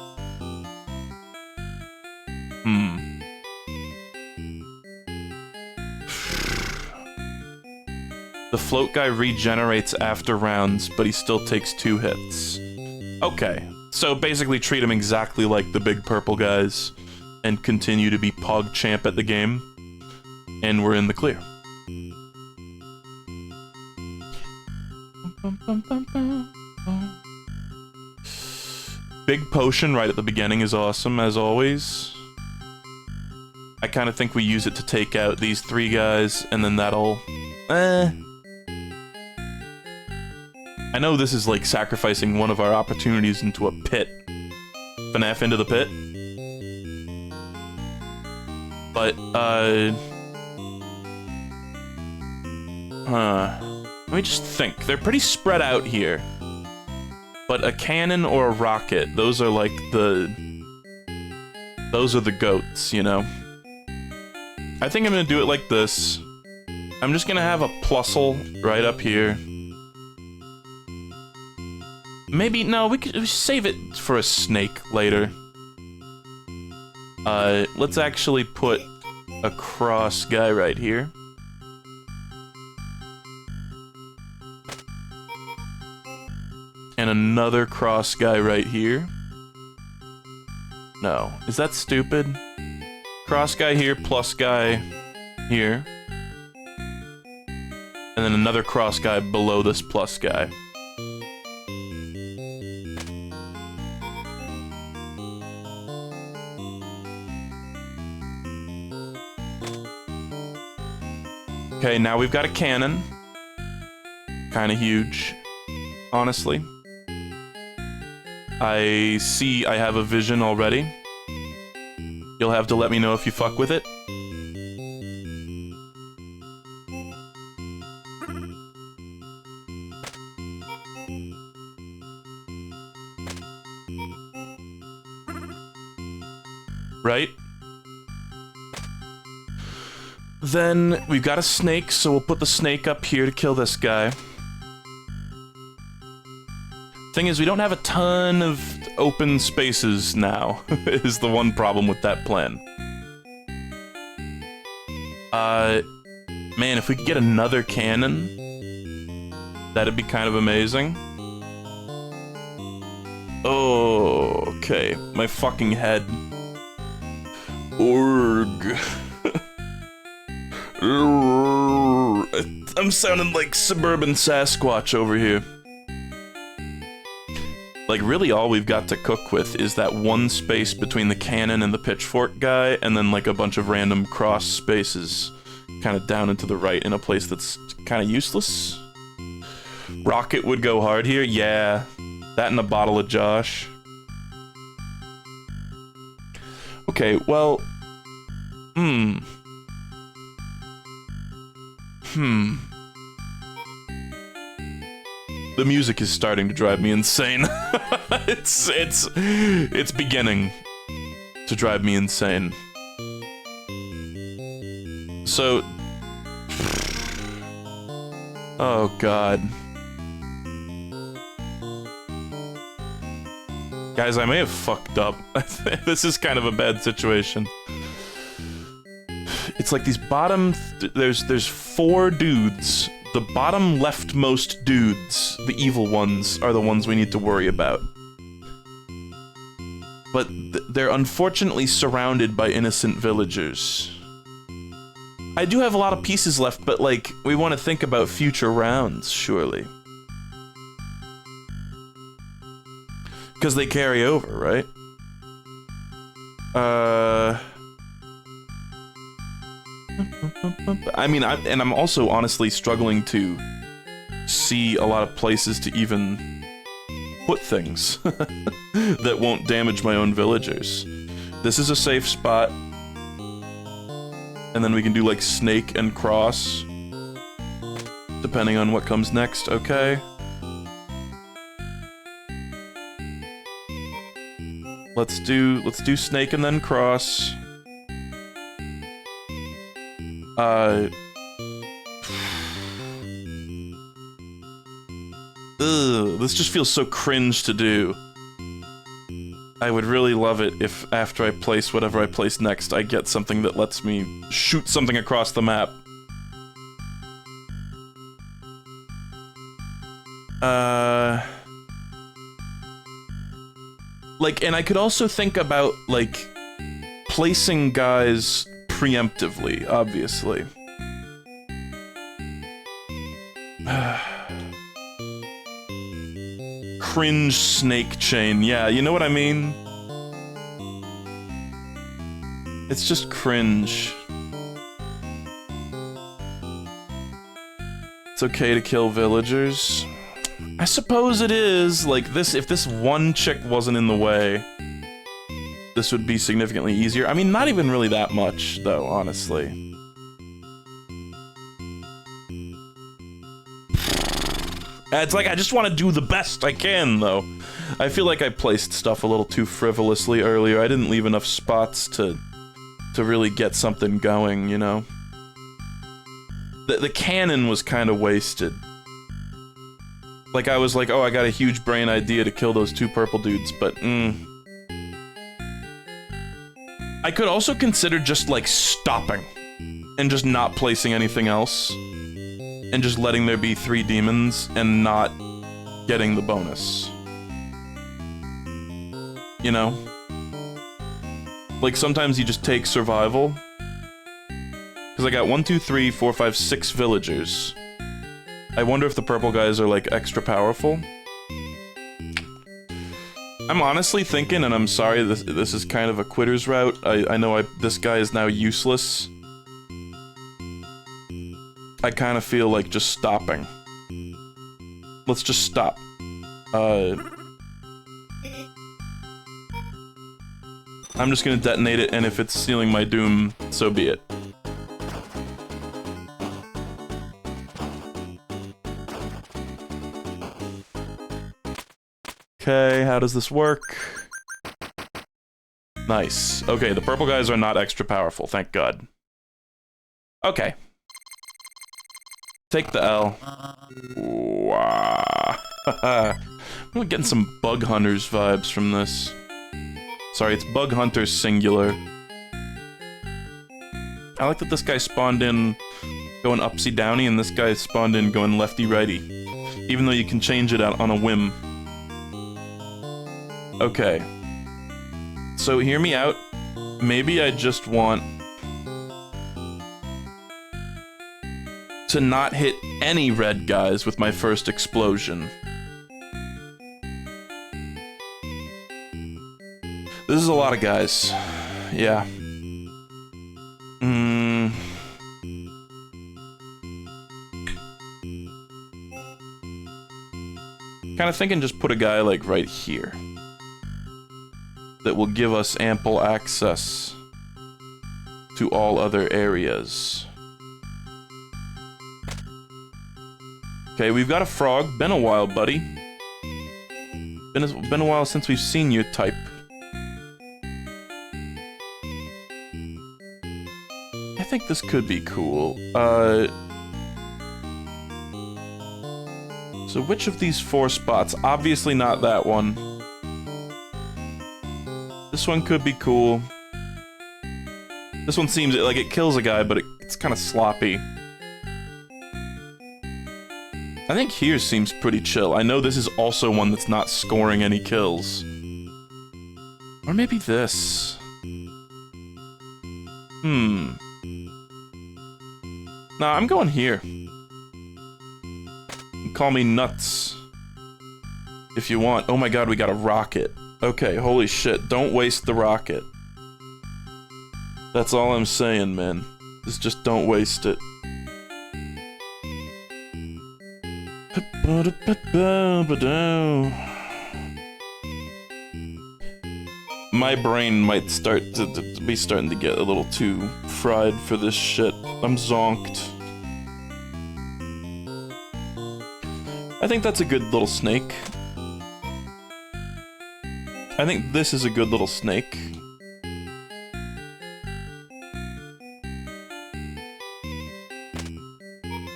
The float guy regenerates after rounds, but he still takes 2 hits. Okay, so basically treat him exactly like the big purple guys, and continue to be PogChamp at the game, and we're in the clear. Big potion right at the beginning is awesome, as always. I kind of think we use it to take out these 3 guys, and then that'll... I know this is like sacrificing one of our opportunities into a pit. FNAF into the pit. But, let me just think. They're pretty spread out here. But a cannon or a rocket, those are like the... Those are the goats, you know? I think I'm gonna do it like this. I'm just gonna have a plusle right up here. Maybe, no, we could save it for a snake later. Let's actually put a cross guy right here. And another cross guy right here. No, is that stupid? Cross guy here, plus guy here. And then another cross guy below this plus guy. Okay, now we've got a cannon. Kinda huge, honestly. I see I have a vision already. You'll have to let me know if you fuck with it. Right? Then we've got a snake, so we'll put the snake up here to kill this guy. Thing is, we don't have a ton of open spaces now, is the one problem with that plan. Man, if we could get another cannon, that'd be kind of amazing. Oh, okay. My fucking head. Org. I'm sounding like suburban Sasquatch over here. Like, really all we've got to cook with is that one space between the cannon and the pitchfork guy, and then like a bunch of random cross spaces kind of down and to the right in a place that's kind of useless. Rocket would go hard here, yeah. That and a bottle of Josh. Okay, well... The music is starting to drive me insane. It's beginning to drive me insane. So... Oh god. Guys, I may have fucked up. This is kind of a bad situation. It's like these bottom... There's 4 dudes. The bottom leftmost dudes, the evil ones, are the ones we need to worry about. But they're unfortunately surrounded by innocent villagers. I do have a lot of pieces left, but like, we want to think about future rounds, surely. Because they carry over, right? I mean, I'm also honestly struggling to see a lot of places to even put things that won't damage my own villagers. This is a safe spot. And then we can do like snake and cross, depending on what comes next, okay? Let's do snake and then cross. This just feels so cringe to do. I would really love it if after I place whatever I place next, I get something that lets me shoot something across the map. Like, and I could also think about, like, placing guys preemptively, obviously. Cringe snake chain, yeah, you know what I mean? It's just cringe. It's okay to kill villagers. I suppose it is, like, this, if this one chick wasn't in the way, this would be significantly easier. I mean, not even really that much, though, honestly. It's like, I just want to do the best I can, though. I feel like I placed stuff a little too frivolously earlier. I didn't leave enough spots to really get something going, you know? The cannon was kind of wasted. Like, I was like, oh, I got a huge brain idea to kill those two purple dudes, but, I could also consider just, like, stopping. And just not placing anything else. And just letting there be 3 demons, and not getting the bonus. You know? Like, sometimes you just take survival. Because I got 1, 2, 3, 4, 5, 6 villagers. I wonder if the purple guys are, like, extra powerful. I'm honestly thinking, and I'm sorry, this is kind of a quitter's route. I know this guy is now useless. I kind of feel like just stopping. Let's just stop. I'm just gonna detonate it, and if it's sealing my doom, so be it. Okay, how does this work? Nice. Okay, the purple guys are not extra powerful, thank God. Okay. Take the L. Wow. I'm getting some Bug Hunters vibes from this. Sorry, it's Bug Hunters singular. I like that this guy spawned in going upsy-downy, and this guy spawned in going lefty-righty. Even though you can change it out on a whim. Okay. So, hear me out. Maybe I just want to not hit any red guys with my first explosion. This is a lot of guys. Yeah. Kinda thinking just put a guy, like, right here. That will give us ample access to all other areas. Okay, we've got a frog. Been a while, buddy. Been a while since we've seen you, type. I think this could be cool. So which of these 4 spots? Obviously not that one. This one could be cool. This one seems like it kills a guy, but it's kind of sloppy. I think here seems pretty chill. I know this is also one that's not scoring any kills. Or maybe this. Nah, I'm going here. Call me nuts. If you want. Oh my god, we got a rocket. Okay, holy shit. Don't waste the rocket. That's all I'm saying, man. just don't waste it. My brain might start to be starting to get a little too fried for this shit. I'm zonked. I think that's a good little snake. I think this is a good little snake.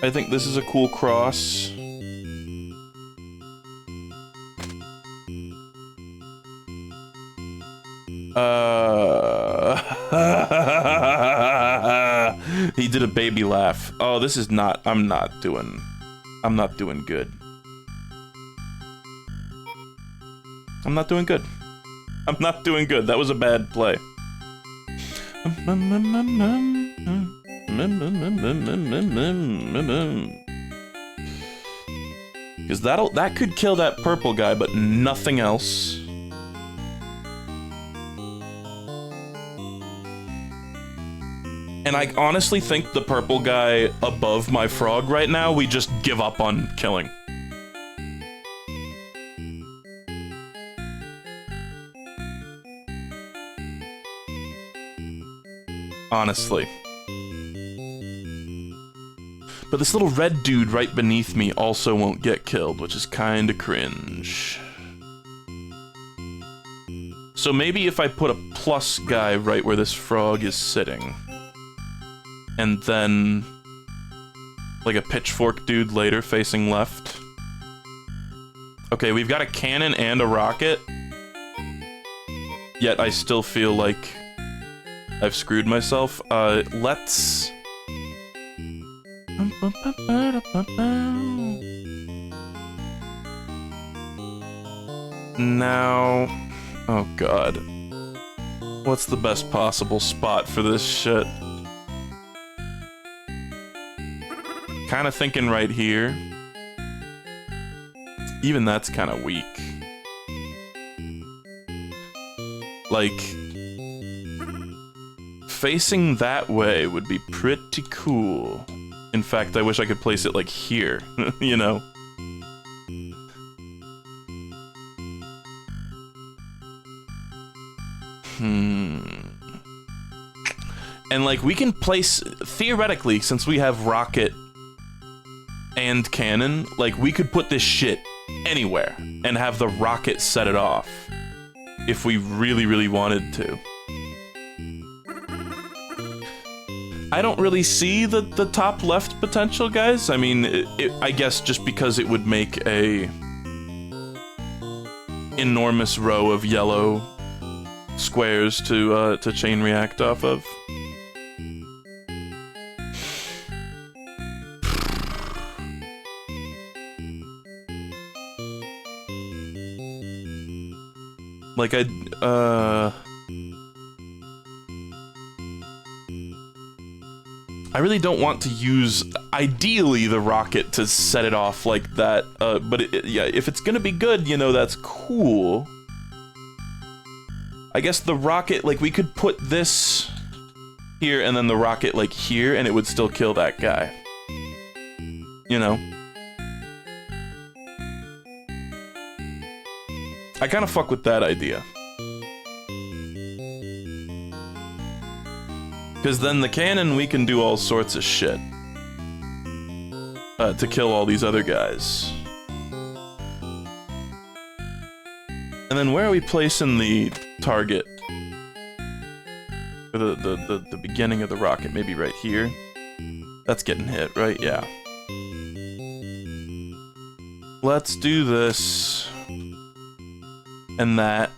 I think this is a cool cross. He did a baby laugh. Oh, this is not, I'm not doing good. I'm not doing good. I'm not doing good. That was a bad play. Because that could kill that purple guy, but nothing else. And I honestly think the purple guy above my frog right now, we just give up on killing. Honestly. But this little red dude right beneath me also won't get killed, which is kinda cringe. So maybe if I put a plus guy right where this frog is sitting, and then like a pitchfork dude later facing left. Okay, we've got a cannon and a rocket, yet I still feel like I've screwed myself. Let's... Now... Oh god. What's the best possible spot for this shit? Kinda thinking right here. Even that's kinda weak. Like... Facing that way would be pretty cool. In fact, I wish I could place it like here, you know? And like, we can place, theoretically, since we have rocket and cannon, like, we could put this shit anywhere and have the rocket set it off. If we really, really wanted to. I don't really see the top left potential, guys. I mean, I guess just because it would make a enormous row of yellow squares to chain react off of. Like, I really don't want to use, ideally, the rocket to set it off like that, but yeah, if it's gonna be good, you know, that's cool. I guess the rocket, like, we could put this here and then the rocket, like, here, and it would still kill that guy. You know? I kinda fuck with that idea. Because then the cannon, we can do all sorts of shit. To kill all these other guys. And then where are we placing the target? The beginning of the rocket, maybe right here? That's getting hit, right? Yeah. Let's do this. And that.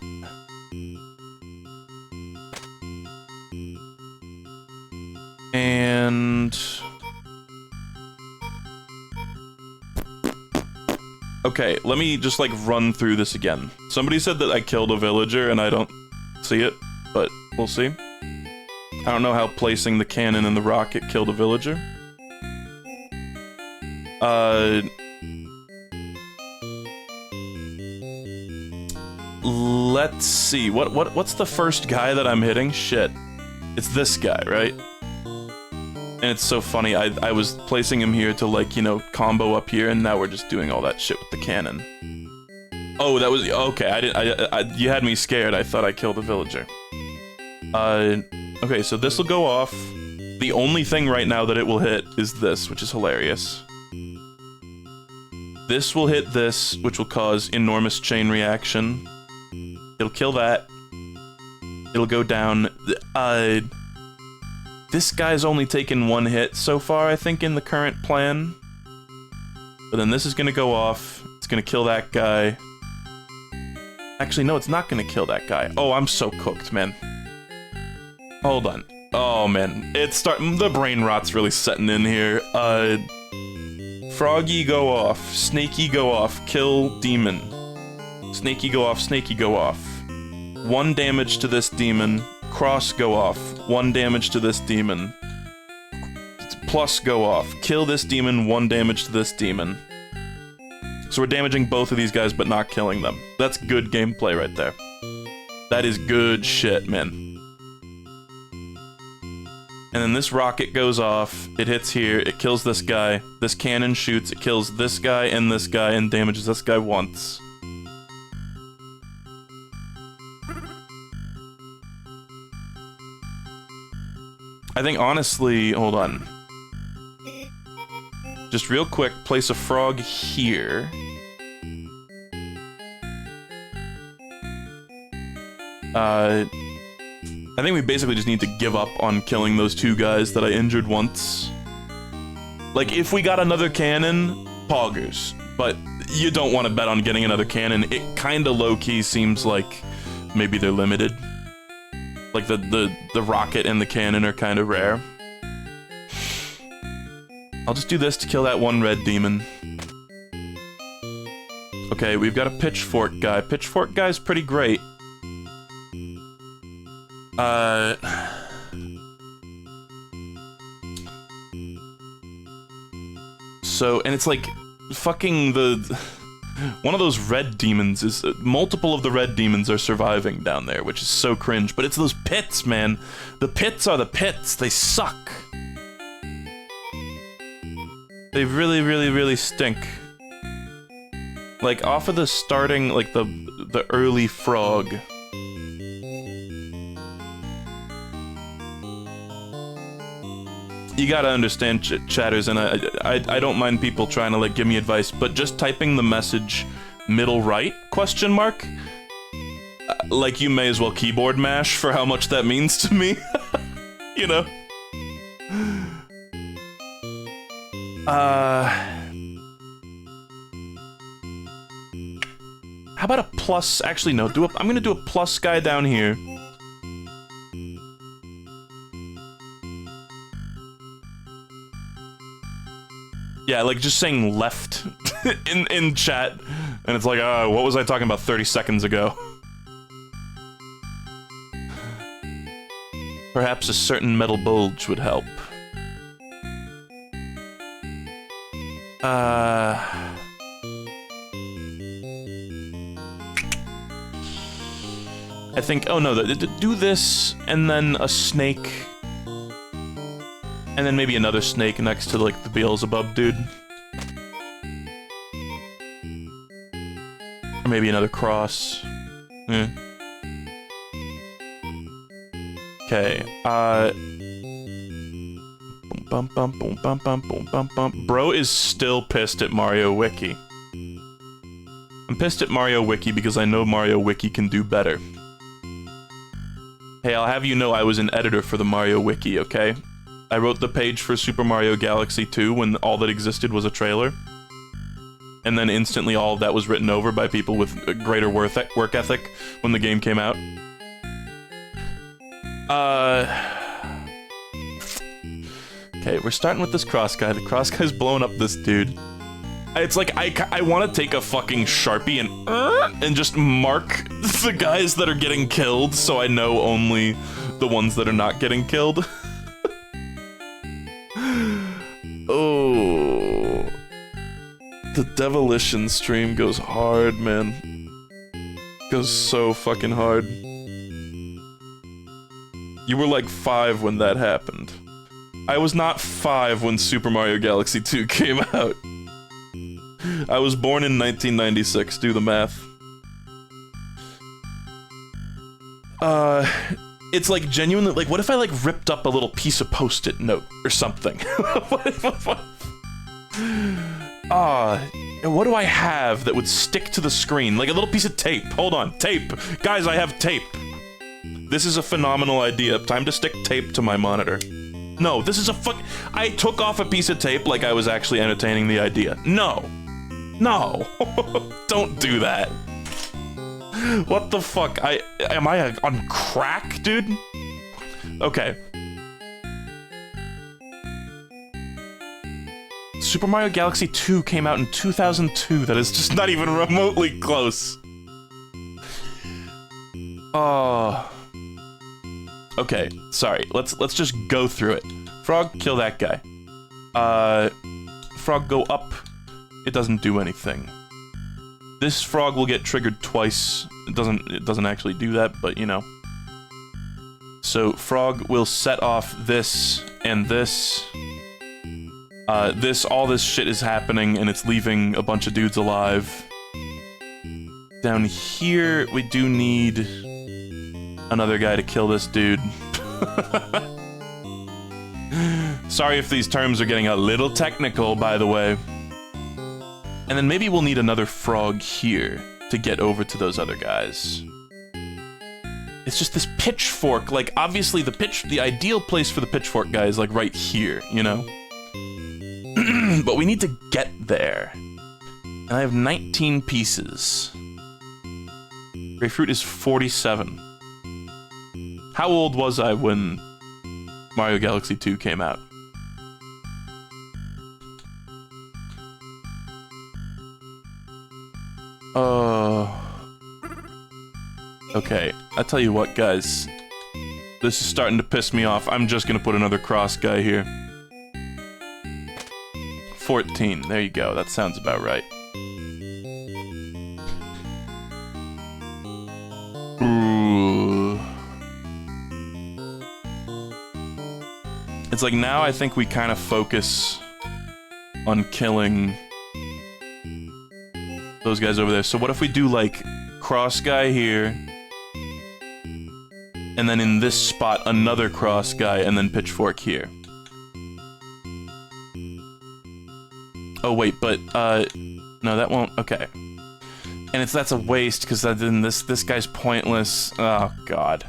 And... Okay, let me just, like, run through this again. Somebody said that I killed a villager, and I don't see it, but we'll see. I don't know how placing the cannon and the rocket killed a villager. Let's see. What's the first guy that I'm hitting? Shit. It's this guy, right? And it's so funny, I was placing him here to, like, you know, combo up here, and now we're just doing all that shit with the cannon. Oh, that was... Okay, you had me scared. I thought I killed a villager. Okay, so this will go off. The only thing right now that it will hit is this, which is hilarious. This will hit this, which will cause enormous chain reaction. It'll kill that. It'll go down. This guy's only taken one hit so far, I think, in the current plan. But then this is gonna go off. It's gonna kill that guy. Actually, no, it's not gonna kill that guy. Oh, I'm so cooked, man. Hold on. Oh, man. The brain rot's really setting in here. Froggy go off. Snaky go off. Kill demon. Snaky go off. Snaky go off. 1 damage to this demon. Cross go off. 1 damage to this demon. Plus go off. Kill this demon. 1 damage to this demon. So we're damaging both of these guys, but not killing them. That's good gameplay right there. That is good shit, man. And then this rocket goes off. It hits here. It kills this guy. This cannon shoots. It kills this guy and damages this guy once. I think, honestly, hold on. Just real quick, place a frog here. I think we basically just need to give up on killing those 2 guys that I injured once. Like, if we got another cannon, poggers. But you don't want to bet on getting another cannon. It kinda low-key seems like maybe they're limited. Like, the rocket and the cannon are kinda rare. I'll just do this to kill that 1 red demon. Okay, we've got a pitchfork guy. Pitchfork guy's pretty great. So, and it's like, fucking one of those red demons is, multiple of the red demons are surviving down there, which is so cringe, but it's those pits, man. The pits are the pits, they suck. They really, really, really stink. Like, off of the starting, like, the early frog. You gotta understand, chatters, and I don't mind people trying to, like, give me advice, but just typing the message middle right, question mark? Like, you may as well keyboard mash for how much that means to me. You know? How about a plus? Actually, no, I'm gonna do a plus guy down here. Yeah, like, just saying left in chat, and it's like, what was I talking about 30 seconds ago? Perhaps a certain metal bulge would help. I think, oh no, do this, and then a snake. And then maybe another snake next to, like, the Beelzebub dude. Or maybe another cross. Yeah. Okay, boom, bum, boom, bum, bum, boom, bum, bum. Bro is still pissed at Mario Wiki. I'm pissed at Mario Wiki because I know Mario Wiki can do better. Hey, I'll have you know I was an editor for the Mario Wiki, okay? I wrote the page for Super Mario Galaxy 2 when all that existed was a trailer. And then instantly all of that was written over by people with a greater work ethic when the game came out. Okay, we're starting with this cross guy. The cross guy's blowing up this dude. It's like, I want to take a fucking Sharpie and just mark the guys that are getting killed so I know only the ones that are not getting killed. Oh, the Devilition stream goes hard, man. Goes so fucking hard. You were like 5 when that happened. I was not 5 when Super Mario Galaxy 2 came out. I was born in 1996, do the math. It's like genuinely, like, what if I like ripped up a little piece of Post-it note or something? What do I have that would stick to the screen? Like a little piece of tape. Hold on, tape. Guys, I have tape. This is a phenomenal idea. Time to stick tape to my monitor. No, this is a I took off a piece of tape like I was actually entertaining the idea. No. No. Don't do that. What the fuck? Am I on crack, dude? Okay. Super Mario Galaxy 2 came out in 2002. That is just not even remotely close. Oh. Okay, sorry. Let's just go through it. Frog, kill that guy. Frog, go up. It doesn't do anything. This frog will get triggered twice. It doesn't actually do that, but you know. So frog will set off this and this. All this shit is happening, and it's leaving a bunch of dudes alive. Down here, we do need another guy to kill this dude. Sorry if these terms are getting a little technical, by the way. And then maybe we'll need another frog here to get over to those other guys. It's just this pitchfork, like, obviously the ideal place for the pitchfork guy is, like, right here, you know? But we need to get there. And I have 19 pieces. Grapefruit is 47. How old was I when Mario Galaxy 2 came out? Okay, I tell you what, guys. This is starting to piss me off. I'm just gonna put another cross guy here. 14, there you go, that sounds about right. Ooh. It's like now I think we kind of focus on killing those guys over there. So what if we do like cross guy here, and then in this spot another cross guy, and then pitchfork here. Oh wait, but no, that won't. Okay, and that's a waste because then this guy's pointless. Oh god.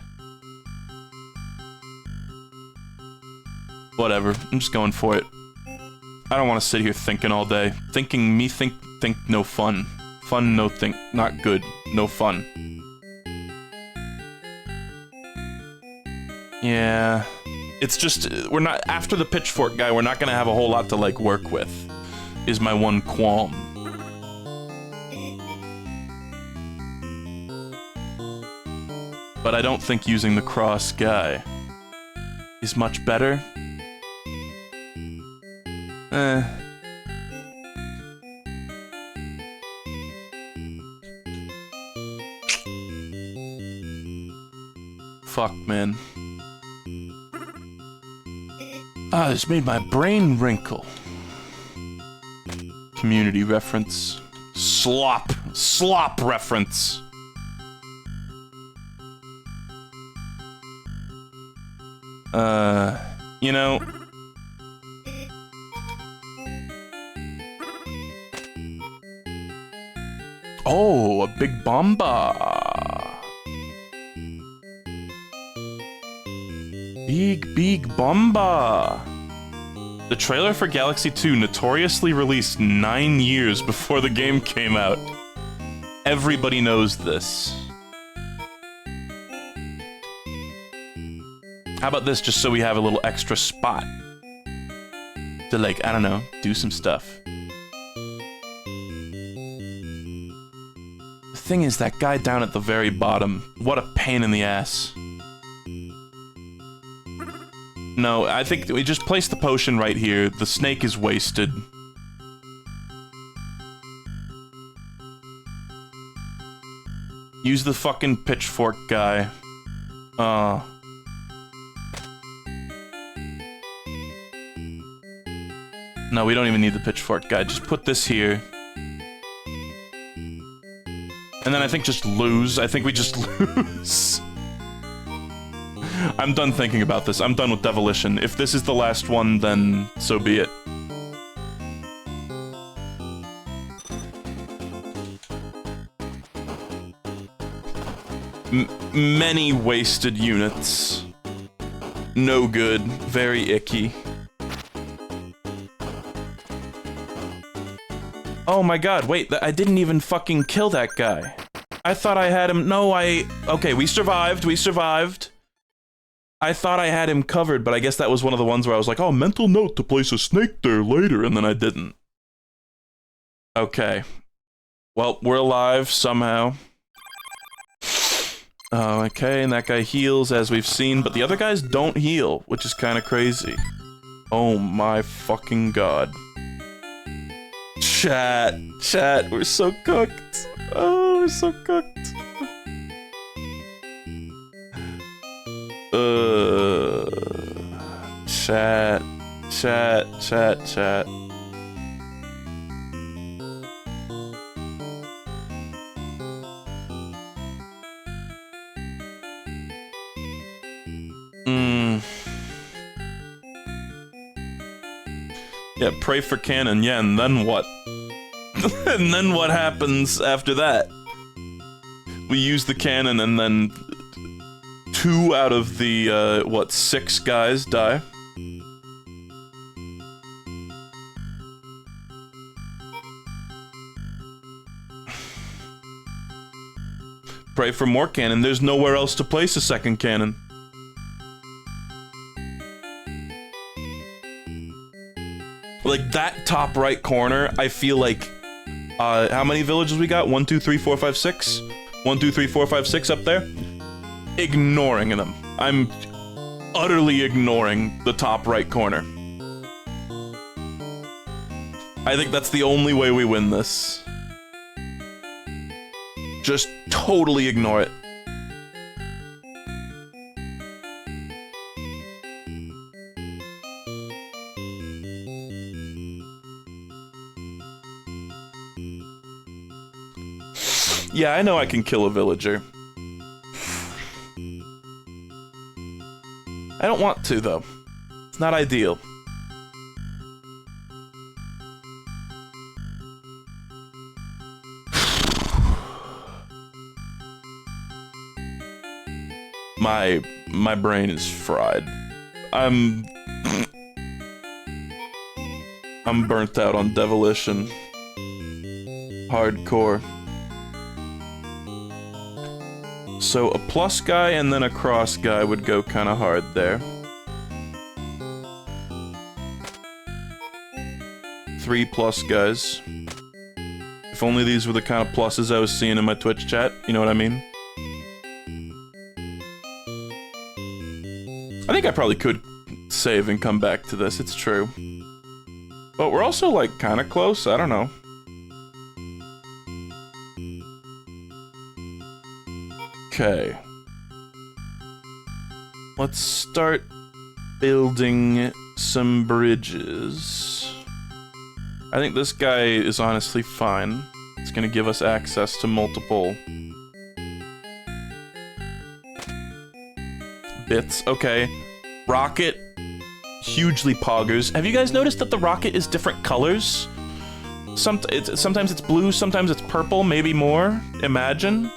Whatever. I'm just going for it. I don't want to sit here thinking all day. Thinking me think no fun. Fun no think not good. No fun. Yeah. It's just we're not after the pitchfork guy. We're not gonna have a whole lot to like work with. Is my one qualm. But I don't think using the cross guy is much better. Fuck, man. Ah, this made my brain wrinkle. Community reference. Slop reference. You know... Oh, a big bomba. Big bomba. The trailer for Galaxy 2 notoriously released 9 years before the game came out. Everybody knows this. How about this, just so we have a little extra spot to, like, I don't know, do some stuff. The thing is, that guy down at the very bottom, what a pain in the ass. No, I think we just place the potion right here. The snake is wasted. Use the fucking pitchfork guy. No, we don't even need the pitchfork guy. Just put this here. And then I think just lose. I think we just lose. I'm done thinking about this. I'm done with Devilition. If this is the last one, then so be it. Many wasted units. No good. Very icky. Oh my god, wait, I didn't even fucking kill that guy. I thought I had him- no, okay, we survived. I thought I had him covered, but I guess that was one of the ones where I was like, oh, mental note to place a snake there later, and then I didn't. Okay. Well, we're alive somehow. Okay, and that guy heals, as we've seen, but the other guys don't heal, which is kind of crazy. Oh my fucking god. Chat, we're so cooked. Oh, we're so cooked. Chat. Yeah, pray for cannon, yeah, and then what? And then what happens after that? We use the cannon and then 2 out of the, what, 6 guys die? Pray for more cannon, there's nowhere else to place a second cannon. Like, that top right corner, I feel like, how many villages we got? 1, 2, 3, 4, 5, 6? 1, 2, 3, 4, 5, 6 up there? Ignoring them. I'm utterly ignoring the top right corner. I think that's the only way we win this. Just totally ignore it. Yeah, I know I can kill a villager. I don't want to, though. It's not ideal. My brain is fried. I'm burnt out on Devilition. Hardcore. So a plus guy and then a cross guy would go kind of hard there. 3 plus guys. If only these were the kind of pluses I was seeing in my Twitch chat, you know what I mean? I think I probably could save and come back to this, it's true. But we're also, like, kind of close, I don't know. Okay. Let's start building some bridges. I think this guy is honestly fine. It's gonna give us access to multiple bits. Okay. Rocket. Hugely poggers. Have you guys noticed that the rocket is different colors? Sometimes it's blue, sometimes it's purple, maybe more. Imagine.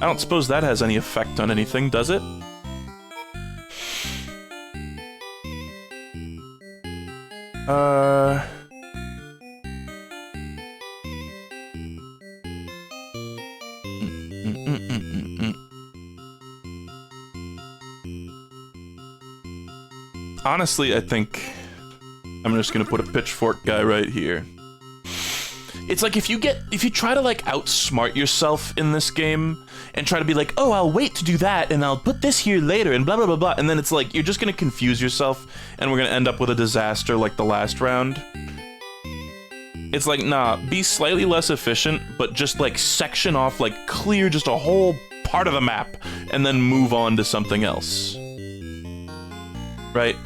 I don't suppose that has any effect on anything, does it? Honestly, I think I'm just gonna put a pitchfork guy right here. It's like if you try to like outsmart yourself in this game and try to be like, oh, I'll wait to do that and I'll put this here later and blah blah blah blah, and then it's like you're just gonna confuse yourself and we're gonna end up with a disaster like the last round. It's like, nah, be slightly less efficient, but just like section off, like clear just a whole part of the map and then move on to something else. Right?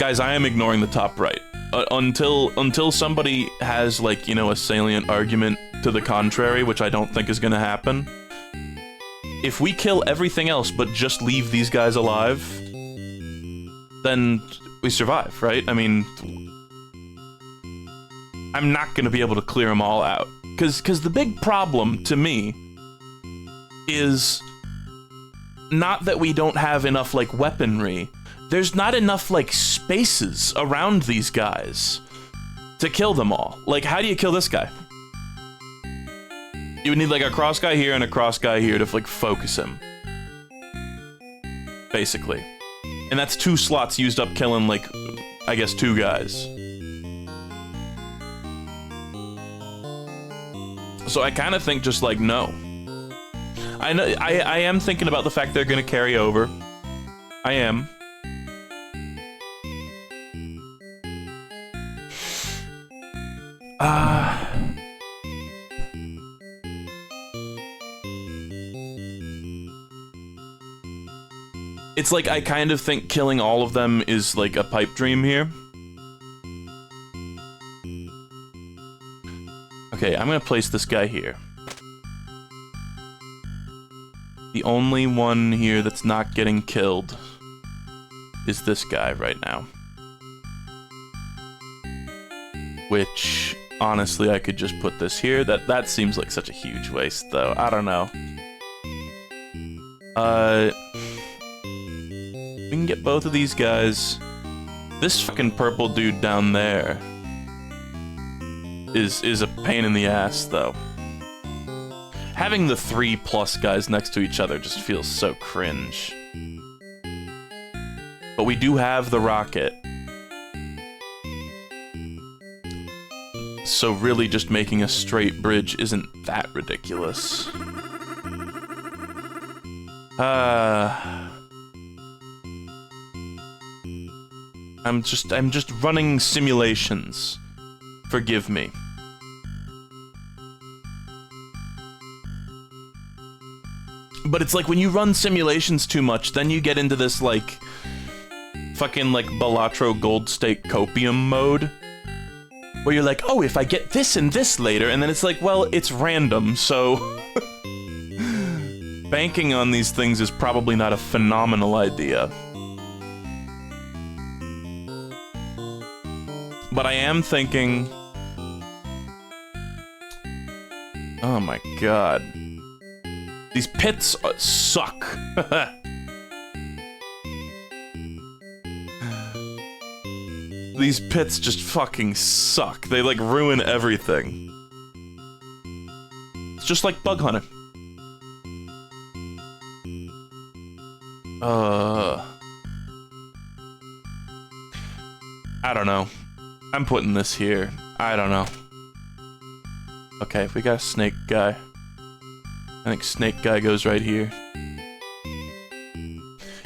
Guys, I am ignoring the top right. Until somebody has, like, you know, a salient argument to the contrary, which I don't think is gonna happen. If we kill everything else but just leave these guys alive, then we survive, right? I mean, I'm not gonna be able to clear them all out. Cause the big problem, to me, is not that we don't have enough, like, weaponry. There's not enough, like, spaces around these guys to kill them all. Like, how do you kill this guy? You would need, like, a cross guy here and a cross guy here to, like, focus him. Basically. And that's 2 slots used up killing, like, I guess 2 guys. So I kind of think just, like, no. I know, I am thinking about the fact they're gonna carry over. I am. It's like I kind of think killing all of them is like a pipe dream here. Okay, I'm gonna place this guy here. The only one here that's not getting killed is this guy right now. Which, honestly, I could just put this here. That seems like such a huge waste, though. I don't know. We can get both of these guys. This fucking purple dude down there is a pain in the ass, though. Having the 3+ guys next to each other just feels so cringe. But we do have the rocket. So really just making a straight bridge isn't that ridiculous. I'm just running simulations. Forgive me. But it's like when you run simulations too much, then you get into this like fucking like Balatro Gold Stake Copium mode. Where you're like, oh, if I get this and this later, and then it's like, well, it's random, so banking on these things is probably not a phenomenal idea. But I am thinking... Oh my god. These pits suck. These pits just fucking suck. They, like, ruin everything. It's just like Bug Hunter. I don't know. I'm putting this here. I don't know. Okay, we got a snake guy. I think snake guy goes right here.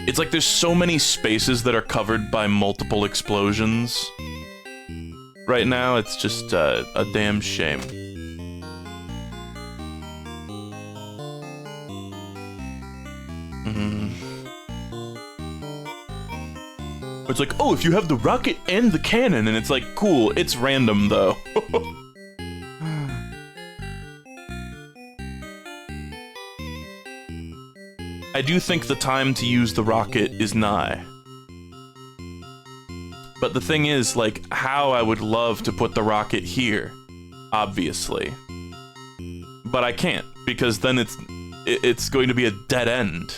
It's like there's so many spaces that are covered by multiple explosions. Right now, it's just a damn shame. It's like, oh, if you have the rocket and the cannon, and it's like, cool, it's random though. I do think the time to use the rocket is nigh. But the thing is, like, how I would love to put the rocket here, obviously. But I can't, because then it's going to be a dead end.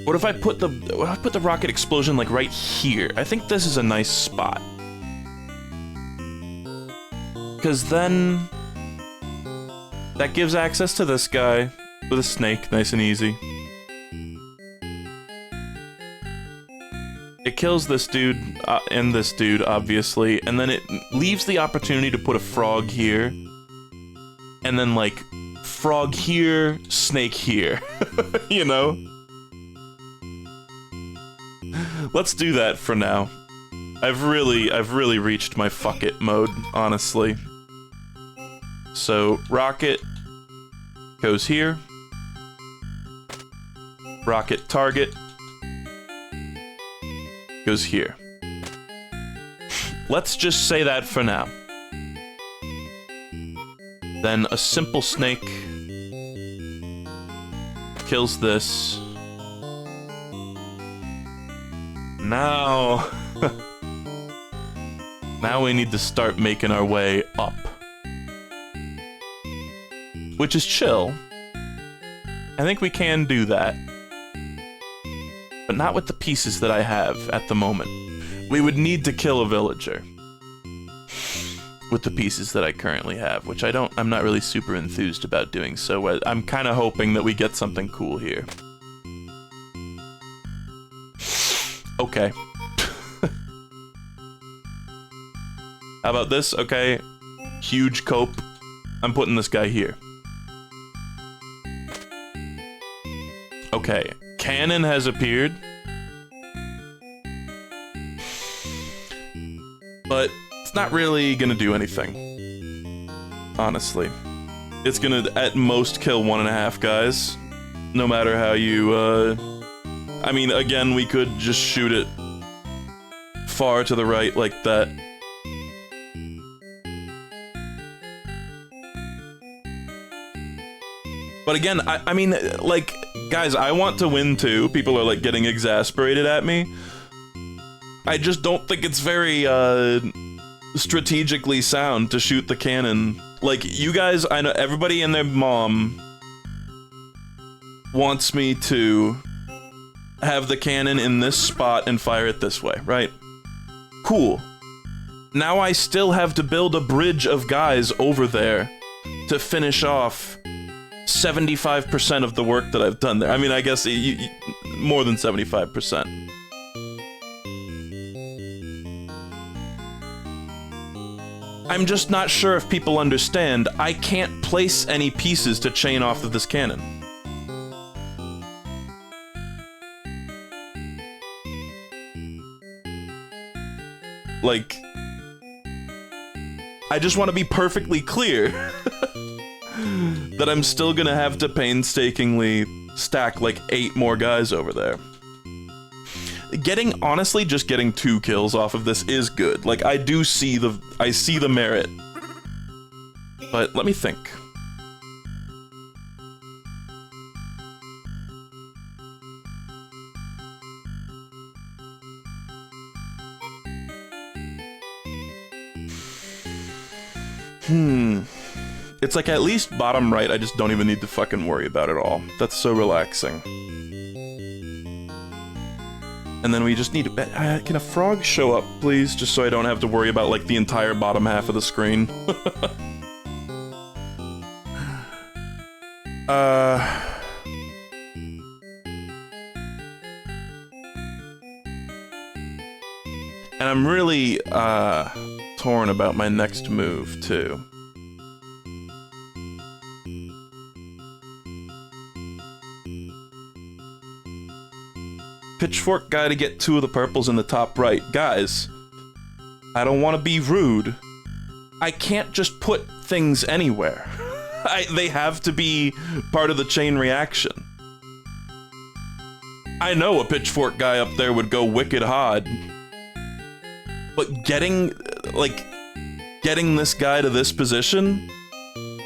What if I put the rocket explosion like right here? I think this is a nice spot. Cause then that gives access to this guy with a snake, nice and easy. It kills this dude and this dude, obviously, and then it leaves the opportunity to put a frog here, and then like frog here, snake here, you know? Let's do that for now. I've really reached my fuck it mode, honestly. So, rocket goes here. Rocket target goes here. Let's just say that for now. Then a simple snake kills this. Now... now we need to start making our way up. Which is chill. I think we can do that. But not with the pieces that I have at the moment. We would need to kill a villager. With the pieces that I currently have, which I'm not really super enthused about doing, so I'm kind of hoping that we get something cool here. Okay. How about this? Okay. Huge cope. I'm putting this guy here. Okay. Cannon has appeared. But it's not really gonna do anything. Honestly. It's gonna at most kill 1.5 guys. No matter how you, I mean, again, we could just shoot it far to the right like that. But again, I mean, like, guys, I want to win too. People are, like, getting exasperated at me. I just don't think it's very, strategically sound to shoot the cannon. Like, you guys, I know everybody and their mom wants me to have the cannon in this spot and fire it this way, right? Cool. Now I still have to build a bridge of guys over there to finish off 75% of the work that I've done there. I mean, I guess more than 75%. I'm just not sure if people understand. I can't place any pieces to chain off of this cannon. Like, I just want to be perfectly clear that I'm still gonna have to painstakingly stack like 8 more guys over there. Honestly, just getting 2 kills off of this is good. Like, I see the merit. But let me think. It's like at least bottom right, I just don't even need to fucking worry about it all. That's so relaxing. And then we just need to... can a frog show up, please? Just so I don't have to worry about, like, the entire bottom half of the screen. And I'm really, torn about my next move, too. Pitchfork guy to get 2 of the purples in the top right. Guys, I don't want to be rude. I can't just put things anywhere. They have to be part of the chain reaction. I know a pitchfork guy up there would go wicked hard. But getting this guy to this position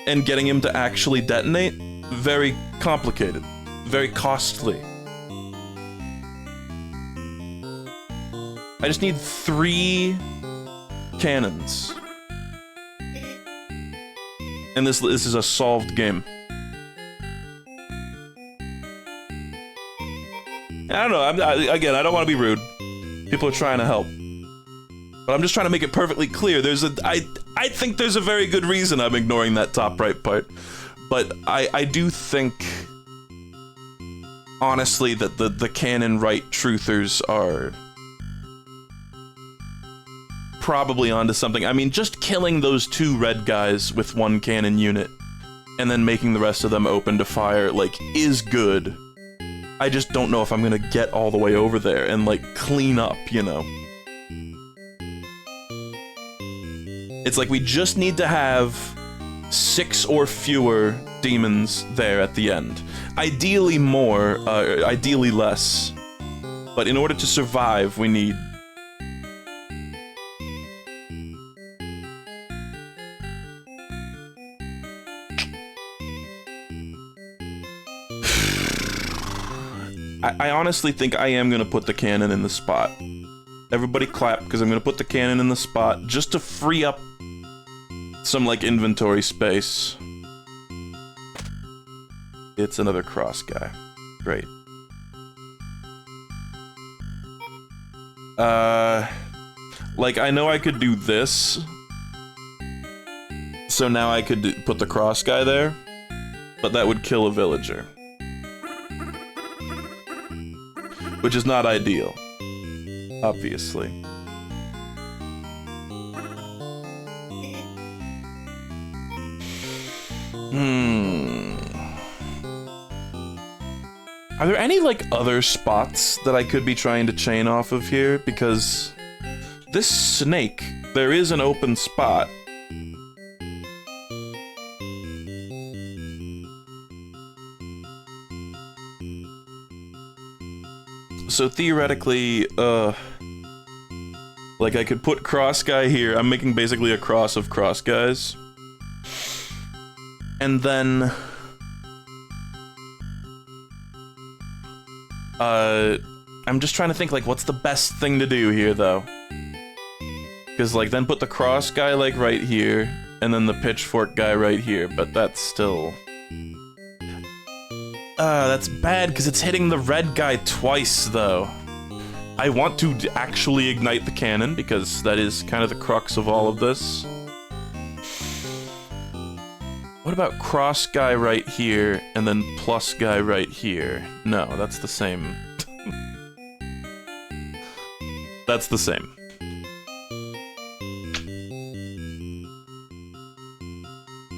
and getting him to actually detonate, very complicated, very costly. I just need 3 cannons. And this is a solved game. I don't know, again, I don't want to be rude. People are trying to help. But I'm just trying to make it perfectly clear. I think there's a very good reason I'm ignoring that top right part. But I do think, honestly, that the cannon right truthers are probably onto something. I mean, just killing those 2 red guys with 1 cannon unit and then making the rest of them open to fire, like, is good. I just don't know if I'm gonna get all the way over there and, like, clean up, you know? It's like we just need to have 6 or fewer demons there at the end. Ideally more, ideally less. But in order to survive, we need... I honestly think I am gonna put the cannon in the spot. Everybody clap, because I'm gonna put the cannon in the spot just to free up some, like, inventory space. It's another cross guy. Great. Like, I know I could do this. So now I could put the cross guy there. But that would kill a villager. Which is not ideal. Obviously. Are there any, like, other spots that I could be trying to chain off of here? Because this snake, there is an open spot. So theoretically, like, I could put cross guy here. I'm making basically a cross of cross guys. And then... I'm just trying to think, like, what's the best thing to do here, though? Because, like, then put the cross guy, like, right here, and then the pitchfork guy right here, but that's still... that's bad, because it's hitting the red guy twice, though. I want to actually ignite the cannon, because that is kind of the crux of all of this. What about cross guy right here, and then plus guy right here? No, that's the same. That's the same.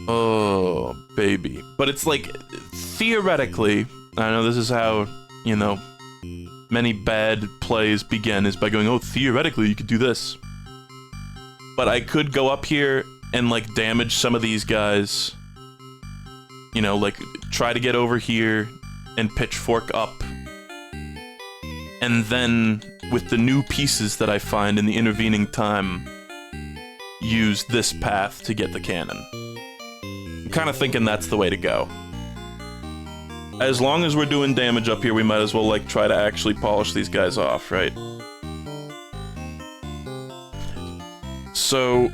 Oh, baby. But it's like, theoretically, I know this is how, you know, many bad plays begin, is by going, oh, theoretically you could do this. But I could go up here and, like, damage some of these guys. You know, like, try to get over here and pitchfork up. And then, with the new pieces that I find in the intervening time, use this path to get the cannon. I'm kind of thinking that's the way to go. As long as we're doing damage up here, we might as well, like, try to actually polish these guys off, right? So...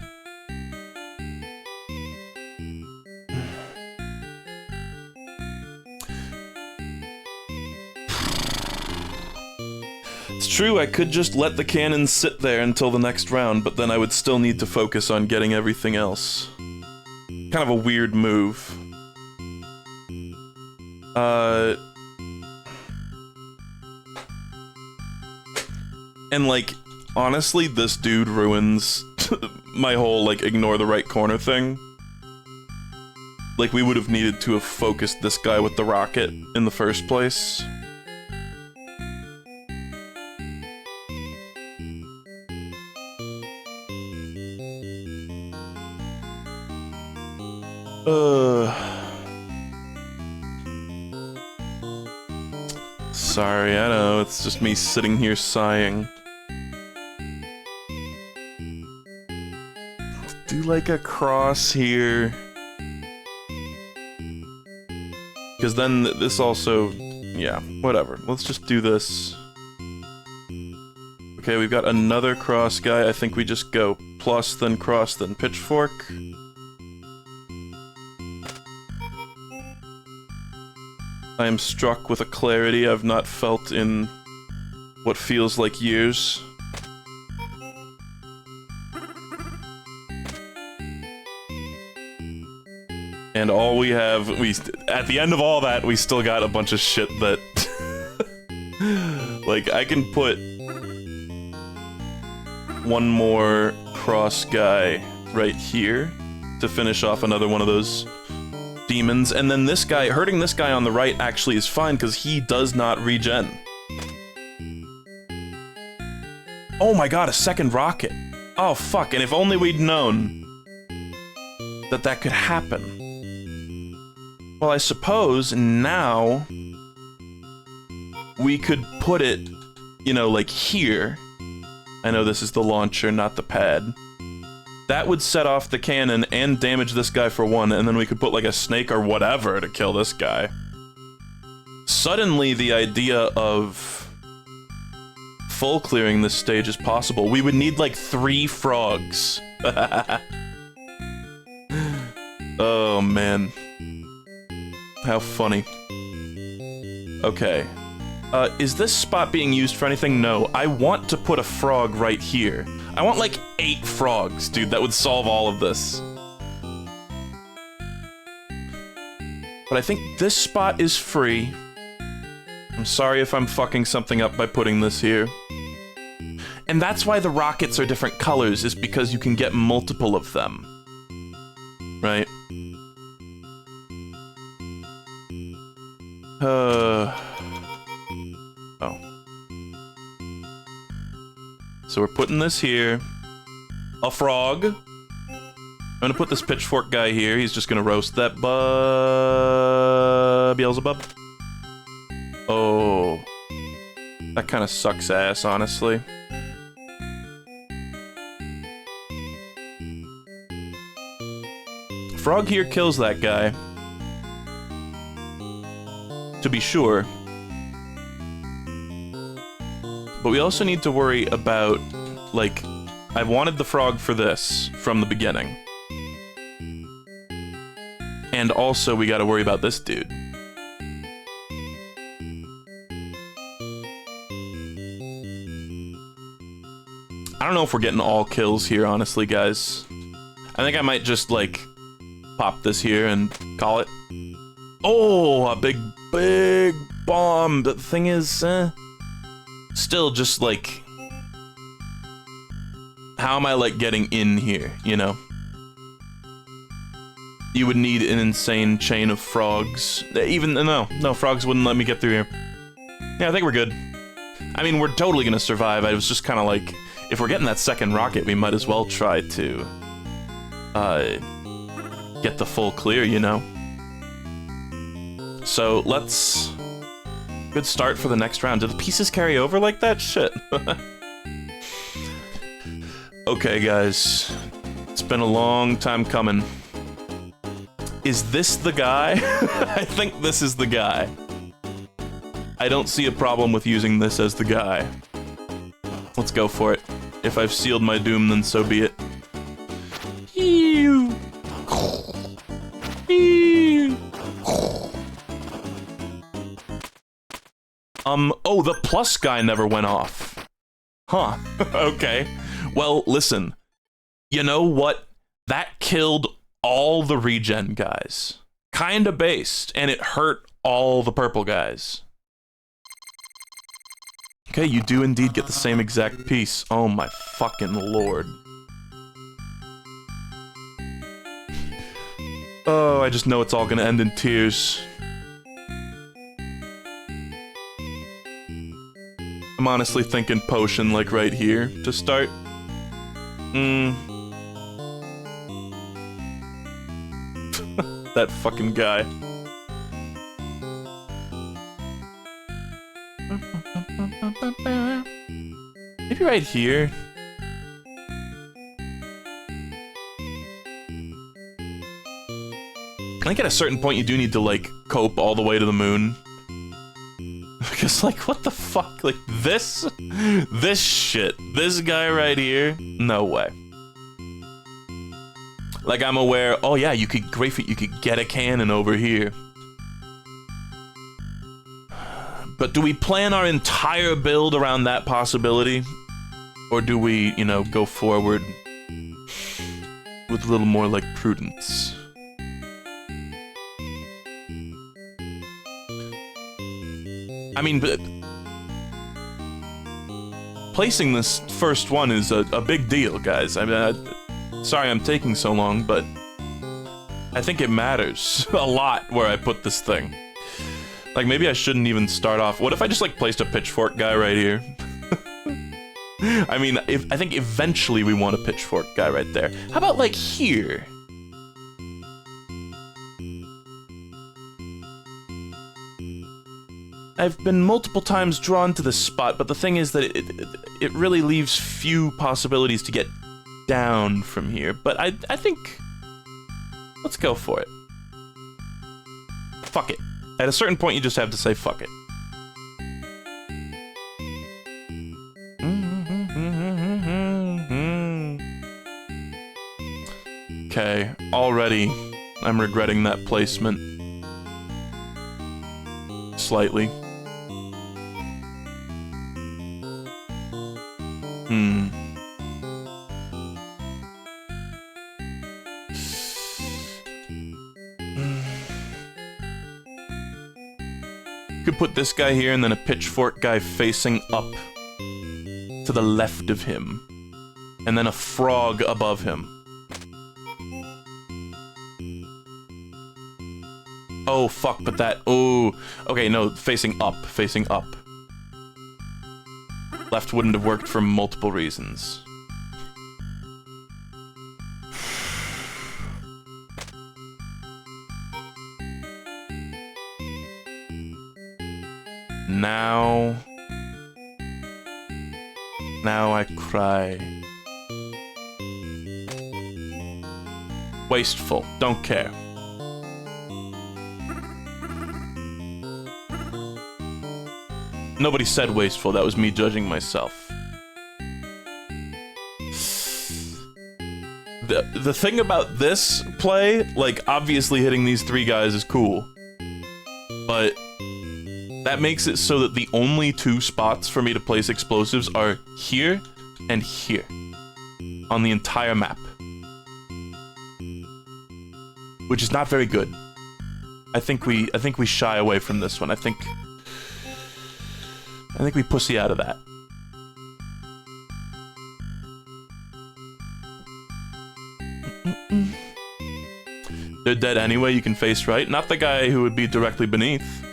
It's true, I could just let the cannon sit there until the next round, but then I would still need to focus on getting everything else. Kind of a weird move. And, like, honestly, this dude ruins my whole, like, ignore the right corner thing. Like, we would have needed to have focused this guy with the rocket in the first place. Sorry, I know, it's just me sitting here sighing. Do like a cross here. Because then this also... yeah, whatever. Let's just do this. Okay, we've got another cross guy. I think we just go plus, then cross, then pitchfork. I am struck with a clarity I've not felt in what feels like years. And all we have, at the end of all that, we still got a bunch of shit that... like, I can put one more cross guy right here to finish off another one of those demons, and then this guy, hurting this guy on the right actually is fine because he does not regen. Oh my god, a second rocket. Oh fuck, and if only we'd known that that could happen. Well, I suppose now we could put it, you know, like here. I know this is the launcher, not the pad. That would set off the cannon and damage this guy for one, and then we could put like a snake or whatever to kill this guy. Suddenly, the idea of full clearing this stage is possible. We would need like 3 frogs. Oh man. How funny. Okay. Is this spot being used for anything? No. I want to put a frog right here. I want like 8 frogs, dude. That would solve all of this. But I think this spot is free. I'm sorry if I'm fucking something up by putting this here. And that's why the rockets are different colors, is because you can get multiple of them. Right? Oh. So we're putting this here. A frog. I'm gonna put this pitchfork guy here. He's just gonna roast that Beelzebub. Oh. That kind of sucks ass, honestly. Frog here kills that guy. To be sure. But we also need to worry about, like, I wanted the frog for this from the beginning. And also we gotta worry about this dude. I don't know if we're getting all kills here, honestly, guys. I think I might just, like, pop this here and call it. Oh, a big bomb. But the thing is, still just, like, how am I, like, getting in here, you know? You would need an insane chain of frogs. Even, no, frogs wouldn't let me get through here. Yeah, I think we're good. I mean, we're totally gonna survive. I was just kind of like, if we're getting that second rocket, we might as well try to, get the full clear, you know? So, let's... Good start for the next round. Do the pieces carry over like that? Shit. Okay, guys. It's been a long time coming. Is this the guy? I think this is the guy. I don't see a problem with using this as the guy. Let's go for it. If I've sealed my doom, then so be it. Oh, the plus guy never went off. Huh. Okay. Well, listen. You know what? That killed all the regen guys. Kinda based, and it hurt all the purple guys. Okay, you do indeed get the same exact piece. Oh my fucking lord. Oh, I just know it's all gonna end in tears. I'm honestly thinking potion, like, right here to start. That fucking guy. Maybe right here. I think at a certain point you do need to, like, cope all the way to the moon. Because, like, what the fuck? Like, this shit. This guy right here? No way. Like, I'm aware, oh yeah, you could get a cannon over here. But do we plan our entire build around that possibility? Or do we, you know, go forward with a little more, like, prudence? I mean, but placing this first one is a big deal, guys. I mean, sorry I'm taking so long, but I think it matters a lot where I put this thing. Like, maybe I shouldn't even start off. What if I just, like, placed a pitchfork guy right here? I mean, I think eventually we want a pitchfork guy right there. How about, like, here? I've been multiple times drawn to this spot, but the thing is that it really leaves few possibilities to get down from here. But I think... Let's go for it. Fuck it. At a certain point, you just have to say fuck it. Okay, already I'm regretting that placement. Slightly. Could put this guy here and then a pitchfork guy facing up to the left of him. And then a frog above him. Oh, fuck, but that... Oh, okay, no, facing up, facing up. Left wouldn't have worked for multiple reasons. Now I cry. Wasteful, don't care. Nobody said wasteful, that was me judging myself. The thing about this play, like, obviously hitting these three guys is cool. But that makes it so that the only two spots for me to place explosives are here and here. On the entire map. Which is not very good. I think we shy away from this one. I think we pussy out of that. They're dead anyway, you can face right. Not the guy who would be directly beneath.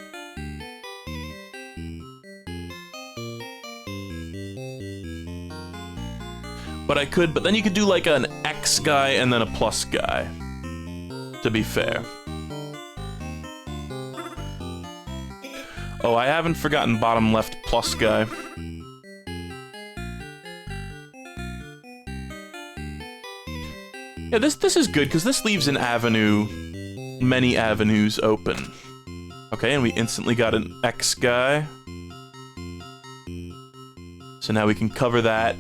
But then you could do like an X guy and then a plus guy. To be fair. Oh, I haven't forgotten bottom left plus guy. Yeah, this is good, because this leaves an avenue, many avenues open. Okay, and we instantly got an X guy. So now we can cover that.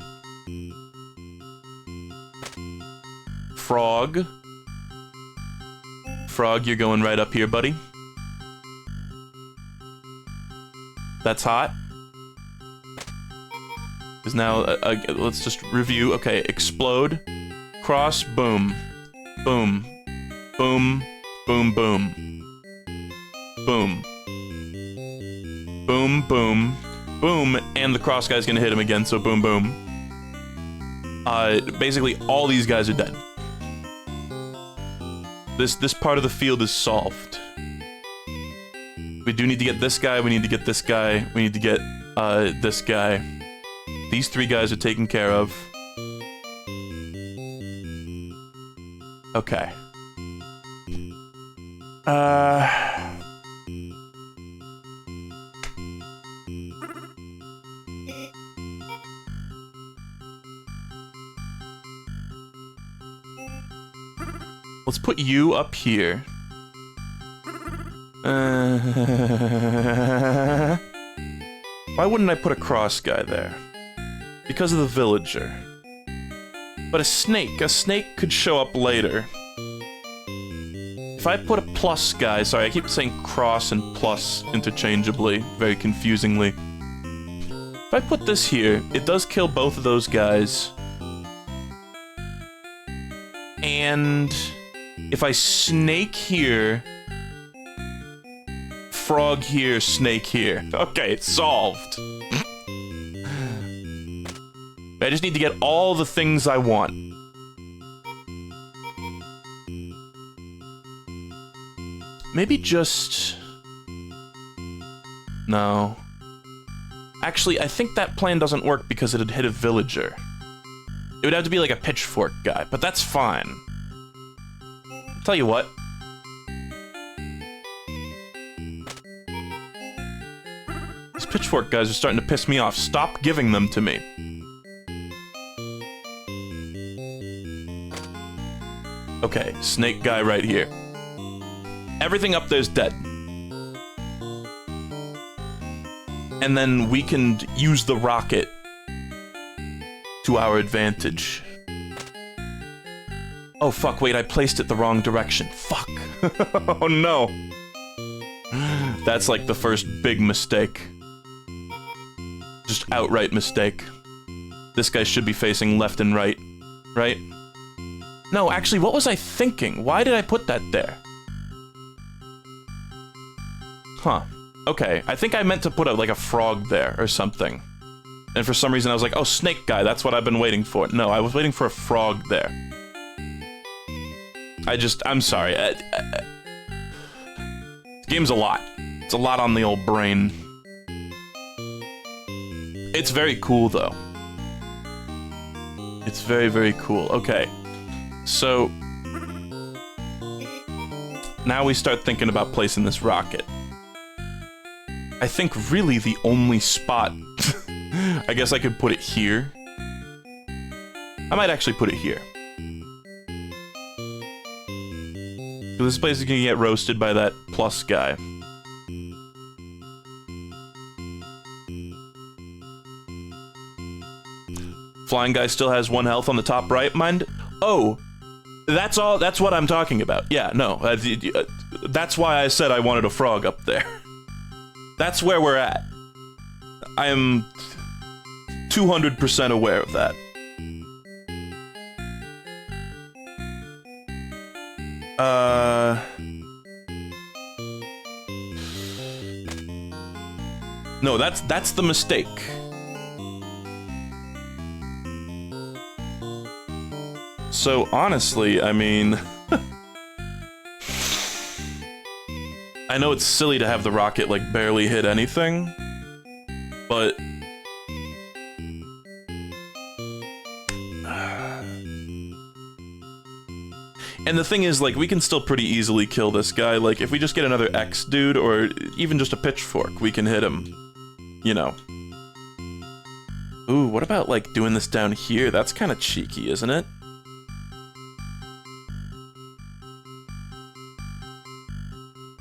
Frog. Frog, you're going right up here, buddy. That's hot. Because now, let's just review. Okay, explode. Cross, boom. Boom. Boom. Boom, boom. Boom. Boom, boom. Boom, and the cross guy's gonna hit him again, so boom, boom. Basically, all these guys are dead. This part of the field is solved. We do need to get this guy, we need to get this guy, we need to get, this guy. These three guys are taken care of. Okay. Let's put you up here. Why wouldn't I put a cross guy there? Because of the villager. But a snake could show up later. If I put a plus guy, sorry, I keep saying cross and plus interchangeably, very confusingly. If I put this here, it does kill both of those guys. And if I snake here, frog here, snake here. Okay, it's solved. I just need to get all the things I want. Maybe just... No. Actually, I think that plan doesn't work because it'd hit a villager. It would have to be like a pitchfork guy, but that's fine. Tell you what. These pitchfork guys are starting to piss me off. Stop giving them to me. Okay, snake guy right here. Everything up there's dead. And then we can use the rocket to our advantage. Oh fuck, wait, I placed it the wrong direction. Fuck. Oh no. That's like the first big mistake. Just outright mistake. This guy should be facing left and right. Right? No, actually, what was I thinking? Why did I put that there? Huh. Okay, I think I meant to put like a frog there or something. And for some reason I was like, oh, snake guy, that's what I've been waiting for. No, I was waiting for a frog there. I'm sorry. This game's a lot. It's a lot on the old brain. It's very cool, though. It's very, very cool. Okay. So... now we start thinking about placing this rocket. I think really the only spot... I guess I could put it here. I might actually put it here. This place is gonna get roasted by that plus guy. Flying guy still has 1 health on the top right, mind? Oh, that's all, that's what I'm talking about. Yeah, no, that's why I said I wanted a frog up there. That's where we're at. I am 200% aware of that. No, that's the mistake. So honestly, I mean, I know it's silly to have the rocket like barely hit anything, but and the thing is, like, we can still pretty easily kill this guy. Like, if we just get another X dude, or even just a pitchfork, we can hit him. You know. Ooh, what about, like, doing this down here? That's kind of cheeky, isn't it?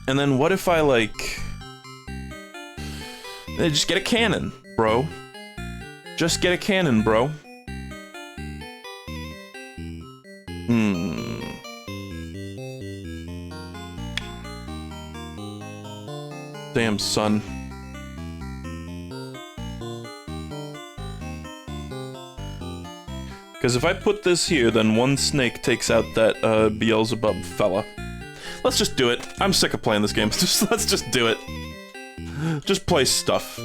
And then what if I, like... just get a cannon, bro. Just get a cannon, bro. Damn, son. Because if I put this here, then one snake takes out that Beelzebub fella. Let's just do it. I'm sick of playing this game. Let's just do it. Just play stuff.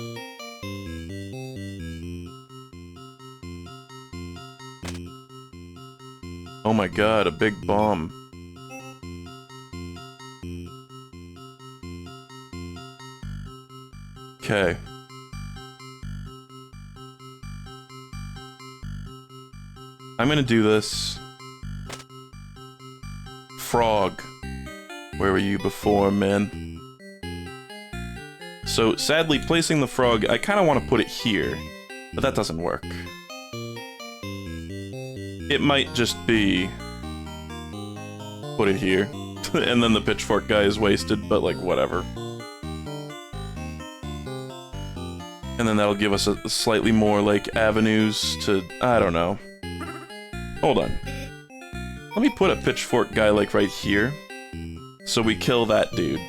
Oh my god, a big bomb. Okay. I'm gonna do this. Frog. Where were you before, man? So, sadly, placing the frog, I kinda want to put it here, but that doesn't work. It might just be... put it here. And then the pitchfork guy is wasted, but like, whatever. And then that'll give us a slightly more, like, avenues to... I don't know. Hold on. Let me put a pitchfork guy, like, right here. So we kill that dude.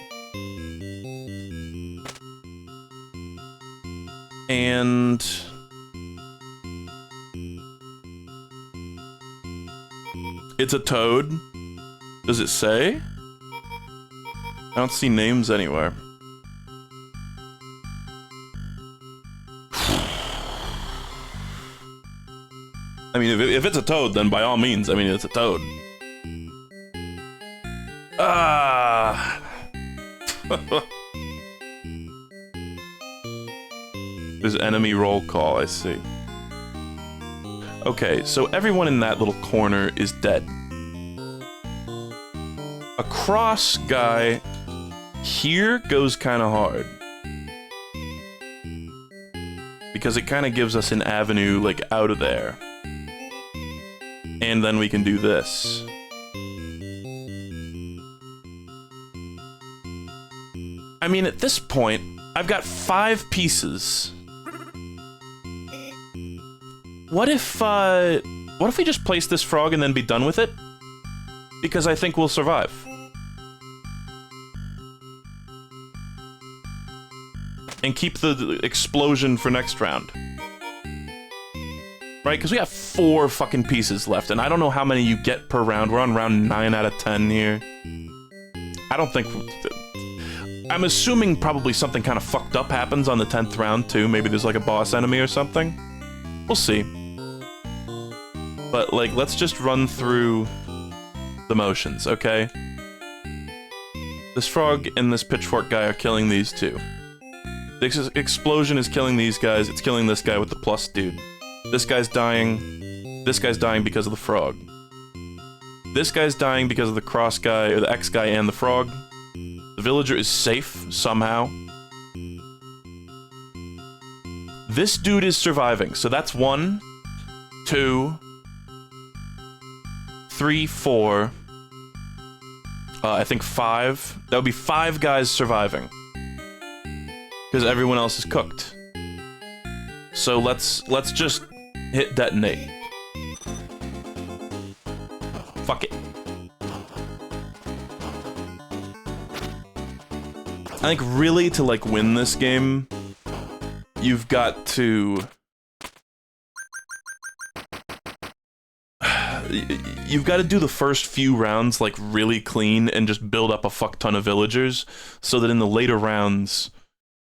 And... it's a toad? Does it say? I don't see names anywhere. I mean, if it's a toad, then by all means, I mean, it's a toad. There's enemy roll call, I see. Okay, so everyone in that little corner is dead. A cross guy here goes kind of hard. Because it kind of gives us an avenue, like, out of there. And then we can do this. I mean, at this point, I've got 5 pieces. What if we just place this frog and then be done with it? Because I think we'll survive. And keep the explosion for next round. Right? Because we have 4 fucking pieces left, and I don't know how many you get per round. We're on round 9 out of 10 here. I don't think... I'm assuming probably something kind of fucked up happens on the 10th round, too. Maybe there's like a boss enemy or something. We'll see. But, like, let's just run through the motions, okay? This frog and this pitchfork guy are killing these two. The explosion is killing these guys, it's killing this guy with the plus dude. This guy's dying. This guy's dying because of the frog. This guy's dying because of the cross guy, or the X guy and the frog. The villager is safe, somehow. This dude is surviving, so that's 1, 2, 3, 4. I think 5. That would be 5 guys surviving. Because everyone else is cooked. So let's just hit detonate. Fuck it. I think really to like win this game, you've got to... You've got to do the first few rounds like really clean and just build up a fuck ton of villagers so that in the later rounds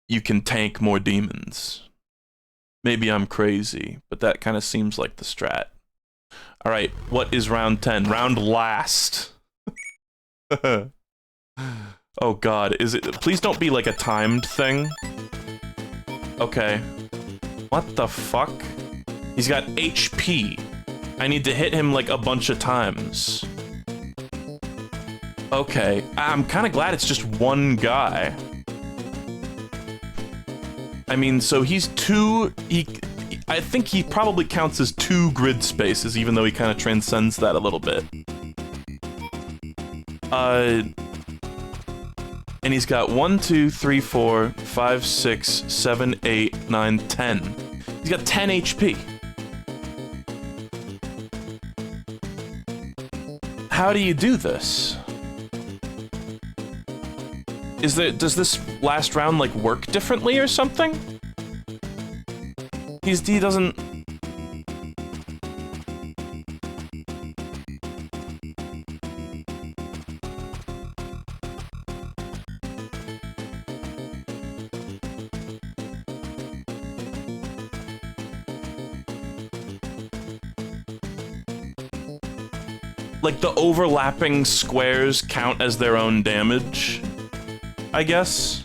you can tank more demons. Maybe I'm crazy, but that kind of seems like the strat. Alright, what is round 10? Round last. Oh god, is it- please don't be like a timed thing. Okay. What the fuck? He's got HP. I need to hit him like a bunch of times. Okay, I'm kind of glad it's just one guy. I mean, so he's I think he probably counts as 2 grid spaces, even though he kind of transcends that a little bit. And he's got 1, 2, 3, 4, 5, 6, 7, 8, 9, 10. He's got 10 HP. How do you do this? Does this last round, like, work differently or something? He doesn't... Like, the overlapping squares count as their own damage, I guess.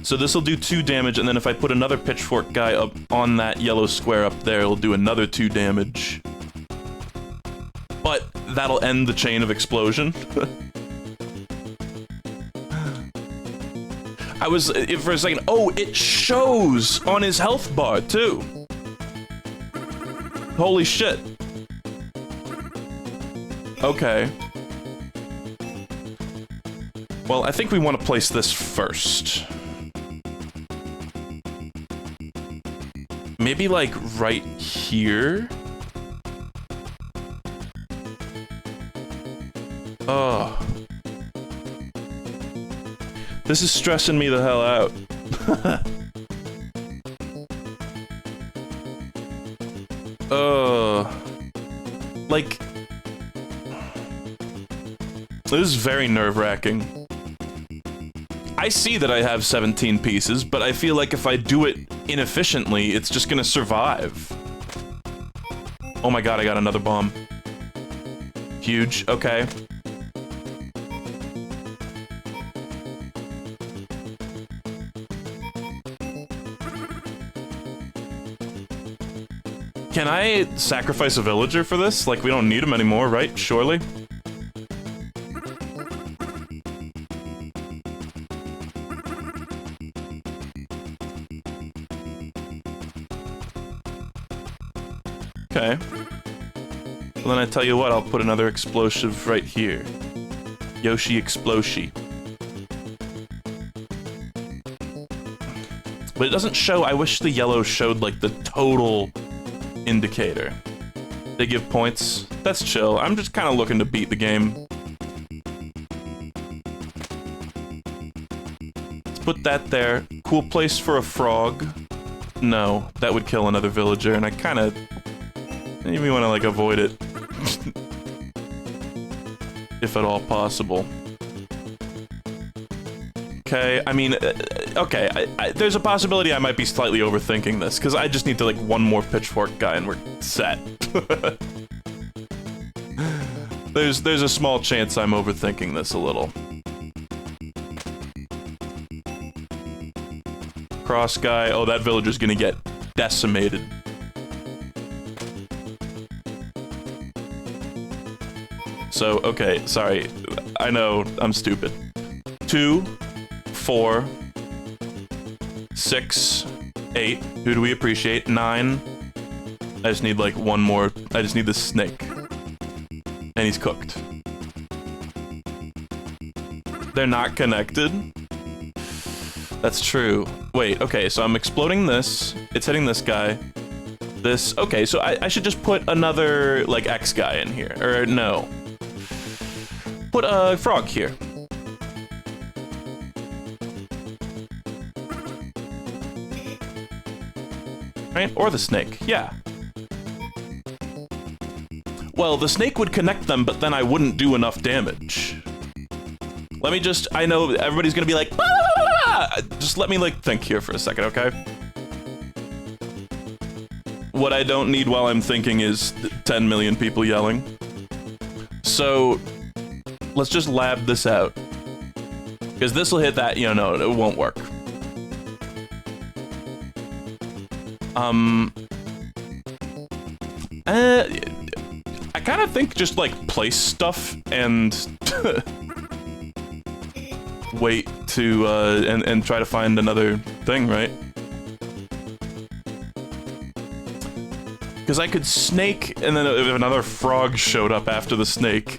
So this'll do 2 damage, and then if I put another pitchfork guy up on that yellow square up there, it'll do another 2 damage. But that'll end the chain of explosion. I was, for a second, oh, it shows on his health bar, too. Holy shit. Okay. Well, I think we want to place this first. Maybe, like, right here? Oh. This is stressing me the hell out. Like... This is very nerve-wracking. I see that I have 17 pieces, but I feel like if I do it inefficiently, it's just gonna survive. Oh my god, I got another bomb. Huge, okay. Can I sacrifice a villager for this? Like, we don't need him anymore, right? Surely? Okay. Well, then I tell you what, I'll put another explosive right here. Yoshi Exploshi. But it doesn't show, I wish the yellow showed, like, the total indicator. They give points. That's chill. I'm just kind of looking to beat the game. Let's put that there. Cool place for a frog. No, that would kill another villager, and I kind of... maybe want to, like, avoid it. If at all possible. Okay, I mean, okay, there's a possibility I might be slightly overthinking this, because I just need to, like, one more pitchfork guy and we're set. There's a small chance I'm overthinking this a little. Cross guy, oh, that villager's gonna get decimated. So, okay, sorry, I know, I'm stupid. 2, 4, 6, 8, who do we appreciate? 9. I just need like one more, I just need the snake. And he's cooked. They're not connected? That's true. Wait, okay, so I'm exploding this, it's hitting this guy. This, okay, so I should just put another, like, X guy in here, or no. Put a frog here. Right? Or the snake, yeah. Well, the snake would connect them, but then I wouldn't do enough damage. Let me just, I know everybody's gonna be like, ah! Just let me, like, think here for a second, okay? What I don't need while I'm thinking is 10 million people yelling. So, let's just lab this out. Because this will hit that, you know, no, it won't work. I kind of think just, like, place stuff and wait to, and try to find another thing, right? Because I could snake, and then if another frog showed up after the snake.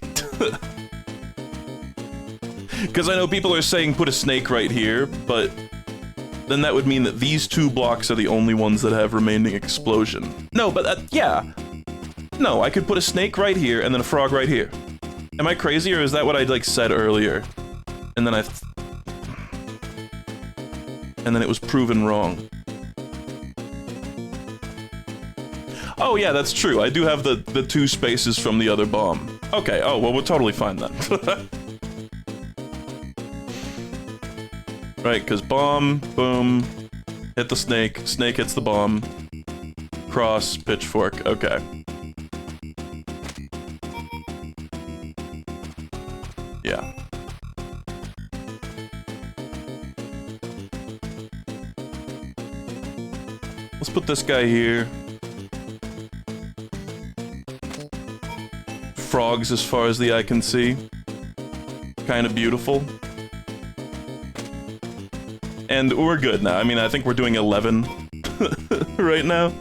Because I know people are saying put a snake right here, but then that would mean that these 2 blocks are the only ones that have remaining explosion. No, but yeah. No, I could put a snake right here and then a frog right here. Am I crazy, or is that what I, like, said earlier? And then and then it was proven wrong. Oh yeah, that's true. I do have the 2 spaces from the other bomb. Okay, oh, well, we're totally fine then. Right, because bomb, boom, hit the snake, snake hits the bomb, cross, pitchfork, okay. Yeah. Let's put this guy here. Frogs as far as the eye can see. Kind of beautiful. And we're good now. I mean, I think we're doing 11 right now.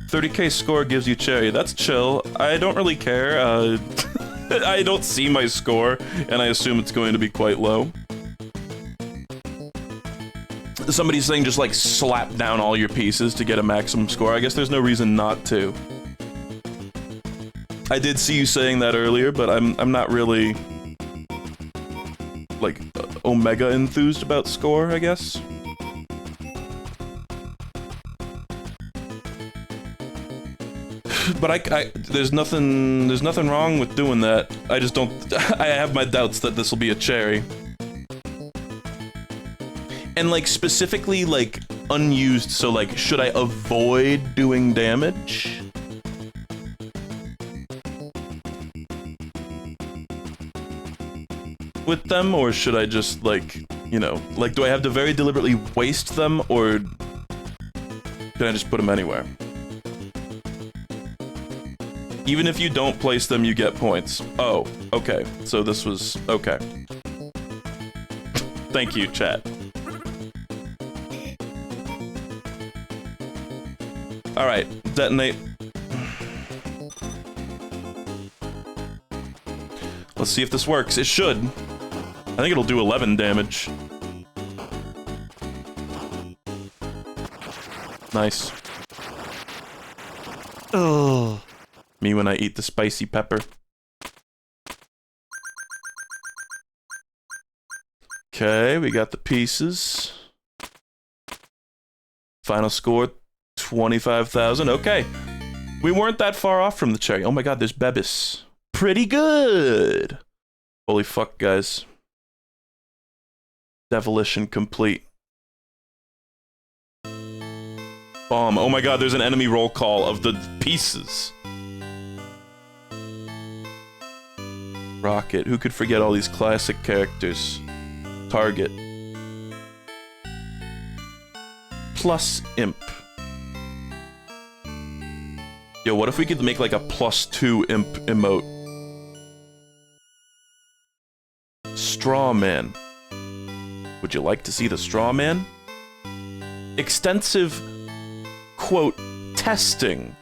$30K score gives you cherry. That's chill. I don't really care. I don't see my score, and I assume it's going to be quite low. Somebody's saying just, like, slap down all your pieces to get a maximum score. I guess there's no reason not to. I did see you saying that earlier, but I'm not really, like, omega enthused about score, I guess. But there's nothing wrong with doing that. I just don't, I have my doubts that this will be a cherry. And, like, specifically, like, unused, so, like, should I avoid doing damage? With them, or should I just, like, You know, like, do I have to very deliberately waste them, or can I just put them anywhere? Even if you don't place them, you get points. Oh, okay. So this was... okay. Thank you, chat. Alright, detonate. Let's see if this works. It should. I think it'll do 11 damage. Nice. Oh. Me when I eat the spicy pepper. Okay, we got the pieces. Final score, 25,000. Okay. We weren't that far off from the cherry. Oh my god, there's Bebis. Pretty good. Holy fuck, guys. Devilition complete. Bomb. Oh my god, there's an enemy roll call of the pieces. Rocket. Who could forget all these classic characters? Target. Plus imp. Yo, what if we could make like a +2 imp emote? Straw man. Would you like to see the straw man? Extensive, quote, testing.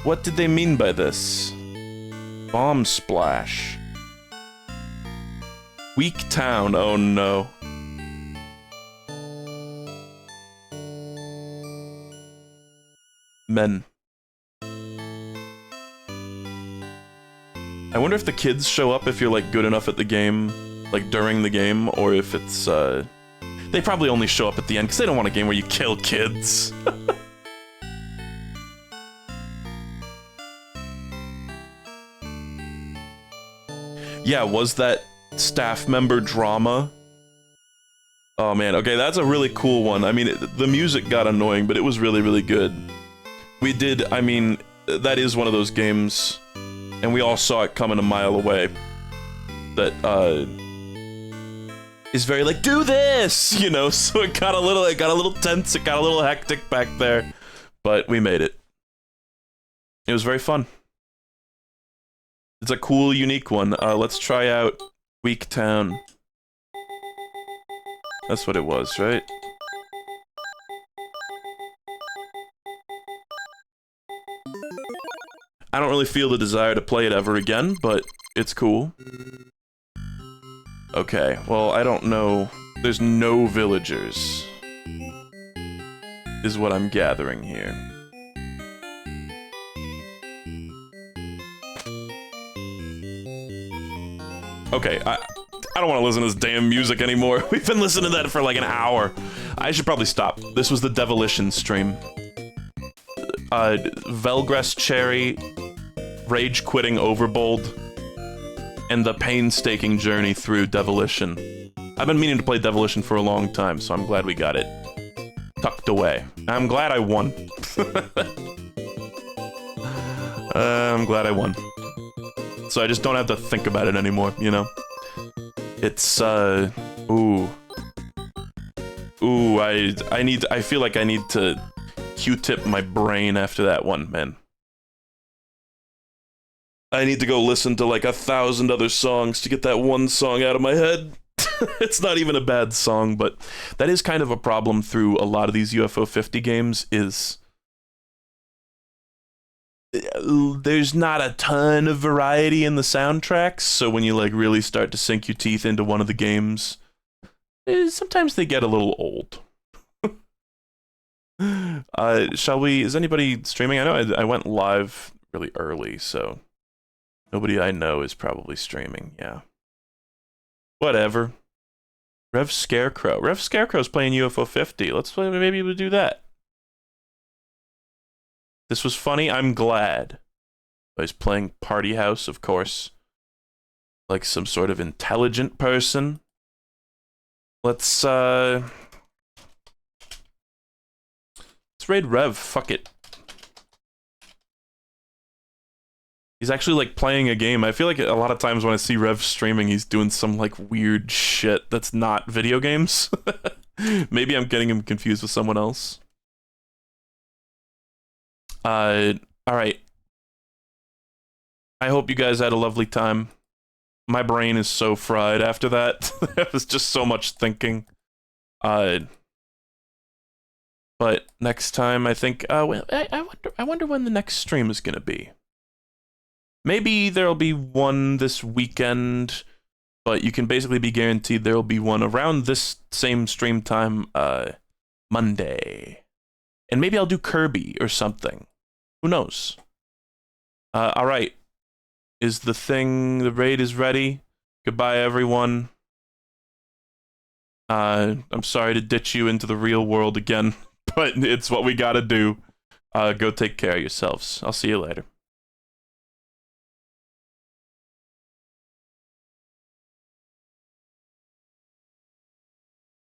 What did they mean by this? Bomb splash. Weak town, oh no. Men. I wonder if the kids show up if you're, like, good enough at the game, like, during the game, or if it's, they probably only show up at the end, because they don't want a game where you kill kids. Yeah, was that staff member drama? Oh man, okay, that's a really cool one. I mean, the music got annoying, but it was really, really good. We did, I mean, that is one of those games, and we all saw it coming a mile away, that, is very like, do this! You know, so it got a little tense, it got a little hectic back there, but we made it. It was very fun. It's a cool, unique one. Let's try out Weak Town. That's what it was, right? I don't really feel the desire to play it ever again, but it's cool. Okay, well, I don't know. There's no villagers, is what I'm gathering here. Okay, I don't want to listen to this damn music anymore. We've been listening to that for like an hour. I should probably stop. This was the Devilition stream. Velgress Cherry, Rage Quitting Overbold, and the painstaking journey through Devilition. I've been meaning to play Devilition for a long time, so I'm glad we got it tucked away. I'm glad I won. I'm glad I won. So I just don't have to think about it anymore, you know? It's, ooh. Ooh, I feel like I need to Q-tip my brain after that one, man. I need to go listen to like 1,000 other songs to get that one song out of my head. It's not even a bad song, but that is kind of a problem through a lot of these UFO 50 games, is there's not a ton of variety in the soundtracks, so when you like really start to sink your teeth into one of the games, sometimes they get a little old. Shall we, is anybody streaming? I know I went live really early, so nobody I know is probably streaming, yeah. Whatever. Rev Scarecrow. Rev Scarecrow's playing UFO 50. Let's play, maybe we'll do that. This was funny, I'm glad. I was playing Party House, of course. Like some sort of intelligent person. Let's raid Rev, fuck it. He's actually like playing a game. I feel like a lot of times when I see Rev streaming, he's doing some like weird shit that's not video games. Maybe I'm getting him confused with someone else. Alright. I hope you guys had a lovely time. My brain is so fried after that. There was just so much thinking. But next time, I think, I wonder when the next stream is gonna be. Maybe there'll be one this weekend, but you can basically be guaranteed there'll be one around this same stream time, Monday. And maybe I'll do Kirby or something. Who knows? Alright. The raid is ready. Goodbye, everyone. I'm sorry to ditch you into the real world again, but it's what we gotta do. Go take care of yourselves. I'll see you later.